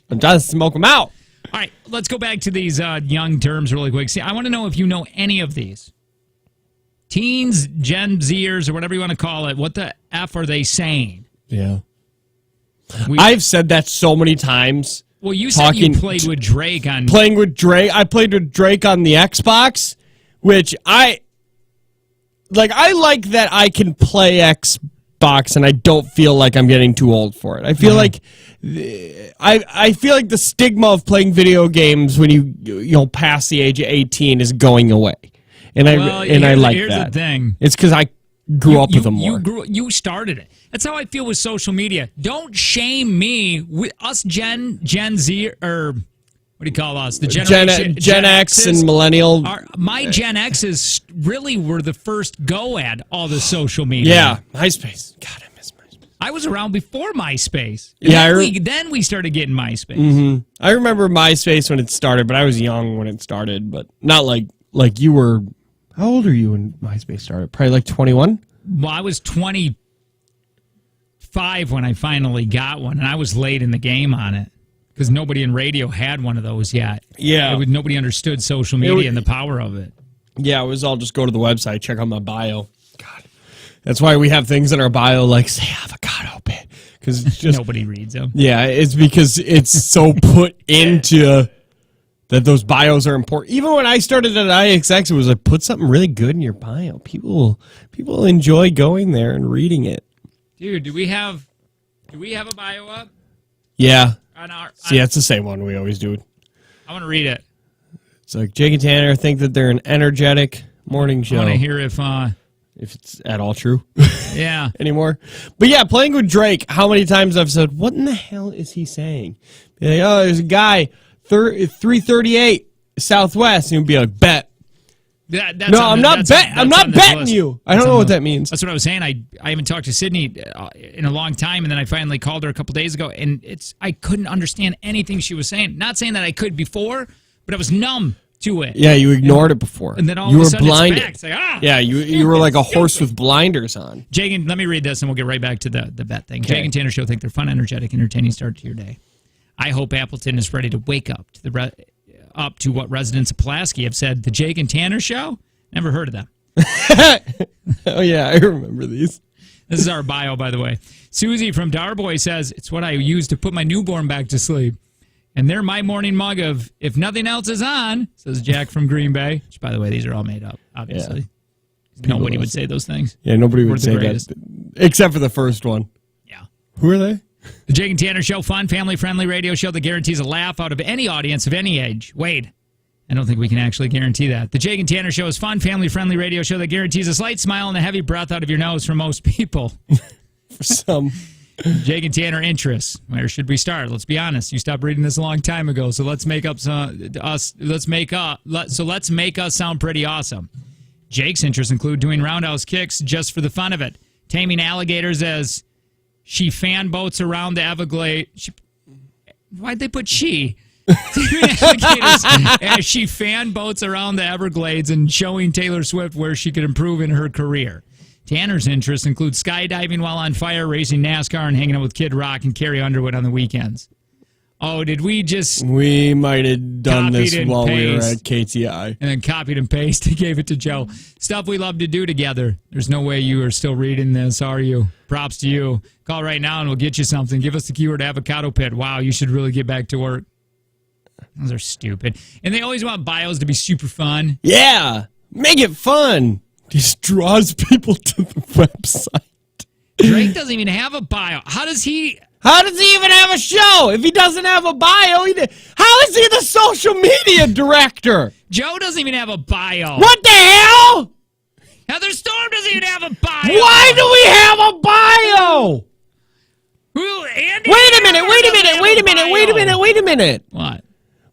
I'm trying to smoke them out. All right, let's go back to these young terms really quick. See, I want to know if you know any of these. Teens, Gen Zers, or whatever you want to call it. What the F are they saying? Yeah. I've said that so many times. Well, you said you played with Drake on... Playing with Drake. I played with Drake on the Xbox, which I like that I can play Xbox and I don't feel like I'm getting too old for it. I feel like I feel like the stigma of playing video games when you pass the age of 18 is going away. And I like here's that. The thing. It's because I grew up with them more. You started it. That's how I feel with social media. Don't shame me. Us Gen Z, or what do you call us? The generation Gen X and millennial. My Gen X's really were the first go at all the social media. Yeah, MySpace. God, I miss MySpace. I was around before MySpace. Yeah, then we started getting MySpace. Mm-hmm. I remember MySpace when it started, but I was young when it started, but not like you were. How old are you when MySpace started? Probably like 21? Well, I was 25 when I finally got one, and I was late in the game on it because nobody in radio had one of those yet. Yeah. Nobody understood social media and the power of it. Yeah, it was all just go to the website, check out my bio. God. That's why we have things in our bio like, say avocado pit. Because it's just... Nobody reads them. Yeah, it's because it's so put into... that those bios are important. Even when I started at IXX, it was like, put something really good in your bio. People enjoy going there and reading it. Dude, do we have a bio up? Yeah. See, that's the same one we always do. I want to read it. It's like Jake and Tanner think that they're an energetic morning show. I want to hear if it's at all true. Yeah. Anymore. But yeah, playing with Drake, how many times I've said, what in the hell is he saying? Be like, oh, there's a guy... 338 Southwest, and you'd be like, bet. I'm not betting you. I don't know what that means. That's what I was saying. I haven't talked to Sydney in a long time, and then I finally called her a couple days ago, and I couldn't understand anything she was saying. Not saying that I could before, but I was numb to it. Yeah, you ignored it before. And then all you of a were sudden blinded. It's back. It's like, Yeah, you were like a horse with blinders on. Jagan, let me read this, and we'll get right back to the bet thing. Okay. Jake and Tanner Show think they're fun, energetic, entertaining start to your day. I hope Appleton is ready to wake up to what residents of Pulaski have said. The Jake and Tanner Show? Never heard of them. Oh, yeah, I remember these. This is our bio, by the way. Susie from Darboy says, it's what I use to put my newborn back to sleep. And they're my morning mug of, if nothing else is on, says Jack from Green Bay. Which, by the way, these are all made up, obviously. Yeah. Nobody would say those things. Yeah, nobody would say that. Except for the first one. Yeah. Who are they? The Jake and Tanner Show, fun, family-friendly radio show that guarantees a laugh out of any audience of any age. Wade, I don't think we can actually guarantee that. The Jake and Tanner Show is fun, family-friendly radio show that guarantees a slight smile and a heavy breath out of your nose for most people. For some. Jake and Tanner interests. Where should we start? Let's be honest. You stopped reading this a long time ago, so let's make us sound pretty awesome. Jake's interests include doing roundhouse kicks just for the fun of it, taming alligators as she fan boats around the Everglades. Why'd they put she? As she fan boats around the Everglades and showing Taylor Swift where she could improve in her career. Tanner's interests include skydiving while on fire, racing NASCAR, and hanging out with Kid Rock and Carrie Underwood on the weekends. Oh, did we just... We might have done this while we were at KTI. And then copied and pasted, gave it to Joe. Stuff we love to do together. There's no way you are still reading this, are you? Props to you. Call right now and we'll get you something. Give us the keyword avocado pit. Wow, you should really get back to work. Those are stupid. And they always want bios to be super fun. Yeah, make it fun. Just draws people to the website. Drake doesn't even have a bio. How does he even have a show? If he doesn't have a bio, how is he the social media director? Joe doesn't even have a bio. What the hell? Heather Storm doesn't even have a bio. Why do we have a bio? Andy Wait a minute. What?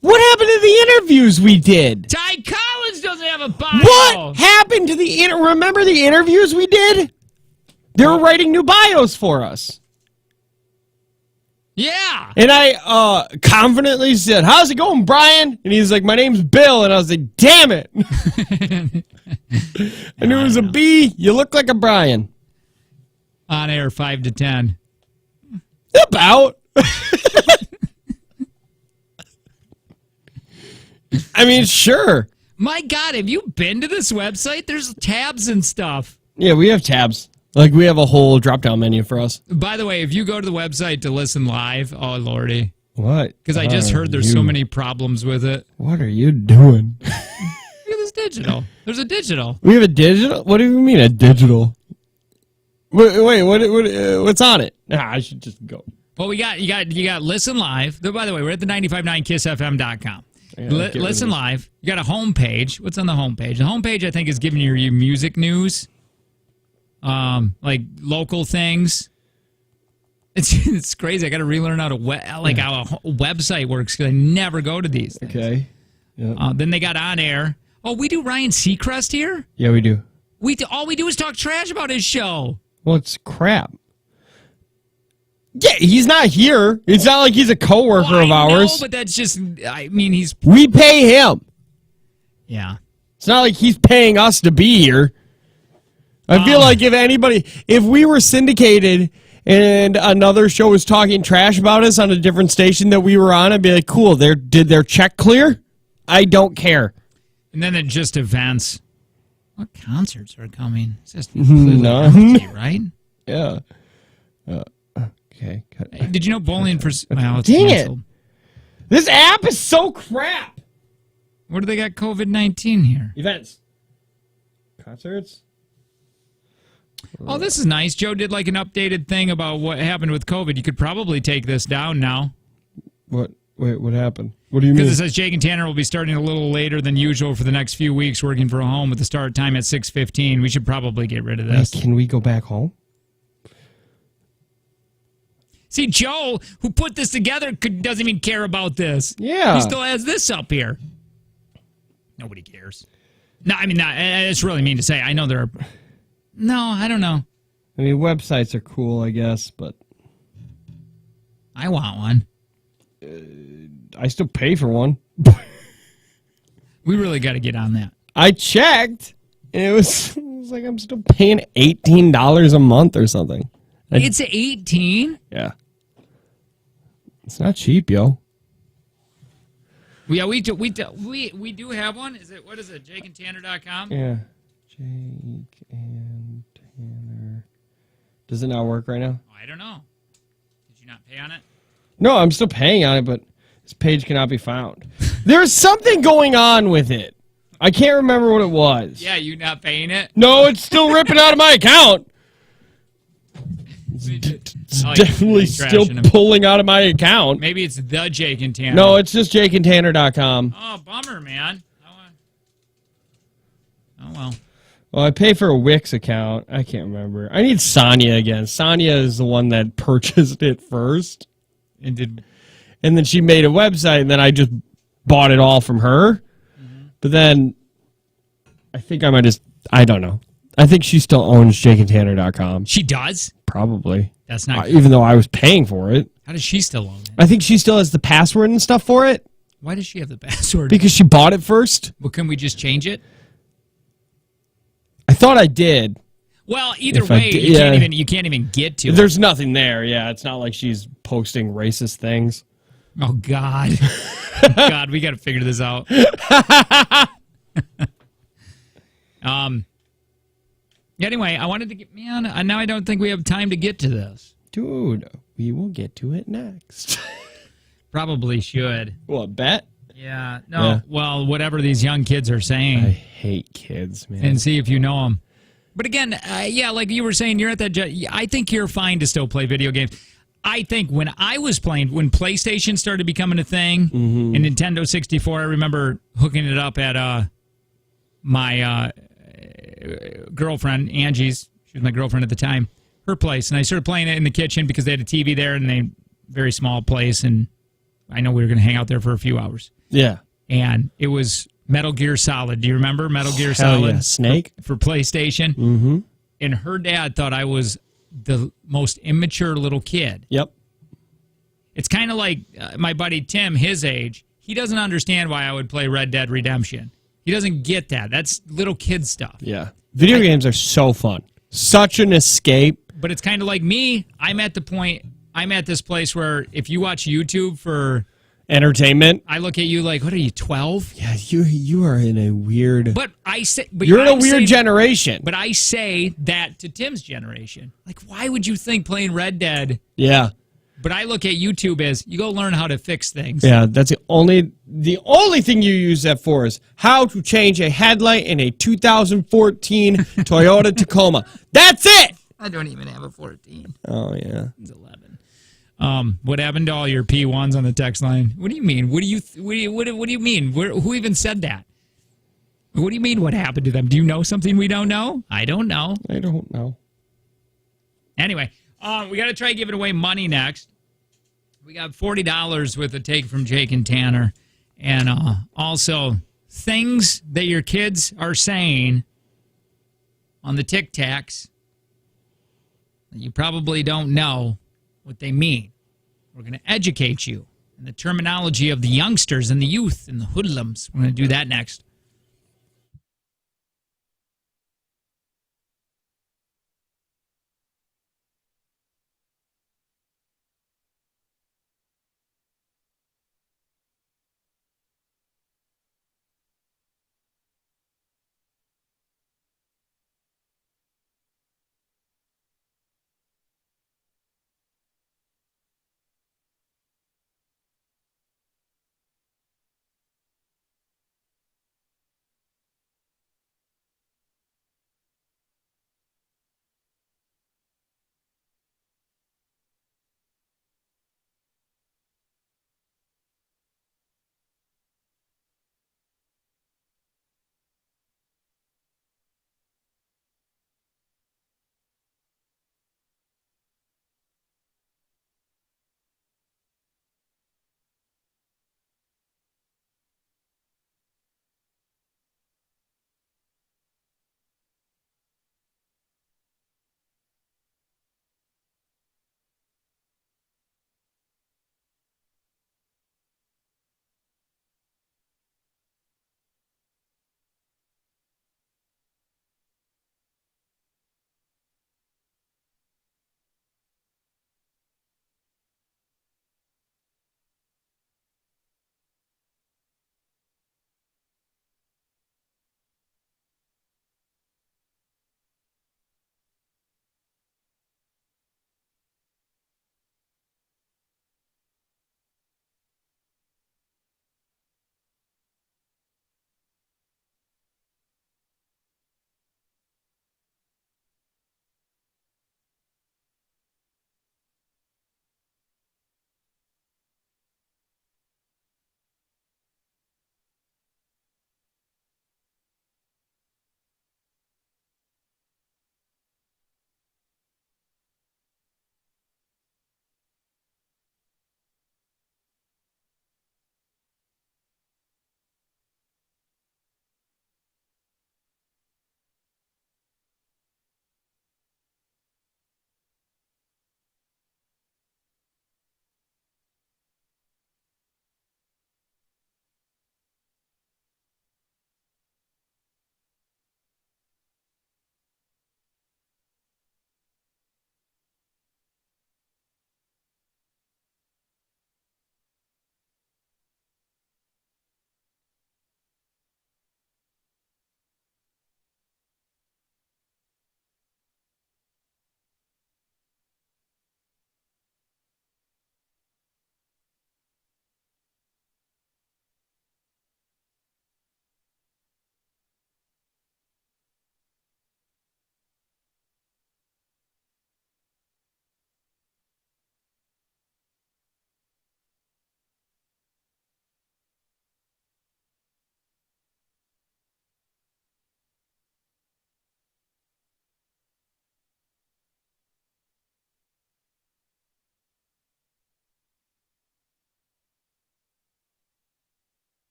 What happened to the interviews we did? Ty Collins doesn't have a bio. What happened to the remember the interviews we did? They were writing new bios for us. Yeah. And I confidently said, "How's it going, Brian?" And he's like, "My name's Bill." And I was like, "Damn it." I knew it was a B. You look like a Brian. On air 5 to 10. About. I mean, sure. My God, have you been to this website? There's tabs and stuff. Yeah, we have tabs. Like, we have a whole drop-down menu for us. By the way, if you go to the website to listen live, oh, Lordy. What? Because I just heard there's so many problems with it. What are you doing? Look at this digital. There's a digital. We have a digital? What do you mean a digital? Wait, what's on it? I should just go. Well, you got listen live. By the way, we're at the 959kissfm.com. Listen live. You got a homepage. What's on the homepage? The homepage, I think, is giving you your music news, like local things. It's crazy. I got to relearn how to how a website works because I never go to these things. Okay. Yeah. Then they got on air. Oh, we do Ryan Seacrest here. Yeah, we do. All we do is talk trash about his show. Well, it's crap. Yeah, he's not here. It's not like he's a coworker of ours. No, but that's just. I mean, we pay him. Yeah. It's not like he's paying us to be here. I feel like if we were syndicated and another show was talking trash about us on a different station that we were on, I'd be like, cool, did their check clear? I don't care. And then it just events. What concerts are coming? It's just none, empty, right? Yeah. Okay. Hey, did you know bowling for? Well, it's Dang canceled. it! This app is so crap. Where do they got COVID-19 here? Events, concerts. Oh, this is nice. Joe did like an updated thing about what happened with COVID. You could probably take this down now. What? Wait, what happened? What do you mean? Because it says Jake and Tanner will be starting a little later than usual for the next few weeks, working from home with the start time at 6:15. We should probably get rid of this. Can we go back home? See, Joe, who put this together, doesn't even care about this. Yeah. He still has this up here. Nobody cares. No, I mean, it's really mean to say. I know there are... No, I don't know. I mean, websites are cool, I guess, but... I want one. I still pay for one. We really got to get on that. I checked, and it was like I'm still paying $18 a month or something. It's 18? Yeah. It's not cheap, yo. Yeah, we do have one. What is it? JakeandTanner.com? Yeah. Jake and Tanner. Does it not work right now? Oh, I don't know. Did you not pay on it? No, I'm still paying on it, but this page cannot be found. There's something going on with it. I can't remember what it was. Yeah, you not paying it? No, it's still ripping out of my account. It's definitely still pulling out of my account. Maybe it's the Jake and Tanner. No, it's just JakeandTanner.com. Oh, bummer, man. Oh, well. Well, I pay for a Wix account. I can't remember. I need Sonia again. Sonia is the one that purchased it first. And then she made a website, and then I just bought it all from her. Mm-hmm. But then I think I don't know. I think she still owns JakeandTanner.com. She does? Probably. That's not even though I was paying for it. How does she still own it? I think she still has the password and stuff for it. Why does she have the password? Because she bought it first. Well, can we just change it? I thought I did. Well, either way, you can't even get to it. There's nothing there. Yeah, it's not like she's posting racist things. Oh, God. God, we got to figure this out. Anyway, I wanted to get... Man, now I don't think we have time to get to this. Dude, we will get to it next. Probably should. What, bet? Yeah. No, yeah. Well, whatever these young kids are saying. I hate kids, man. And see if you know them. But again, yeah, like you were saying, you're at that... I think you're fine to still play video games. I think when I was playing, when PlayStation started becoming a thing, and Nintendo 64, I remember hooking it up at my girlfriend, Angie's, she was my girlfriend at the time, her place. And I started playing it in the kitchen because they had a TV there and they very small place. And I know we were going to hang out there for a few hours. Yeah. And it was Metal Gear Solid. Do you remember Metal Gear Hell Solid? Yeah. Snake? For PlayStation. Mm-hmm. And her dad thought I was the most immature little kid. Yep. It's kind of like my buddy Tim, his age. He doesn't understand why I would play Red Dead Redemption. He doesn't get that. That's little kid stuff. Yeah. Video games are so fun. Such an escape. But it's kind of like me. I'm at this place where if you watch YouTube for entertainment, I look at you like, what are you, 12? Yeah, you are in a weird. But you're in a weird generation. But I say that to Tim's generation. Like, why would you think playing Red Dead? Yeah. But I look at YouTube as you go learn how to fix things. Yeah, that's the only thing you use that for is how to change a headlight in a 2014 Toyota Tacoma. That's it. I don't even have a 14. Oh yeah, it's 11. What happened to all your P1s on the text line? What do you mean? What do you mean? Who even said that? What do you mean? What happened to them? Do you know something we don't know? I don't know. I don't know. Anyway. We got to try giving away money next. We got $40 with a take from Jake and Tanner. And also things that your kids are saying on the Tic Tacs that you probably don't know what they mean. We're going to educate you in the terminology of the youngsters and the youth and the hoodlums. We're going to do that next.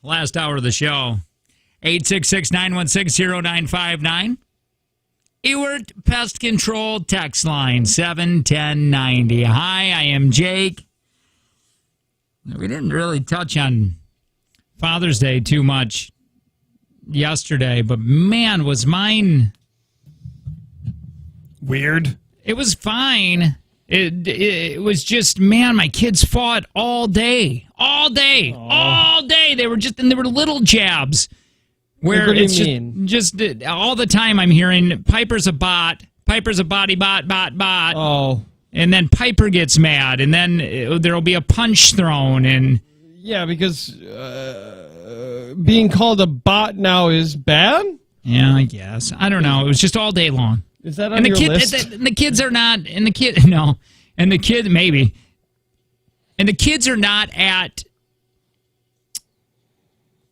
Last hour of the show. 866-916-0959. Ewert Pest Control text line 71090. Hi, I am Jake. We didn't really touch on Father's Day too much yesterday, but man, was mine weird. It was fine. It was just, man, my kids fought all day. All day. Aww. All day. They were little jabs. Where what do it's you mean? just all the time I'm hearing Piper's a bot, Piper's a bot. Oh. And then Piper gets mad, and then there'll be a punch thrown. And yeah, because being called a bot now is bad? Yeah, I guess. I don't know. It was just all day long. Is that on your list? And the kids are not, and the kid, no. And the kid, maybe. And the kids are not at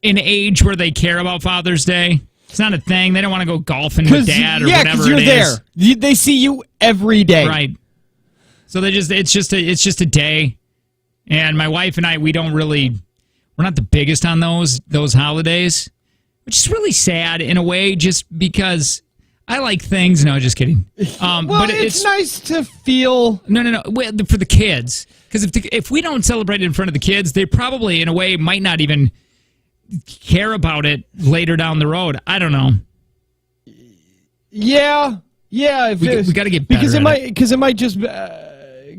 an age where they care about Father's Day. It's not a thing. They don't want to go golfing with Dad or whatever it is. Yeah, because you're there. They see you every day. Right. So it's just a day. And my wife and I, we're not the biggest on those holidays, which is really sad in a way, just because I like things. No, just kidding. But it's nice to feel. No. For the kids, because if we don't celebrate it in front of the kids, they probably, in a way, might not even care about it later down the road. I don't know. Yeah. We got to get better because it might just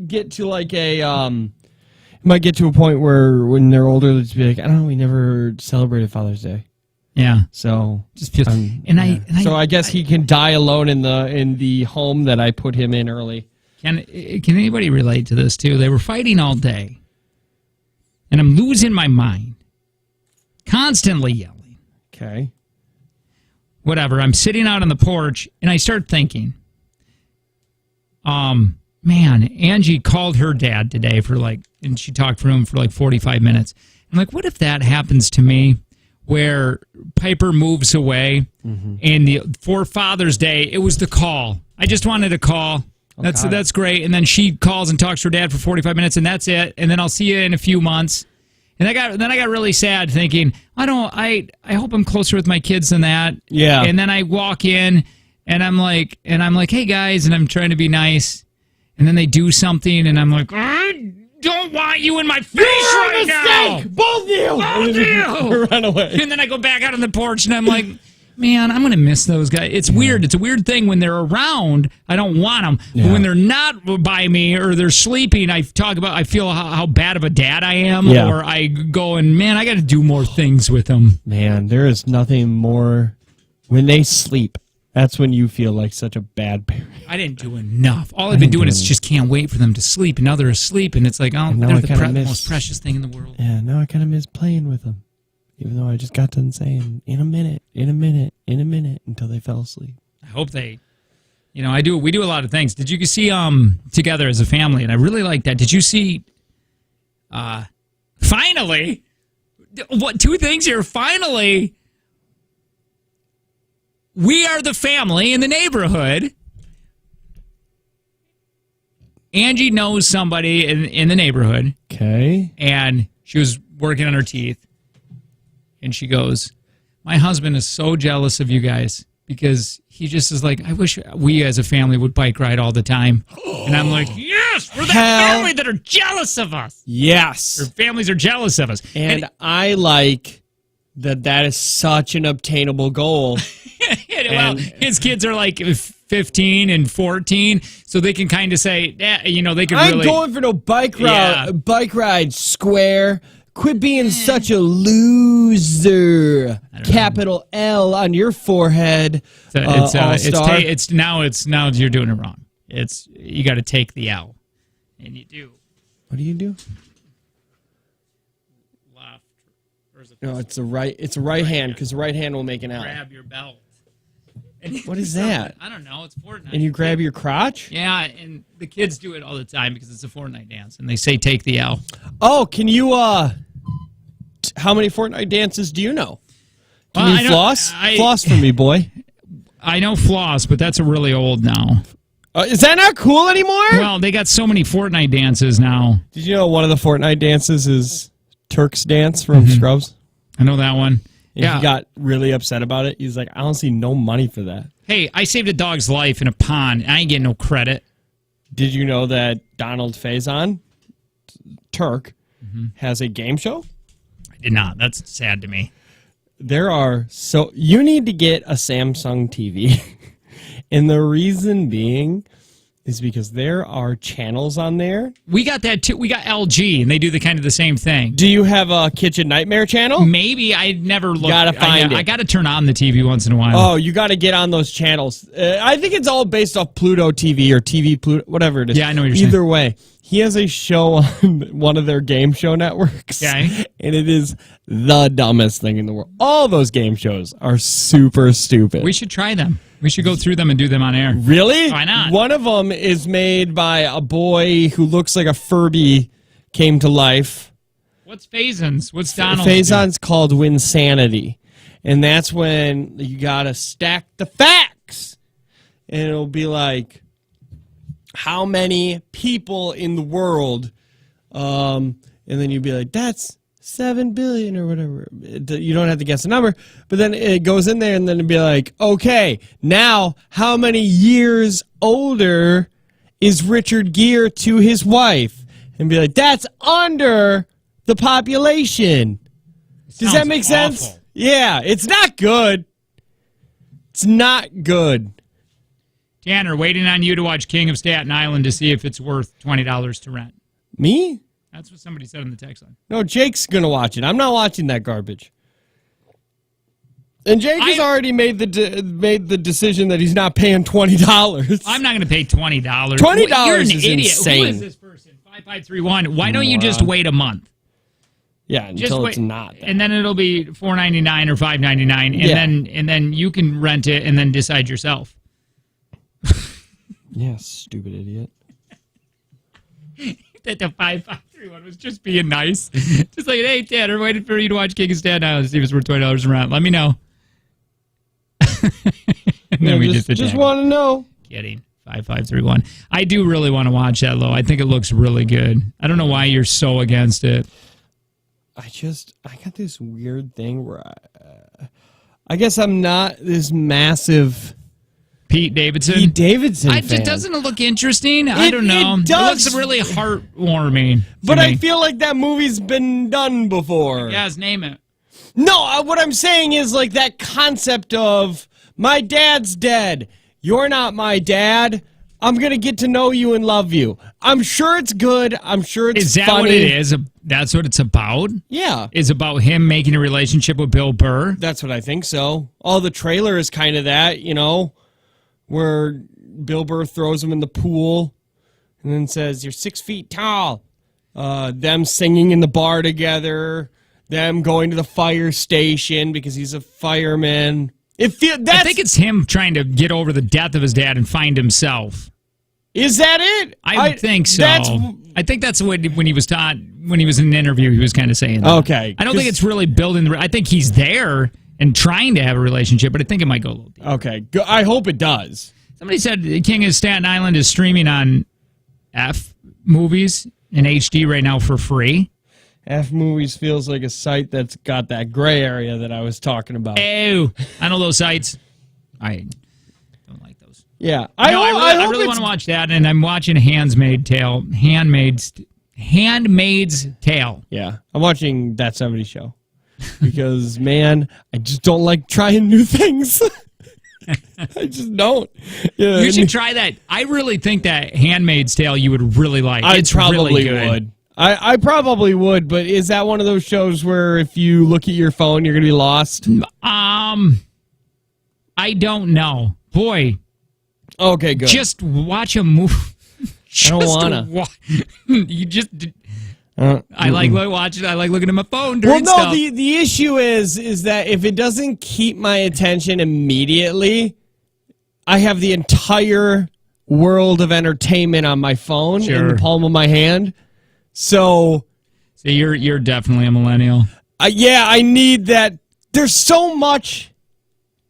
get to like a it might get to a point where when they're older, they'll just be like, I don't know, we never celebrated Father's Day. Yeah. So just feels, so I guess he can die alone in the home that I put him in early. Can anybody relate to this too? They were fighting all day, and I'm losing my mind, constantly yelling. Okay. Whatever. I'm sitting out on the porch, and I start thinking, man, Angie called her dad today and she talked for him for 45 minutes. I'm like, what if that happens to me, where Piper moves away, and for Father's Day, it was the call. I just wanted a call. That's great. And then she calls and talks to her dad for 45 minutes, and that's it. And then I'll see you in a few months. And I got really sad, thinking, I hope I'm closer with my kids than that. Yeah. And then I walk in, and I'm like, hey guys, and I'm trying to be nice. And then they do something, and I'm like, I don't want you in my face right now. Both of you. Run away. And then I go back out on the porch, and I'm like, man, I'm going to miss those guys. It's weird. It's a weird thing. When they're around, I don't want them. Yeah. But when they're not by me or they're sleeping, I feel how bad of a dad I am. Yeah. Or I go and, man, I got to do more things with them. Man, there is nothing more. When they sleep, that's when you feel like such a bad parent. I didn't do enough. All I've been doing is just can't wait for them to sleep. And now they're asleep, and it's like, they're the most precious thing in the world. Yeah, now I kind of miss playing with them. Even though I just got done saying, in a minute, until they fell asleep. I hope they, we do a lot of things. Did you see Together as a Family? And I really like that. Did you see, finally, two things here. Finally, we are the family in the neighborhood. Angie knows somebody in the neighborhood. Okay. And she was working on her teeth. And she goes, my husband is so jealous of you guys, because he just is like, I wish we as a family would bike ride all the time. And I'm like, yes, we're that family that are jealous of us. Yes. Or families are jealous of us. And I like that is such an obtainable goal. Well, his kids are like 15 and 14, so they can kind of say, they could I'm going for no bike ride, square. Quit being such a loser. Capital L on your forehead. Now you're doing it wrong. You got to take the L, and you do. What do you do? Left. No, it's a right. It's a right hand, because the right hand will make an L. Grab your belt. What is that? I don't know. It's Fortnite. And you grab your crotch? Yeah, and the kids do it all the time because it's a Fortnite dance, and they say take the L. Oh, can you, how many Fortnite dances do you know? Can you floss? Floss for me, boy. I know floss, but that's really old now. Is that not cool anymore? Well, they got so many Fortnite dances now. Did you know one of the Fortnite dances is Turk's dance from Scrubs? I know that one. And he got really upset about it. He's like, I don't see no money for that. Hey, I saved a dog's life in a pond. I ain't getting no credit. Did you know that Donald Faison, Turk, has a game show? I did not. That's sad to me. You need to get a Samsung TV. And the reason being is because there are channels on there. We got that too. We got LG, and they do the same thing. Do you have a Kitchen Nightmare channel? Maybe. I never looked. Gotta find it. I got to turn on the TV once in a while. Oh, you got to get on those channels. I think it's all based off Pluto TV or TV Pluto, whatever it is. Yeah, I know what you're saying. Either way, he has a show on one of their game show networks. Okay. And it is the dumbest thing in the world. All those game shows are super stupid. We should try them. We should go through them and do them on air. Really? Why not? One of them is made by a boy who looks like a Furby came to life. What's Faison's? What's Donald's? Faison's called Winsanity. And that's when you got to stack the facts. And it'll be like, how many people in the world? And then you'd be like, that's 7 billion or whatever. You don't have to guess the number, but then it goes in there and then it'd be like, okay, now how many years older is Richard Gere to his wife? And be like, that's under the population. Does that make sense? Awful. Yeah, it's not good. It's not good. Tanner, waiting on you to watch King of Staten Island to see if it's worth $20 to rent. Me? That's what somebody said in the text line. No, Jake's going to watch it. I'm not watching that garbage. And Jake has already made the decision that he's not paying $20. I'm not going to pay $20. $20 You're an is idiot. insane. Who is this person? 5531. Why don't you just wait a month? Yeah, until it's not. That. And then it'll be $4.99 or $5.99, and then you can rent it and then decide yourself. Yeah, stupid idiot. That the 5531 was just being nice. Just like, hey, Tanner, waiting for you to watch King of Staten Island to see if it's worth $20 around. Let me know. And then we just want to know. Kidding. 5531. I do really want to watch that, though. I think it looks really good. I don't know why you're so against it. I got this weird thing where I guess I'm not this massive Pete Davidson fan. Doesn't it look interesting? I don't know. It does. It looks really heartwarming. But I feel like that movie's been done before. Yes, name it. No, what I'm saying is like that concept of my dad's dead. You're not my dad. I'm going to get to know you and love you. I'm sure it's good. I'm sure it's funny. Is that what it is? That's what it's about? Yeah. It's about him making a relationship with Bill Burr? That's what I think so. All the trailer is kind of that, where Bill Burr throws him in the pool and then says, you're 6 feet tall. Them singing in the bar together. Them going to the fire station because he's a fireman. I think it's him trying to get over the death of his dad and find himself. Is that it? I think so. I think that's when he was in an interview, he was kind of saying that. Okay. I don't think it's really building I think he's there and trying to have a relationship, but I think it might go a little deeper. Okay. I hope it does. Somebody said King of Staten Island is streaming on F Movies in HD right now for free. F Movies feels like a site that's got that gray area that I was talking about. Ew. I know those sites. I don't like those. Yeah. I really want to watch that, and I'm watching Handmaid's Tale. Handmaid's Tale. Yeah. I'm watching That 70s Show. Because, man, I just don't like trying new things. I just don't. Yeah. You should try that. I really think that Handmaid's Tale you would really like. It's probably really good. Would. I probably would, but is that one of those shows where if you look at your phone, you're going to be lost? I don't know. Boy. Okay, good. Just watch a movie. I don't want to. You just... I like watching. I like looking at my phone during stuff. The issue is that if it doesn't keep my attention immediately, I have the entire world of entertainment on my phone in the palm of my hand. So you're definitely a millennial. Yeah, I need that. There's so much.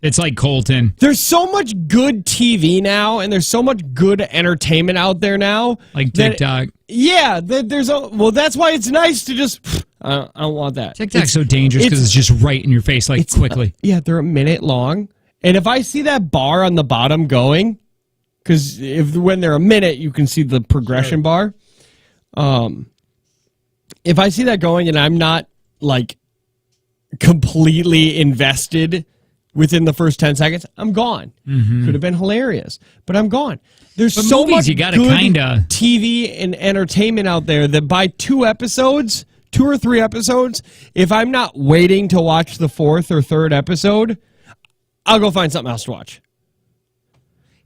It's like Colton. There's so much good TV now, and there's so much good entertainment out there now. Like TikTok. That's why it's nice to just, I don't want that. TikTok's so dangerous because it's just right in your face, like quickly. Yeah, they're a minute long. And if I see that bar on the bottom going, because when they're a minute, you can see the progression bar. If I see that going and I'm not like completely invested within the first 10 seconds, I'm gone. Could have been hilarious, but I'm gone. There's so much you gotta good kinda TV and entertainment out there that by 2 or 3 episodes, if I'm not waiting to watch the 4th or 3rd episode, I'll go find something else to watch.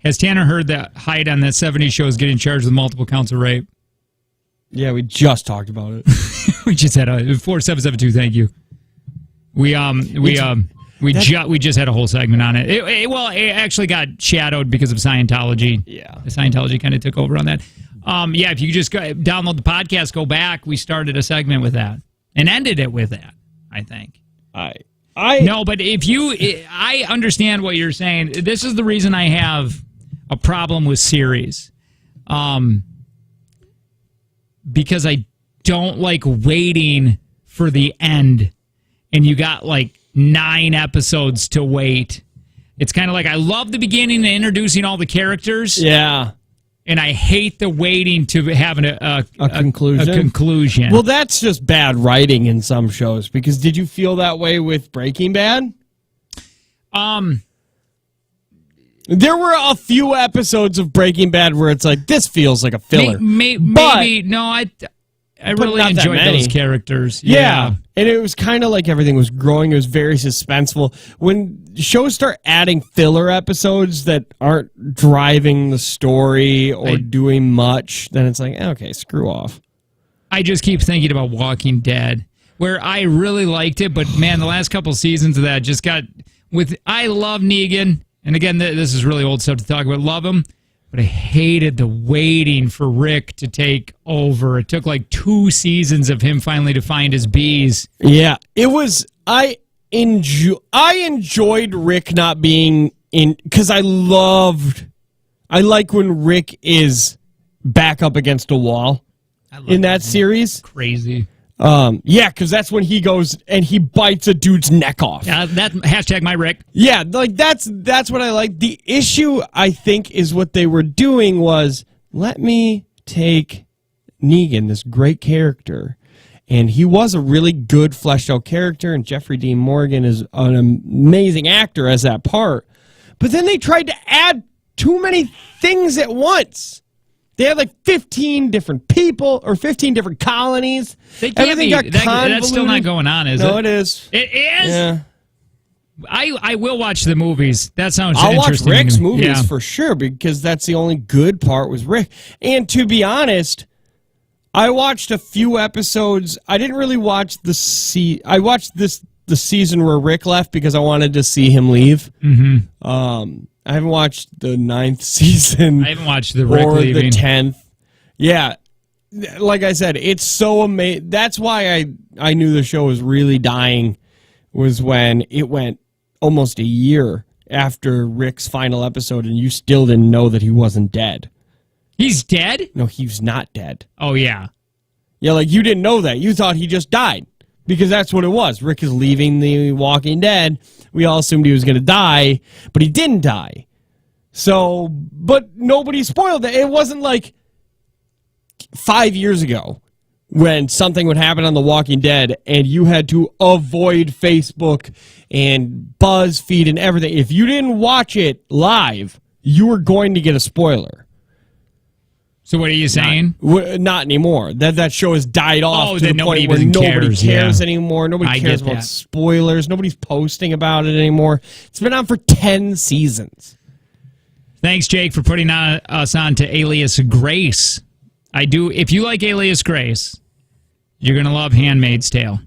Has Tanner heard that Hyde on that 70s show is getting charged with multiple counts of rape? Yeah, we just talked about it. We just had a 4772. Thank you. We just had a whole segment on it. It actually got shadowed because of Scientology. Yeah, Scientology kind of took over on that. Yeah, if you just download the podcast, go back. We started a segment with that and ended it with that. I think. No, but I understand what you're saying. This is the reason I have a problem with series, because I don't like waiting for the end, and you got like 9 episodes to wait. It's kind of like I love the beginning and introducing all the characters. Yeah. And I hate the waiting to have a conclusion. Well, that's just bad writing in some shows. Because did you feel that way with Breaking Bad? There were a few episodes of Breaking Bad where it's like, this feels like a filler. Maybe. No, I really enjoyed those characters. Yeah. And it was kind of like everything was growing. It was very suspenseful. When shows start adding filler episodes that aren't driving the story or doing much, then it's like, okay, screw off. I just keep thinking about Walking Dead, where I really liked it, but man, the last couple seasons of that just got with. I love Negan, and again, this is really old stuff to talk about. Love him. But I hated the waiting for Rick to take over. It took like 2 seasons of him finally to find his bees. Yeah, it was. I enjoyed Rick not being in, because I like when Rick is back up against a wall in that series. Crazy. Yeah, because that's when he goes and he bites a dude's neck off. That hashtag my Rick. Yeah, like that's what I like. The issue, I think, is what they were doing was, let me take Negan, this great character, and he was a really good fleshed out character, and Jeffrey Dean Morgan is an amazing actor as that part. But then they tried to add too many things at once. They had like 15 different people or 15 different colonies. Everything got convoluted. That's still not going on, is it? No, it is. It is? Yeah. I will watch the movies. That sounds interesting. I'll watch Rick's movies for sure, because that's the only good part was Rick. And to be honest, I watched a few episodes. I didn't really watch I watched the season where Rick left because I wanted to see him leave. Mm-hmm. I haven't watched the 9th season. I haven't watched the Rick leaving. The 10th. Yeah. Like I said, it's so amazing. That's why I knew the show was really dying, was when it went almost a year after Rick's final episode and you still didn't know that he wasn't dead. He's dead? No, he's not dead. Oh, yeah. Yeah, like you didn't know that. You thought he just died. Because that's what it was. Rick is leaving The Walking Dead. We all assumed he was going to die, but he didn't die. So, but nobody spoiled that. It wasn't like 5 years ago when something would happen on The Walking Dead and you had to avoid Facebook and BuzzFeed and everything. If you didn't watch it live, you were going to get a spoiler. So what are you saying? Not anymore. That show has died off to the point where nobody cares anymore. Nobody cares about spoilers. Nobody's posting about it anymore. It's been on for 10 seasons. Thanks, Jake, for putting us on to Alias Grace. I do. If you like Alias Grace, you're going to love Handmaid's Tale,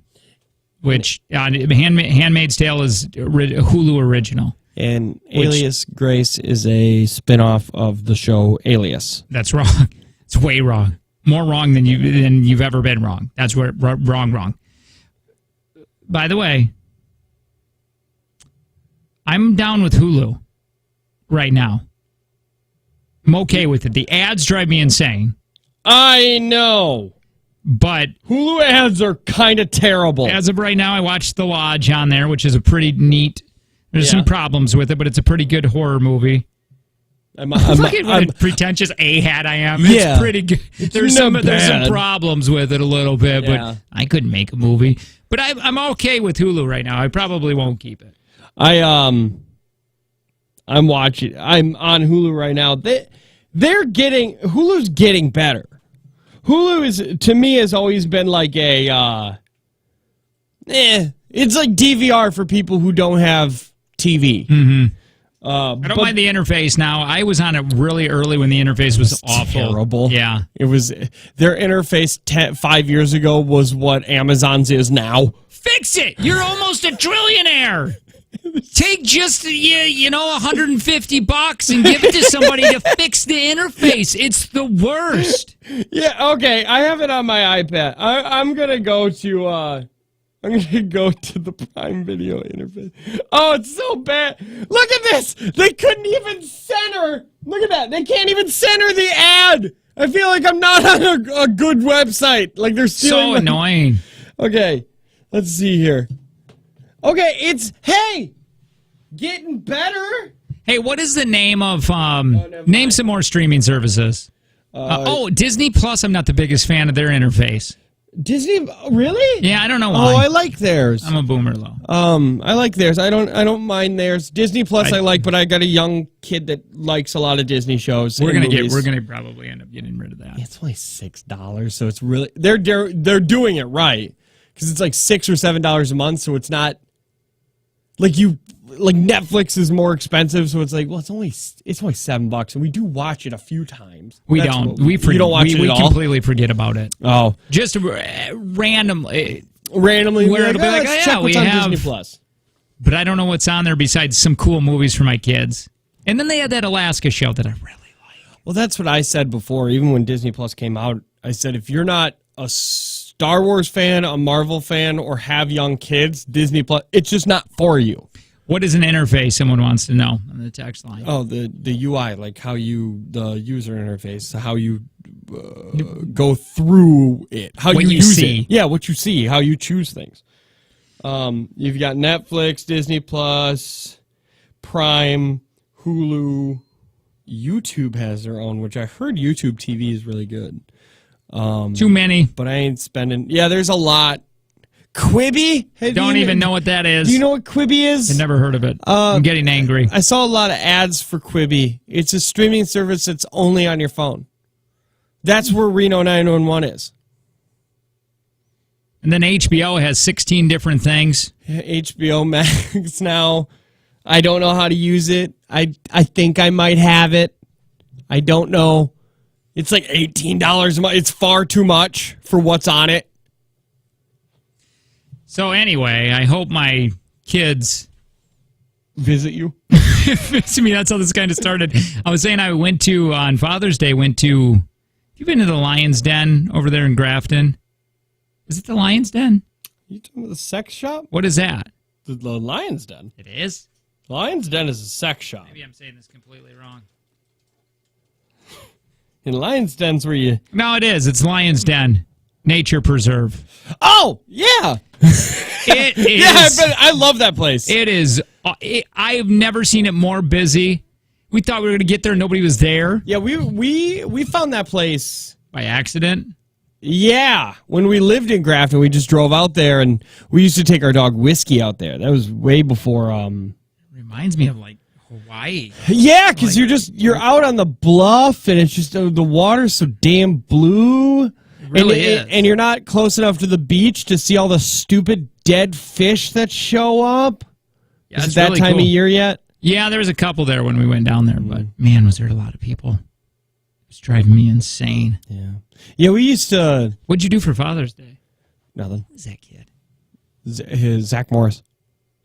which Handmaid's Tale is a Hulu original. And Alias Grace is a spinoff of the show Alias. That's wrong. It's way wrong. More wrong than you've ever been wrong. That's where wrong. By the way, I'm down with Hulu right now. I'm okay with it. The ads drive me insane. I know. But Hulu ads are kind of terrible. As of right now, I watched The Lodge on there, which is a pretty neat. There's some problems with it, but it's a pretty good horror movie. Look at what a pretentious A-hat I am. It's pretty good. There's some problems with it a little bit, but I couldn't make a movie. But I'm okay with Hulu right now. I probably won't keep it. I'm watching. I'm on Hulu right now. Hulu's getting better. Hulu to me has always been like it's like DVR for people who don't have TV. Mm-hmm. I don't mind the interface now. I was on it really early when the interface was awful. Terrible. Yeah. It was their interface 5 years ago was what Amazon's is now. Fix it. You're almost a trillionaire. Take just $150 and give it to somebody to fix the interface. It's the worst. Yeah, okay. I have it on my iPad. I'm gonna go to the Prime Video interface. Oh, it's so bad. Look at this. They couldn't even center. Look at that. They can't even center the ad. I feel like I'm not on a good website. Like they're stealing. So annoying. Okay, let's see here. Okay, getting better. Hey, what is the name of name some more streaming services? Disney Plus. I'm not the biggest fan of their interface. Disney, really? Yeah, I don't know why. Oh, I like theirs. I'm a boomer though. I like theirs. I don't mind theirs. Disney Plus I like, but I got a young kid that likes a lot of Disney shows. We're gonna probably end up getting rid of that. It's only $6, so it's really they're doing it right because it's like $6 or $7 a month, so it's not like Netflix is more expensive, so it's like, well, it's only $7, and we do watch it a few times. We don't. We don't watch it at all. We completely forget about it. Oh, just randomly, we're like, let's check what's on Disney Plus. But I don't know what's on there besides some cool movies for my kids. And then they had that Alaska show that I really like. Well, that's what I said before. Even when Disney Plus came out, I said if you're not a Star Wars fan, a Marvel fan, or have young kids, Disney Plus, it's just not for you. What is an interface? Someone wants to know on the text line. Oh, the UI, like the user interface, how you go through it, how what you use see. it. Yeah, what you see, how you choose things. You've got Netflix, Disney Plus, Prime, Hulu, YouTube has their own, which I heard YouTube TV is really good. Too many, but I ain't spending. Yeah, there's a lot. Quibi? Don't even know what that is. Do you know what Quibi is? I've never heard of it. I'm getting angry. I saw a lot of ads for Quibi. It's a streaming service that's only on your phone. That's where Reno 911 is. And then HBO has 16 different things. HBO Max now. I don't know how to use it. I think I might have it. I don't know. It's like $18 a month. It's far too much for what's on it. So anyway, I hope my kids visit you. Visit me. That's how this kind of started. I was saying on Father's Day, you've been to the Lion's Den over there in Grafton? Is it the Lion's Den? You talking about the sex shop? What is that? The Lion's Den. It is? Lion's Den is a sex shop. Maybe I'm saying this completely wrong. In Lion's Den's where you... No, it is. It's Lion's Den. Nature Preserve. Oh, yeah. It is. Yeah, I love that place. It is. I have never seen it more busy. We thought we were going to get there and nobody was there. Yeah, we found that place. By accident? Yeah. When we lived in Grafton, we just drove out there and we used to take our dog Whiskey out there. That was way before... Reminds me of like Hawaii. Yeah, because you're out on the bluff and it's just the water's so damn blue. It really is. And you're not close enough to the beach to see all the stupid dead fish that show up. Yeah, is it that really time of year yet? Yeah, there was a couple there when we went down there, but man, was there a lot of people. It was driving me insane. Yeah. Yeah, we used to... What'd you do for Father's Day? Nothing. Who's that kid? Zach Morris.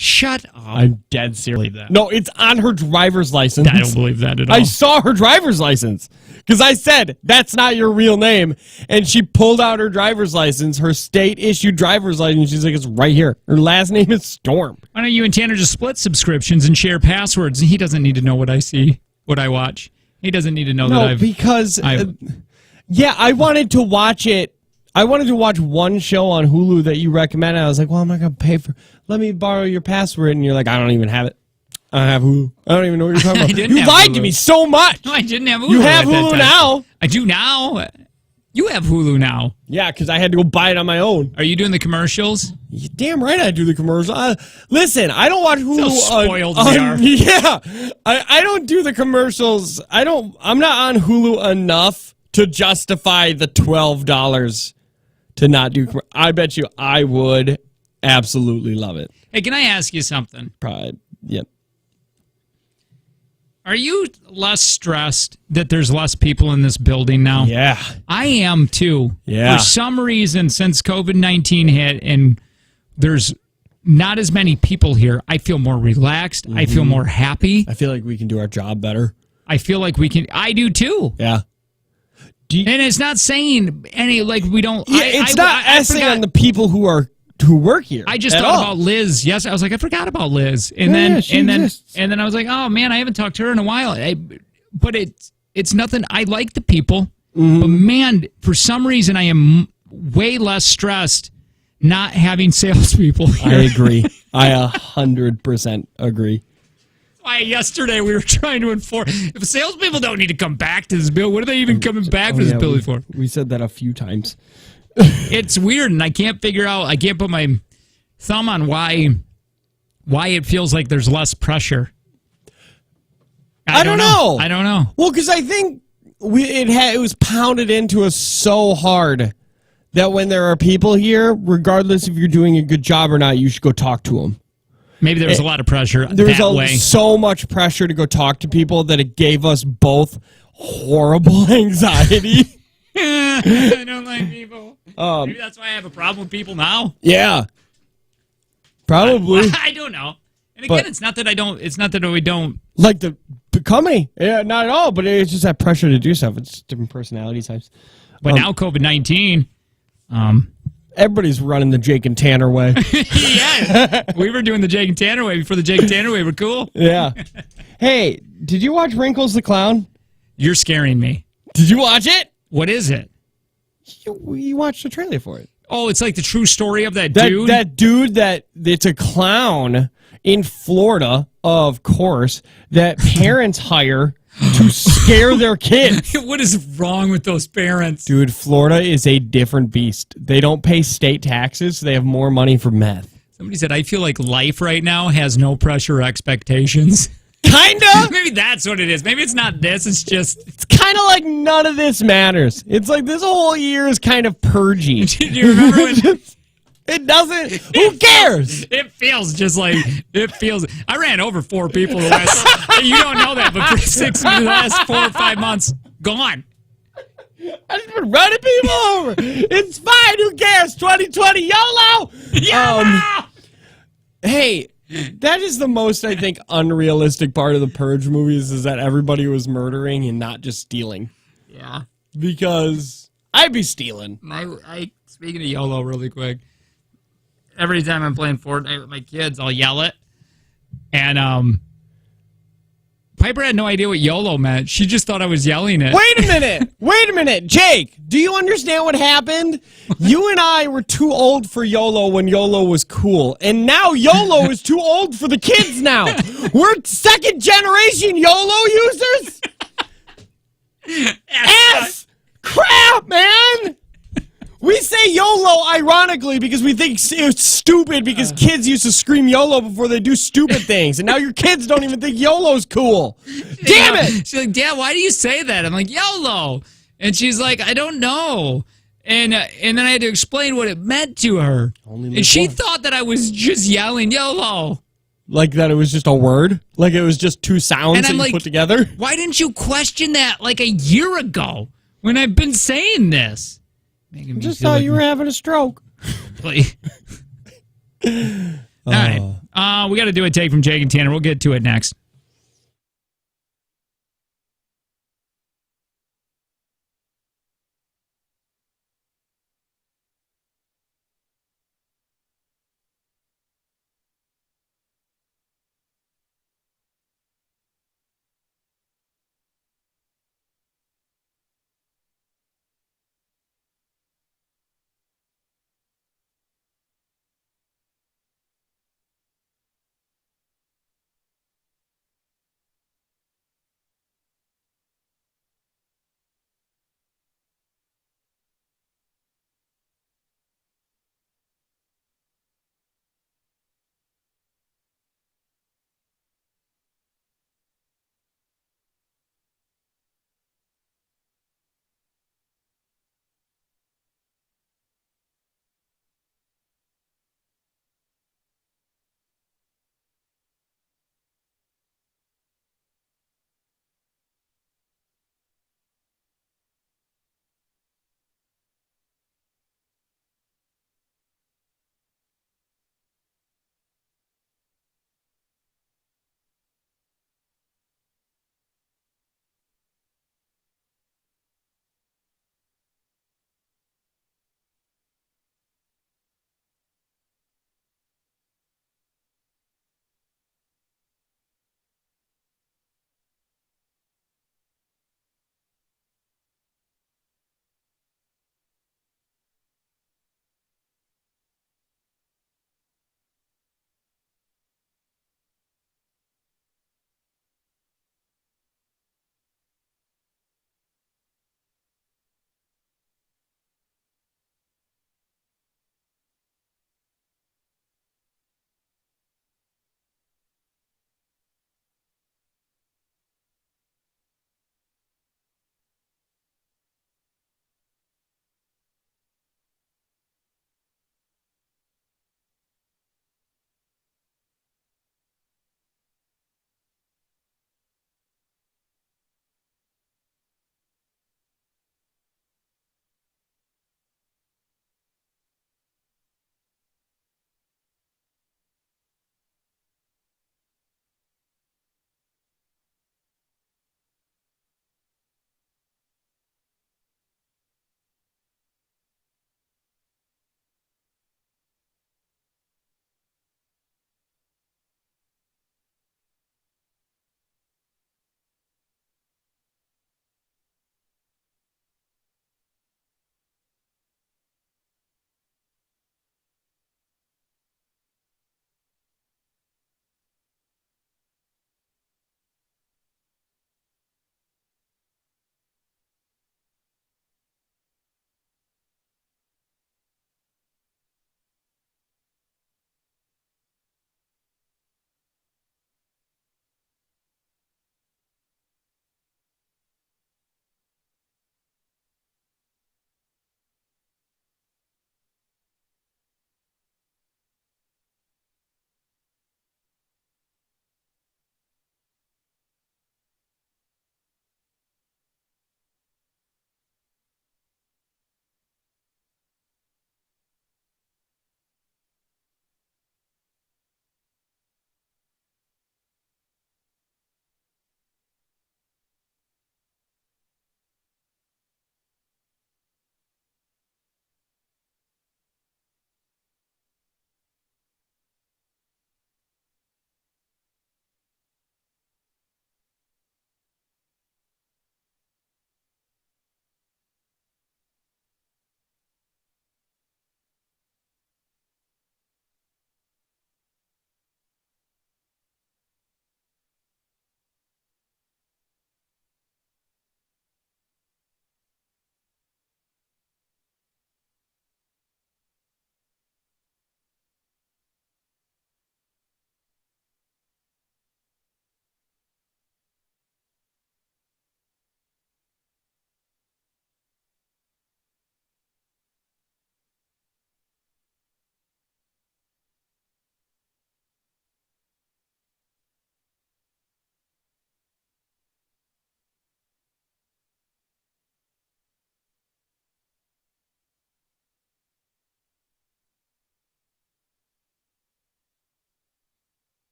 Shut up. I'm dead serious. No, it's on her driver's license. I don't believe that at all. I saw her driver's license because I said, that's not your real name. And she pulled out her driver's license, her state-issued driver's license. She's like, it's right here. Her last name is Storm. Why don't you and Tanner just split subscriptions and share passwords? He doesn't need to know what I see, what I watch. He doesn't need to know that I've... because... yeah, I wanted to watch it. I wanted to watch one show on Hulu that you recommended. I was like, well, I'm not going to pay for. Let me borrow your password, and you're like, I don't even have it. I don't have Hulu. I don't even know what you're talking about. You lied to me so much. No, I didn't have Hulu. You have Hulu now. I do now. You have Hulu now. Yeah, because I had to go buy it on my own. Are you doing the commercials? You're damn right I do the commercials. Listen, I don't watch Hulu. So spoiled we are. Yeah, I don't do the commercials. I'm not on Hulu enough to justify the $12 to not do. I bet you I would absolutely love it. Hey, can I ask you something? Probably. Yep. Are you less stressed that there's less people in this building now? Yeah. I am too. Yeah. For some reason, since COVID-19 hit and there's not as many people here, I feel more relaxed. I feel more happy. I feel like we can do our job better. I feel like we can. I do too. Yeah. And it's not saying any, like, we don't. Yeah, it's not essing on the people who work here. I just thought about Liz. Yes, I was like, I forgot about Liz, and then I was like, oh man, I haven't talked to her in a while. But it's nothing. I like the people, but man, for some reason, I am way less stressed not having salespeople here. I agree. I 100% agree. Why yesterday we were trying to inform if salespeople don't need to come back to this bill. What are they even coming back to this building for? We said that a few times. It's weird, and I can't figure out. I can't put my thumb on why it feels like there's less pressure. I don't know. I don't know. Well, because I think it was pounded into us so hard that when there are people here, regardless if you're doing a good job or not, you should go talk to them. Maybe there was a lot of pressure there was so much pressure to go talk to people that it gave us both horrible anxiety. I don't like people. Maybe that's why I have a problem with people now. Yeah, probably. I don't know. And again, it's not that I don't. It's not that we don't like the company. Yeah, not at all. But it's just that pressure to do stuff. It's different personality types. But now COVID-19. Everybody's running the Jake and Tanner way. Yeah, we were doing the Jake and Tanner way before the Jake and Tanner way were cool. Yeah. Hey, did you watch Wrinkles the Clown? You're scaring me. Did you watch it? What is it? You watched the trailer for it. Oh, it's like the true story of that dude? That dude it's a clown in Florida, of course, that parents hire to scare their kids. What is wrong with those parents? Dude, Florida is a different beast. They don't pay state taxes, so they have more money for meth. Somebody said, I feel like life right now has no pressure or expectations. Kind of. Maybe that's what it is. Maybe it's not this. It's kind of like none of this matters. It's like this whole year is kind of purgy. Do you remember when... It doesn't. Who cares? It feels just like it feels. I ran over 4 people the last. You don't know that, but for the last 4 or 5 months, gone. I just been running people over. It's fine. Who cares? 2020 YOLO. Yeah. Hey, that is the most, I think, unrealistic part of the Purge movies is that everybody was murdering and not just stealing. Yeah. Because I'd be stealing. I speaking of YOLO really quick. Every time I'm playing Fortnite with my kids, I'll yell it. And Piper had no idea what YOLO meant. She just thought I was yelling it. Wait a minute. Jake, do you understand what happened? You and I were too old for YOLO when YOLO was cool. And now YOLO is too old for the kids now. We're second generation YOLO users? F crap, man! We say YOLO ironically because we think it's stupid because kids used to scream YOLO before they do stupid things. And now your kids don't even think YOLO's cool. Damn it! She's like, Dad, why do you say that? I'm like, YOLO. And she's like, I don't know. And then I had to explain what it meant to her. And she thought that I was just yelling YOLO. Like that it was just a word? Like it was just 2 sounds that you put together? Why didn't you question that like a year ago when I've been saying this? I just thought you were having a stroke. All right. We got to do a take from Jake and Tanner. We'll get to it next.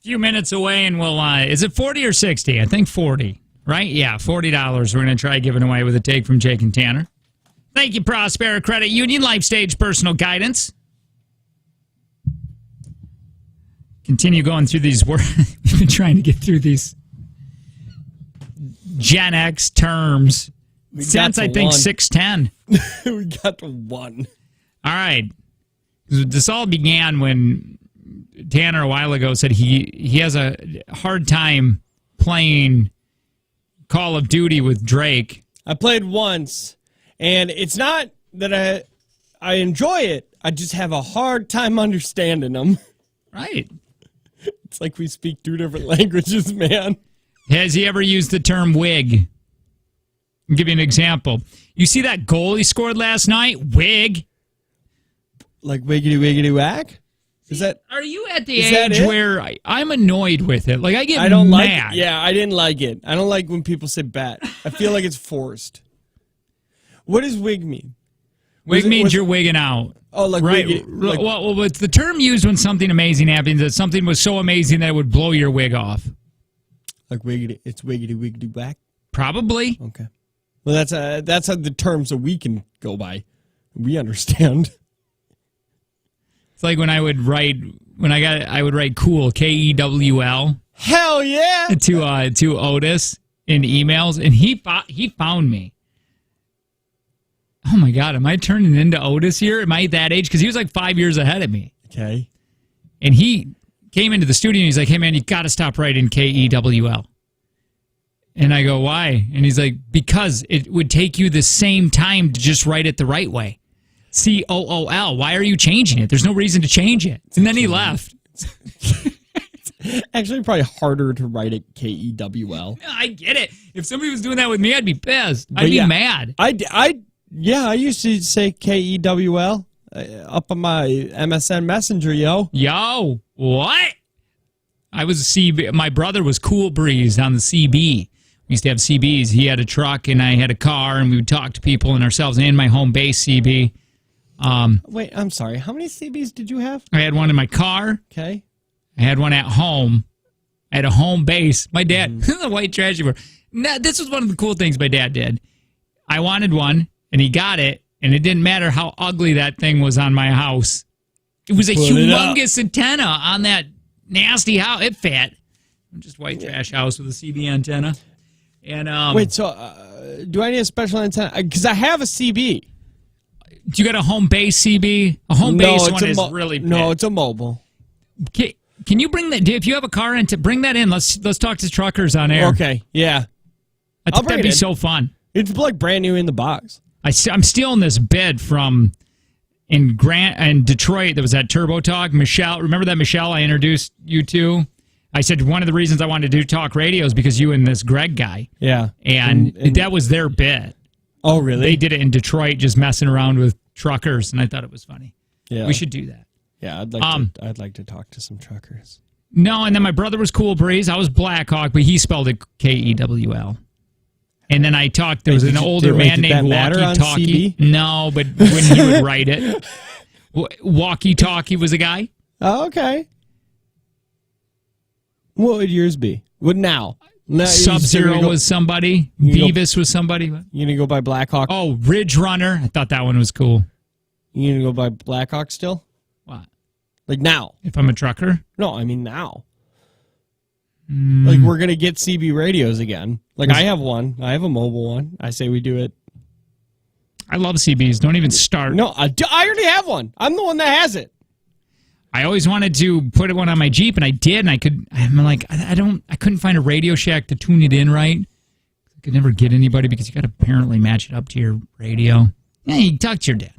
few minutes away, and we'll. Is it 40 or 60? I think 40. Right? Yeah, $40. We're going to try giving away with a take from Jake and Tanner. Thank you, Prospera Credit Union, Life Stage Personal Guidance. Continue going through these words. We've been trying to get through these Gen X terms since, I think, 610. We got to 1. All right. This all began when Tanner a while ago said he has a hard time playing Call of Duty with Drake. I played once, and it's not that I enjoy it. I just have a hard time understanding them. Right. It's like we speak 2 different languages, man. Has he ever used the term wig? I'll give you an example. You see that goal he scored last night? Wig. Like wiggity wiggity whack? Is that? Are you at the age where I'm annoyed with it? Like I get I don't mad. like it. Yeah, I didn't like it. I don't like when people say bat. I feel like it's forced. What does wig mean? Wig means you're wigging out. Oh, like right. Wiggity, like, well, it's the term used when something amazing happens. That something was so amazing that it would blow your wig off. Like wiggity, it's wiggity wiggity whack. Probably. Okay. Well, that's how the terms that we can go by. We understand. It's like when I would write cool, Kewl. Hell yeah. To Otis in emails, and he found me. Oh my God, am I turning into Otis here? Am I that age? Because he was like 5 years ahead of me. Okay. And he came into the studio and he's like, "Hey man, you got to stop writing Kewl." And I go, "Why?" And he's like, "Because it would take you the same time to just write it the right way. COOL. Why are you changing it? There's no reason to change it." And then he left. Actually, probably harder to write it Kewl. I get it. If somebody was doing that with me, I'd be pissed. I'd be mad. I used to say Kewl up on my MSN Messenger, yo. Yo, what? I was a CB. My brother was Cool Breeze on the CB. We used to have CBs. He had a truck and I had a car, and we would talk to people and ourselves in my home base CB. Wait, I'm sorry. How many CBs did you have? I had one in my car. Okay. I had one at home. At a home base. My dad, the white trash. This was one of the cool things my dad did. I wanted one, and he got it, and it didn't matter how ugly that thing was on my house. It was a humongous antenna on that nasty house. It fit. Just white trash house with a CB antenna. And wait, so do I need a special antenna? Because I have a CB. Do you got a home base CB? A home base one is really big. No, it's a mobile. Can you bring that? If you have a car, and bring that in. Let's talk to truckers on air. Okay, yeah. I think that'd be so fun. It's like brand new in the box. I'm stealing this bid from in Detroit. There was that Turbo Talk. Michelle, remember that Michelle I introduced you to? I said one of the reasons I wanted to do talk radio is because you and this Greg guy. Yeah. And that was their bid. Oh, really? They did it in Detroit, just messing around with truckers, and I thought it was funny. Yeah. We should do that. Yeah, I'd like to talk to some truckers. No, and then my brother was Cool Breeze. I was Blackhawk, but he spelled it Kewl. And then I talked. There was an older man named Walkie Talkie. No, but when he would write it, Walkie Talkie was a guy. Oh, okay. What would yours be? What now? Sub-Zero was somebody. Beavis was somebody. You gonna go by Blackhawk? Oh, Ridge Runner. I thought that one was cool. You gonna go by Blackhawk still? What? Like now? If I'm a trucker? No, I mean now. Like we're gonna get CB radios again. Like I have one. I have a mobile one. I say we do it. I love CBs. Don't even start. No, I already have one. I'm the one that has it. I always wanted to put one on my Jeep, and I did, and I couldn't find a Radio Shack to tune it in right. I could never get anybody because you got to apparently match it up to your radio. Yeah, you talk to your dad.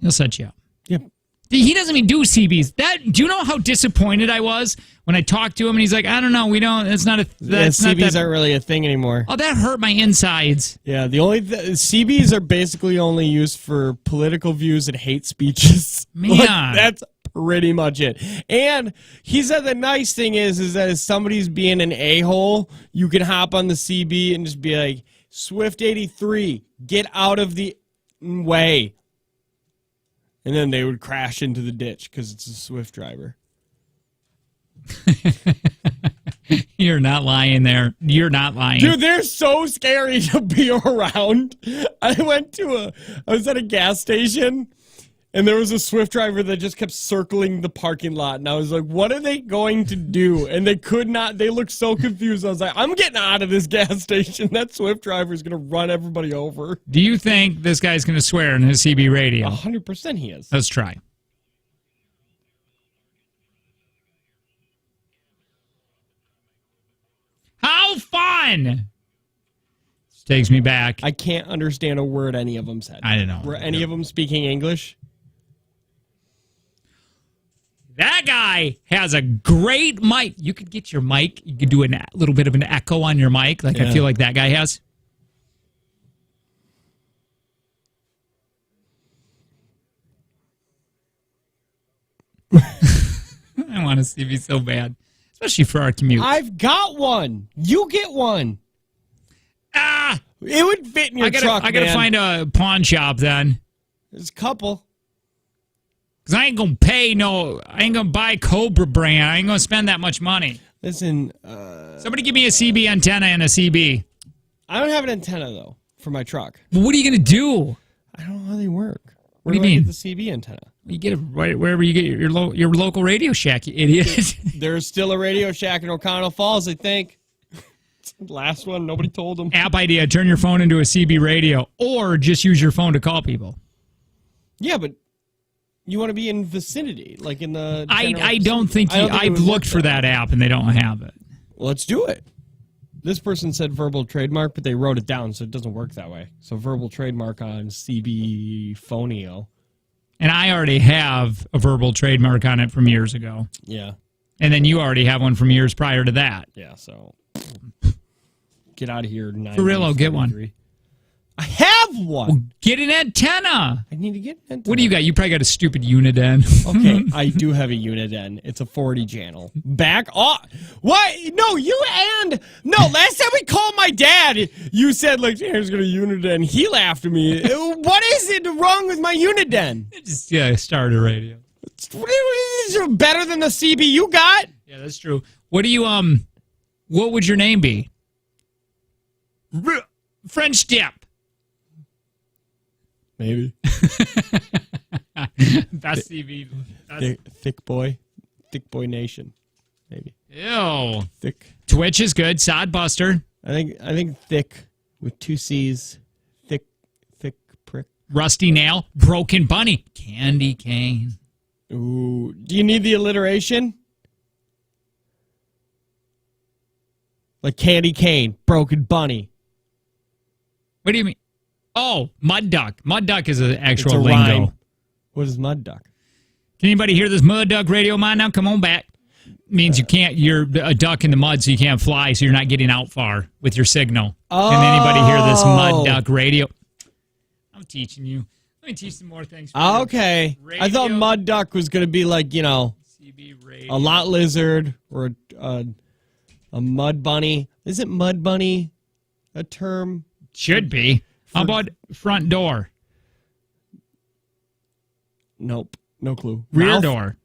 He'll set you up. Yep. He doesn't even do CBs. Do you know how disappointed I was when I talked to him and he's like, "I don't know, we don't. It's not a. CBs aren't really a thing anymore." Oh, that hurt my insides. Yeah, CBs are basically only used for political views and hate speeches. Man, that's pretty much it. And he said the nice thing is that if somebody's being an a-hole, you can hop on the CB and just be like, "Swift 83, get out of the way." And then they would crash into the ditch because it's a Swift driver. You're not lying there. You're not lying. Dude, they're so scary to be around. I was at a gas station, and there was a Swift driver that just kept circling the parking lot. And I was like, what are they going to do? And they could not. They looked so confused. I was like, I'm getting out of this gas station. That Swift driver is going to run everybody over. Do you think this guy's going to swear in his CB radio? 100% he is. Let's try. How fun! This takes me back. I can't understand a word any of them said. I don't know. Were any of them speaking English? That guy has a great mic. You could get your mic. You could do a little bit of an echo on your mic, like I feel like that guy has. I want to see me so bad, especially for our commute. I've got one. You get one. Ah! It would fit in your truck, I gotta find a pawn shop then. There's a couple. Because I ain't gonna I ain't gonna buy Cobra brand. I ain't gonna spend that much money. Listen, somebody give me a CB antenna and a CB. I don't have an antenna, though, for my truck. Well, what are you gonna do? I don't know how they work. What do you mean? I get the CB antenna? You get it right wherever you get your local Radio Shack, you idiot. There's still a Radio Shack in O'Connell Falls, I think. Last one, nobody told them. App idea, turn your phone into a CB radio, or just use your phone to call people. Yeah, but you want to be in vicinity, like in the... I don't think I've looked for that app, and they don't have it. Well, let's do it. This person said verbal trademark, but they wrote it down, so it doesn't work that way. So verbal trademark on CB Phonio. And I already have a verbal trademark on it from years ago. Yeah. And then you already have one from years prior to that. Yeah, so... Get out of here. For real, I'll get one. I have one. Well, get an antenna. I need to get an antenna. What do you got? You probably got a stupid Uniden. Okay, I do have a Uniden. It's a 40 channel. Back off. What? No, last time we called my dad, you said, like, here's going to Uniden. He laughed at me. What is it wrong with my Uniden? Just start a radio. Is it better than the CB you got? Yeah, that's true. What would your name be? French dip. Maybe. Best CB. Thick boy nation. Maybe. Ew. Thick. Twitch is good. Sodbuster. I think thick with 2 C's. Thick prick. Rusty nail. Broken bunny. Candy cane. Ooh. Do you need the alliteration? Like candy cane. Broken bunny. What do you mean? Oh, mud duck. Mud duck is an actual lingo. Rhyme. What is mud duck? Can anybody hear this mud duck radio mine now? Come on back. Means you can't. You're a duck in the mud, so you can't fly. So you're not getting out far with your signal. Oh. Can anybody hear this mud duck radio? I'm teaching you. Let me teach some more things. Okay. I thought mud duck was going to be like CB radio. a lot lizard or a mud bunny. Isn't mud bunny a term? Should be. How about front door? Nope. No clue. Rear Mouth? door.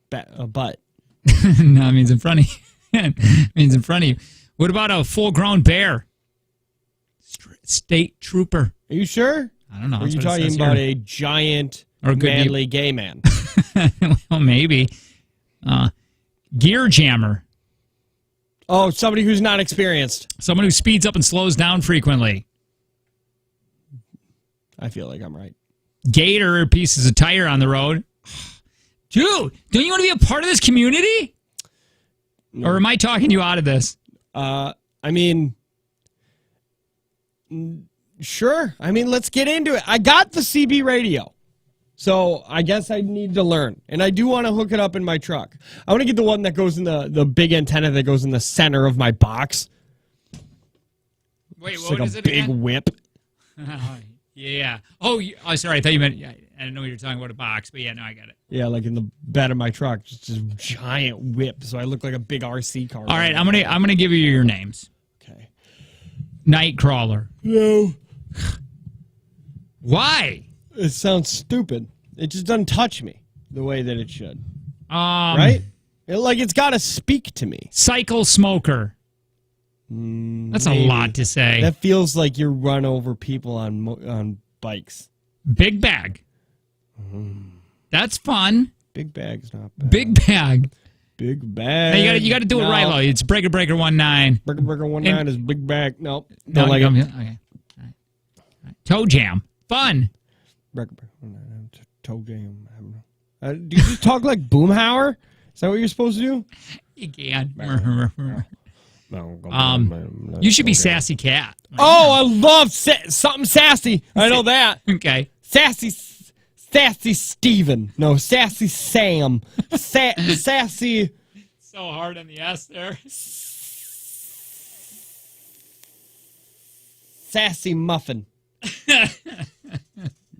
Butt. No, it means in front of you. It means in front of you. What about a full-grown bear? State trooper. Are you sure? I don't know. Or are you talking about a giant, or manly gay man? Well, maybe. Gear jammer. Oh, somebody who's not experienced. Someone who speeds up and slows down frequently. I feel like I'm right. Gator pieces of tire on the road. Dude, don't you want to be a part of this community? No. Or am I talking you out of this? I mean, sure. I mean, let's get into it. I got the CB radio, so I guess I need to learn. And I do want to hook it up in my truck. I want to get the one that goes in the big antenna that goes in the center of my box. Wait, what is it again? Like a big whip. Yeah. Oh, sorry. I thought you meant... Yeah, I didn't know you were talking about a box, but yeah, no, I got it. Yeah, like in the bed of my truck, just a giant whip, so I look like a big RC car. All right, I'm gonna give you your names. Okay. Nightcrawler. No. Why? It sounds stupid. It just doesn't touch me the way that it should. Right? It's got to speak to me. Cycle smoker. That's Maybe. a lot to say. That feels like you run over people on bikes. Big bag. That's fun. Big bag's not bad. Big bag. Big bag. Now you got to do it right, though. It's breaker 19. Breaker 19 is big bag. Nope. No, Don't like it. Okay. All right. Toe jam. Fun. Breaker 19. Toe jam. Do you just talk like Boomhauer? Is that what you're supposed to do? You can. You should be Sassy Cat. Oh, I love something sassy. I know that. Okay. Sassy Steven. No, Sassy Sam. Sassy. So hard on the S there. Sassy Muffin.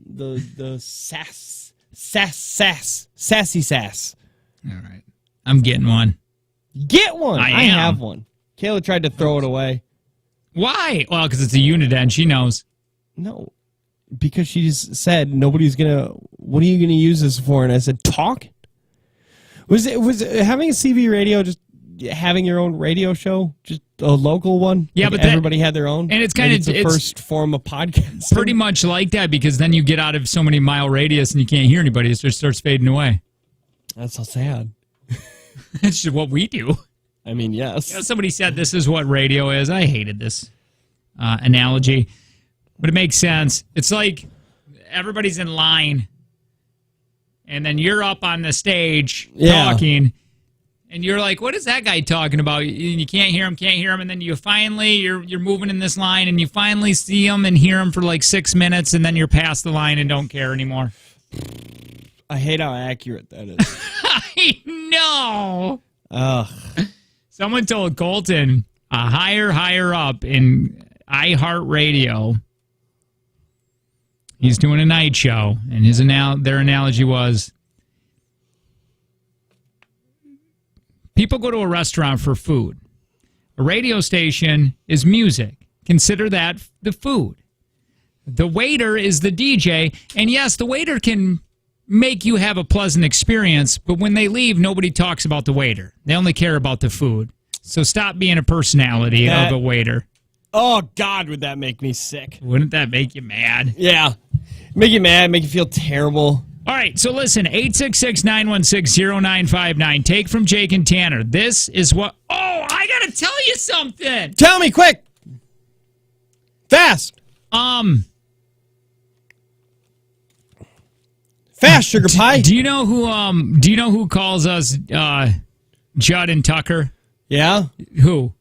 the sassy sass. All right. I'm getting one. Get one. I I am. have one. Kayla tried to throw it away. Why? Well, because it's a Uniden. She knows. No, because she just said nobody's gonna. What are you gonna use this for? And I said, talk. Was it having a CV radio just having your own radio show, just a local one? Yeah, like but everybody had their own, and it's kind of the first form of podcast. Pretty much like that, because then you get out of so many mile radius and you can't hear anybody. It just starts fading away. That's so sad. It's just what we do. I mean, yes. You know, somebody said this is what radio is. I hated this analogy, but it makes sense. It's like everybody's in line, and then you're up on the stage talking, and you're like, "What is that guy talking about?" And you can't hear him, and then you finally you're moving in this line, and you finally see him and hear him for like 6 minutes, and then you're past the line and don't care anymore. I hate how accurate that is. I know. Ugh. Someone told Colton a higher up in iHeartRadio. He's doing a night show, and their analogy was, people go to a restaurant for food. A radio station is music. Consider that the food. The waiter is the DJ, and yes, the waiter can make you have a pleasant experience, but when they leave, nobody talks about the waiter. They only care about the food. So stop being a personality of a waiter. Oh, God, would that make me sick? Wouldn't that make you mad? Yeah. Make you mad, make you feel terrible. All right, so listen, 866-916-0959. Take from Jake and Tanner. This is what... Oh, I got to tell you something. Tell me, quick. Fast. Fast, sugar pie. Do you know who calls us Judd and Tucker? Yeah. Who?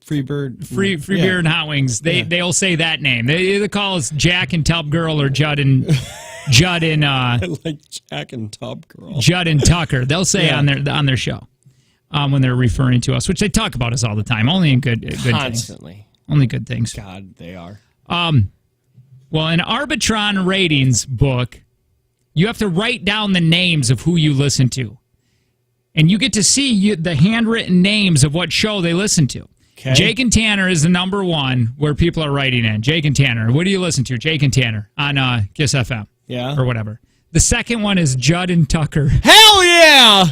Freebird. Free beer and hot wings. They'll say that name. They either call us Jack and Tub Girl or Judd and I like Jack and Tub Girl. Judd and Tucker. They'll say on their show when they're referring to us, which they talk about us all the time. Only in good Constantly. things. Only good things. God, they are. Well, in Arbitron Ratings book, you have to write down the names of who you listen to. And you get to see the handwritten names of what show they listen to. Okay. Jake and Tanner is the number one where people are writing in. Jake and Tanner. What do you listen to? Jake and Tanner on Kiss FM. Yeah. Or whatever. The second one is Judd and Tucker. Hell yeah!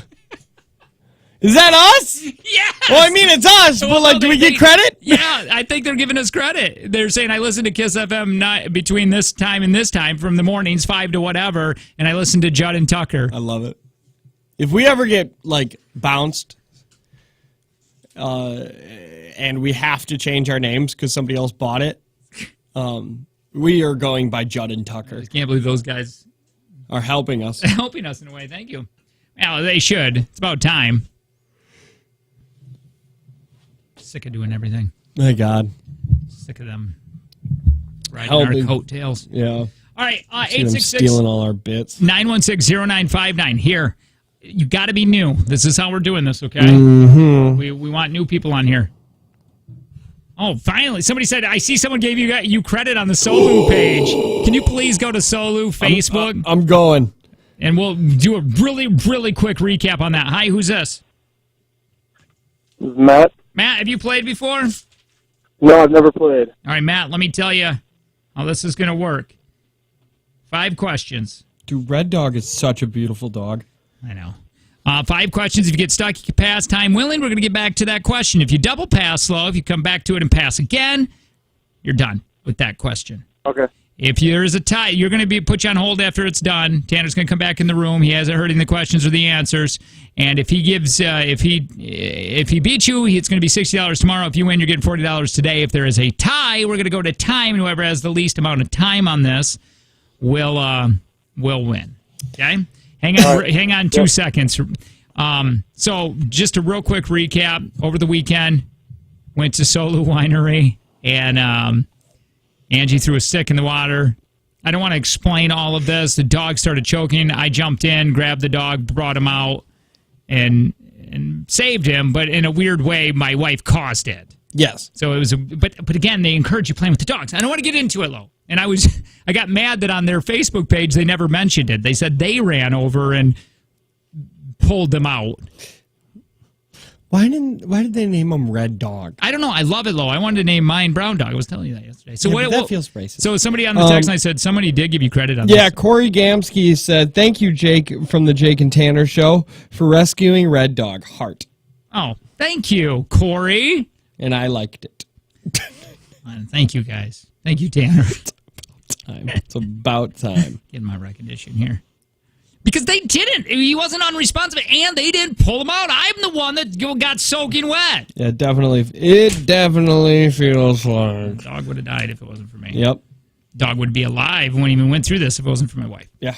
Is that us? Yes! Well, I mean, it's us, but do we get credit? Yeah, I think they're giving us credit. They're saying, I listen to Kiss FM between this time and this time, from the mornings, 5 to whatever, and I listen to Judd and Tucker. I love it. If we ever get, bounced, and we have to change our names because somebody else bought it, we are going by Judd and Tucker. I can't believe those guys are helping us. Helping us in a way. Thank you. Well, they should. It's about time. Sick of doing everything. My God. Sick of them riding our coattails. Yeah. All right. 866 stealing all our bits. 916-0959. Here. You got to be new. This is how we're doing this, okay? Mm-hmm. We want new people on here. Oh, finally. Somebody said, I see someone gave you credit on the Solu page. Can you please go to Solu Facebook? I'm going. And we'll do a really, really quick recap on that. Hi, who's this? This is Matt. Matt, have you played before? No, I've never played. All right, Matt, let me tell you how this is going to work. 5 questions. Dude, Red Dog is such a beautiful dog. I know. 5 questions. If you get stuck, you can pass. Time willing, we're going to get back to that question. If you double pass slow, if you come back to it and pass again, you're done with that question. Okay. If there is a tie, you're going to be put you on hold after it's done. Tanner's going to come back in the room. He hasn't heard any of the questions or the answers. And if he gives, if he beats you, it's going to be $60 tomorrow. If you win, you're getting $40 today. If there is a tie, we're going to go to time, and whoever has the least amount of time on this will win. Okay, hang on 2 seconds. So just a real quick recap. Over the weekend, went to Solu Winery, and Angie threw a stick in the water. I don't want to explain all of this. The dog started choking. I jumped in, grabbed the dog, brought him out, and saved him. But in a weird way, my wife caused it. Yes. So it was, but again, they encourage you playing with the dogs. I don't want to get into it, Lo. And I got mad that on their Facebook page they never mentioned it. They said they ran over and pulled them out. Why did they name him Red Dog? I don't know. I love it, Lo. I wanted to name mine Brown Dog. I was telling you that yesterday. So yeah, that feels racist. So somebody on the text line said somebody did give you credit on this. Yeah, Corey Gamsky said, "Thank you, Jake, from the Jake and Tanner Show, for rescuing Red Dog. Heart." Oh, thank you, Corey. And I liked it. Thank you, guys. Thank you, Tanner. It's about time. Getting my recognition here. Because they didn't. He wasn't unresponsive, and they didn't pull him out. I'm the one that got soaking wet. Yeah, definitely. It definitely feels like. Dog would have died if it wasn't for me. Yep. Dog would be alive when he even went through this if it wasn't for my wife. Yeah.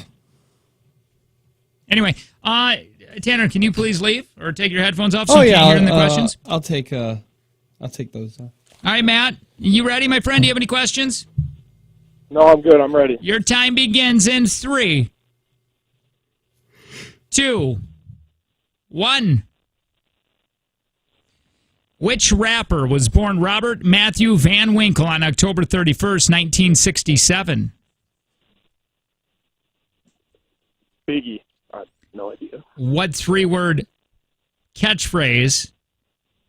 Anyway, Tanner, can you please leave or take your headphones off so Oh you yeah, can't hear the questions? I'll take those off. All right, Matt, you ready, my friend? Do you have any questions? No, I'm good. I'm ready. Your time begins in 3, 2, 1. Which rapper was born Robert Matthew Van Winkle on October 31st, 1967? Biggie. I have no idea. What 3-word catchphrase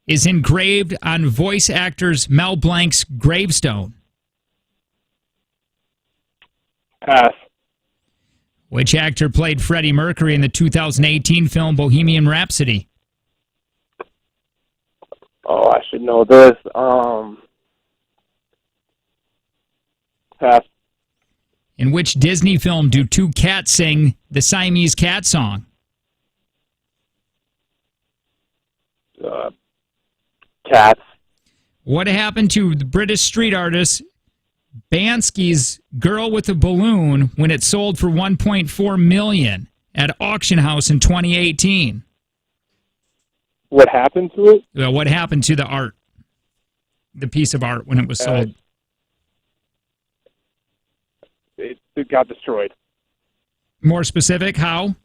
is engraved on voice actors Mel Blanc's gravestone? Pass. Which actor played Freddie Mercury in the 2018 film Bohemian Rhapsody? Oh, I should know this. Pass. In which Disney film do 2 cats sing the Siamese cat song? Cats. What happened to the British street artist Bansky's Girl with a Balloon when it sold for $1.4 million at auction house in 2018? What happened to it? Well, what happened to the art, the piece of art when it was sold? It got destroyed. More specific, how?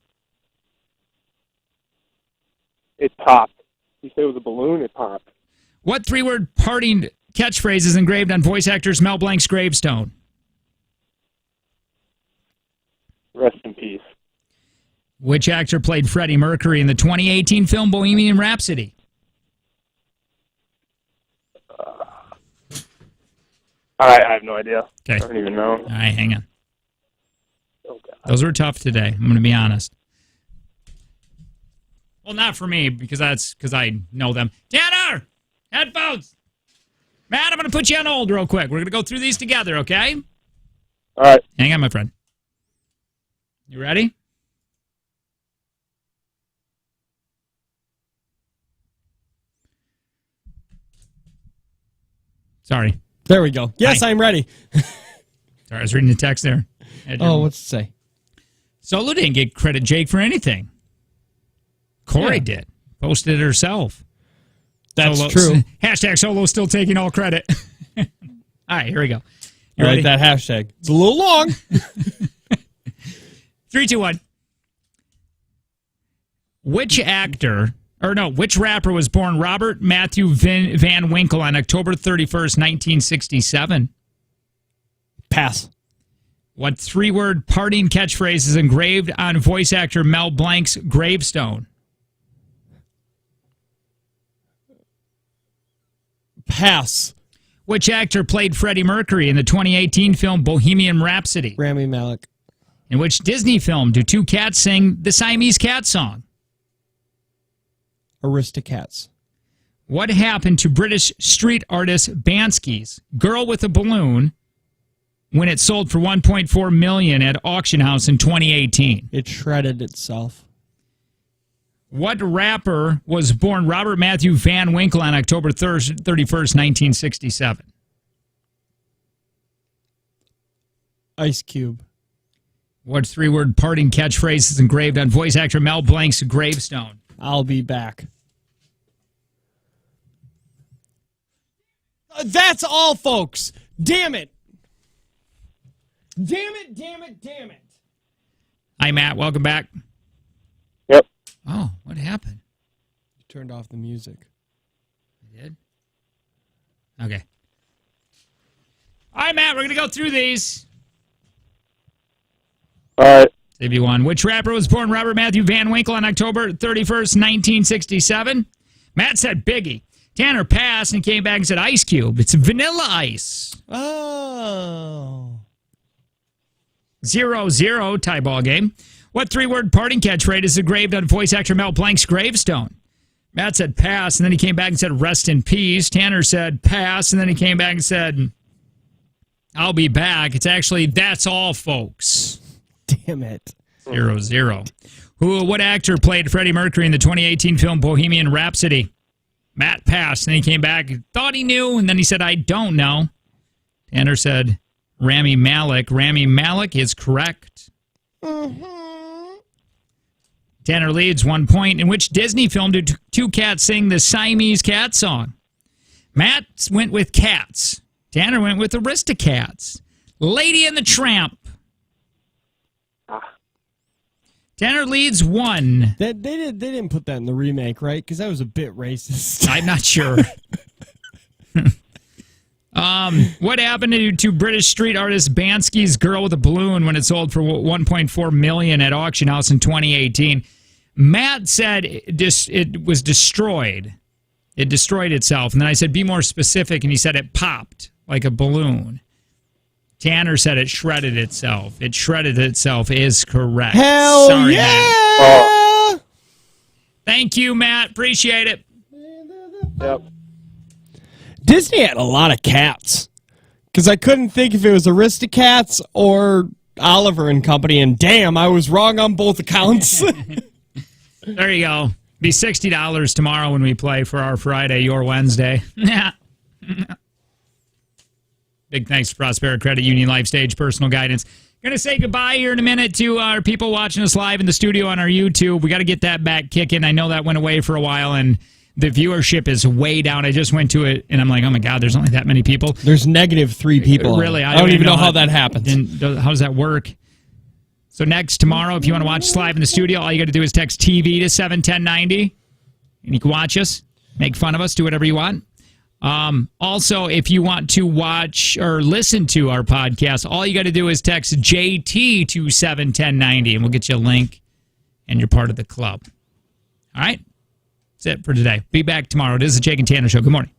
It popped. You say it was a balloon? It popped. What 3-word parting catchphrase is engraved on voice actors Mel Blanc's gravestone? Rest in peace. Which actor played Freddie Mercury in the 2018 film Bohemian Rhapsody? I have no idea. Okay. I don't even know. All right, hang on. Oh, God. Those were tough today. I'm going to be honest. Well, not for me, because I know them. Tanner! Headphones! Matt, I'm going to put you on hold real quick. We're going to go through these together, okay? All right. Hang on, my friend. You ready? Sorry. There we go. Yes, Hi. I'm ready. Sorry, I was reading the text there. Oh, what's it say? Solo didn't get credit, Jake, for anything. Corey did. Posted it herself. That's Solo, true. Hashtag Solo still taking all credit. All right, here we go. You Write ready? that hashtag. It's a little long. 3, 2, 1. Which rapper was born Robert Matthew Van Winkle on October 31st, 1967? Pass. What 3-word parting catchphrase is engraved on voice actor Mel Blanc's gravestone? Pass. Which actor played Freddie Mercury in the 2018 film Bohemian Rhapsody? Rami Malek. In which Disney film do 2 cats sing the Siamese cat song? Aristocats. What happened to British street artist Bansky's Girl with a Balloon when it sold for $1.4 million at auction house in 2018? It shredded itself. What rapper was born Robert Matthew Van Winkle on October 31st, 1967? Ice Cube. What three-word parting catchphrase is engraved on voice actor Mel Blanc's gravestone? I'll be back. That's all, folks. Damn it. Damn it, damn it, damn it. Hi, Matt. Welcome back. Yep. Oh, what happened? You turned off the music. I did? Okay. All right, Matt. We're going to go through these. All right. Save you one. Which rapper was born Robert Matthew Van Winkle on October 31st, 1967? Matt said Biggie. Tanner passed and came back and said Ice Cube. It's Vanilla Ice. Oh. 0-0 tie ball game. What three-word parting catchphrase is engraved on voice actor Mel Blanc's gravestone? Matt said pass, and then he came back and said rest in peace. Tanner said pass, and then he came back and said I'll be back. It's actually that's all, folks. Damn it. 0-0. What actor played Freddie Mercury in the 2018 film Bohemian Rhapsody? Matt passed, and then he came back, thought he knew, and then he said, I don't know. Tanner said, Rami Malek. Rami Malek is correct. Mm-hmm. Tanner leads 1 point. In which Disney film did two cats sing the Siamese cat song? Matt went with Cats. Tanner went with Aristocats. Lady and the Tramp. Tanner leads 1. They didn't put that in the remake, right? Because that was a bit racist. I'm not sure. What happened to British street artist Bansky's Girl with a Balloon when it sold for $1.4 million at auction house in 2018? Matt said it was destroyed. It destroyed itself. And then I said, be more specific. And he said it popped like a balloon. Tanner said it shredded itself. It shredded itself is correct. Hell Sorry, yeah! Matt. Thank you, Matt. Appreciate it. Yep. Disney had a lot of cats. Because I couldn't think if it was Aristocats or Oliver and Company. And damn, I was wrong on both accounts. There you go. Be $60 tomorrow when we play for our Friday, your Wednesday. Big thanks to Prospera Credit Union Life Stage Personal Guidance. Going to say goodbye here in a minute to our people watching us live in the studio on our YouTube. We got to get that back kicking. I know that went away for a while, and the viewership is way down. I just went to it, and I'm like, oh, my God, there's only that many people. There's -3 people. Really? I don't even know how that happens. How does that work? So next, tomorrow, if you want to watch us live in the studio, all you got to do is text TV to 71090, and you can watch us, make fun of us, do whatever you want. Also, if you want to watch or listen to our podcast, all you got to do is text JT to 71090, and we'll get you a link, and you're part of the club. All right? That's it for today. Be back tomorrow. It is the Jake and Tanner Show. Good morning.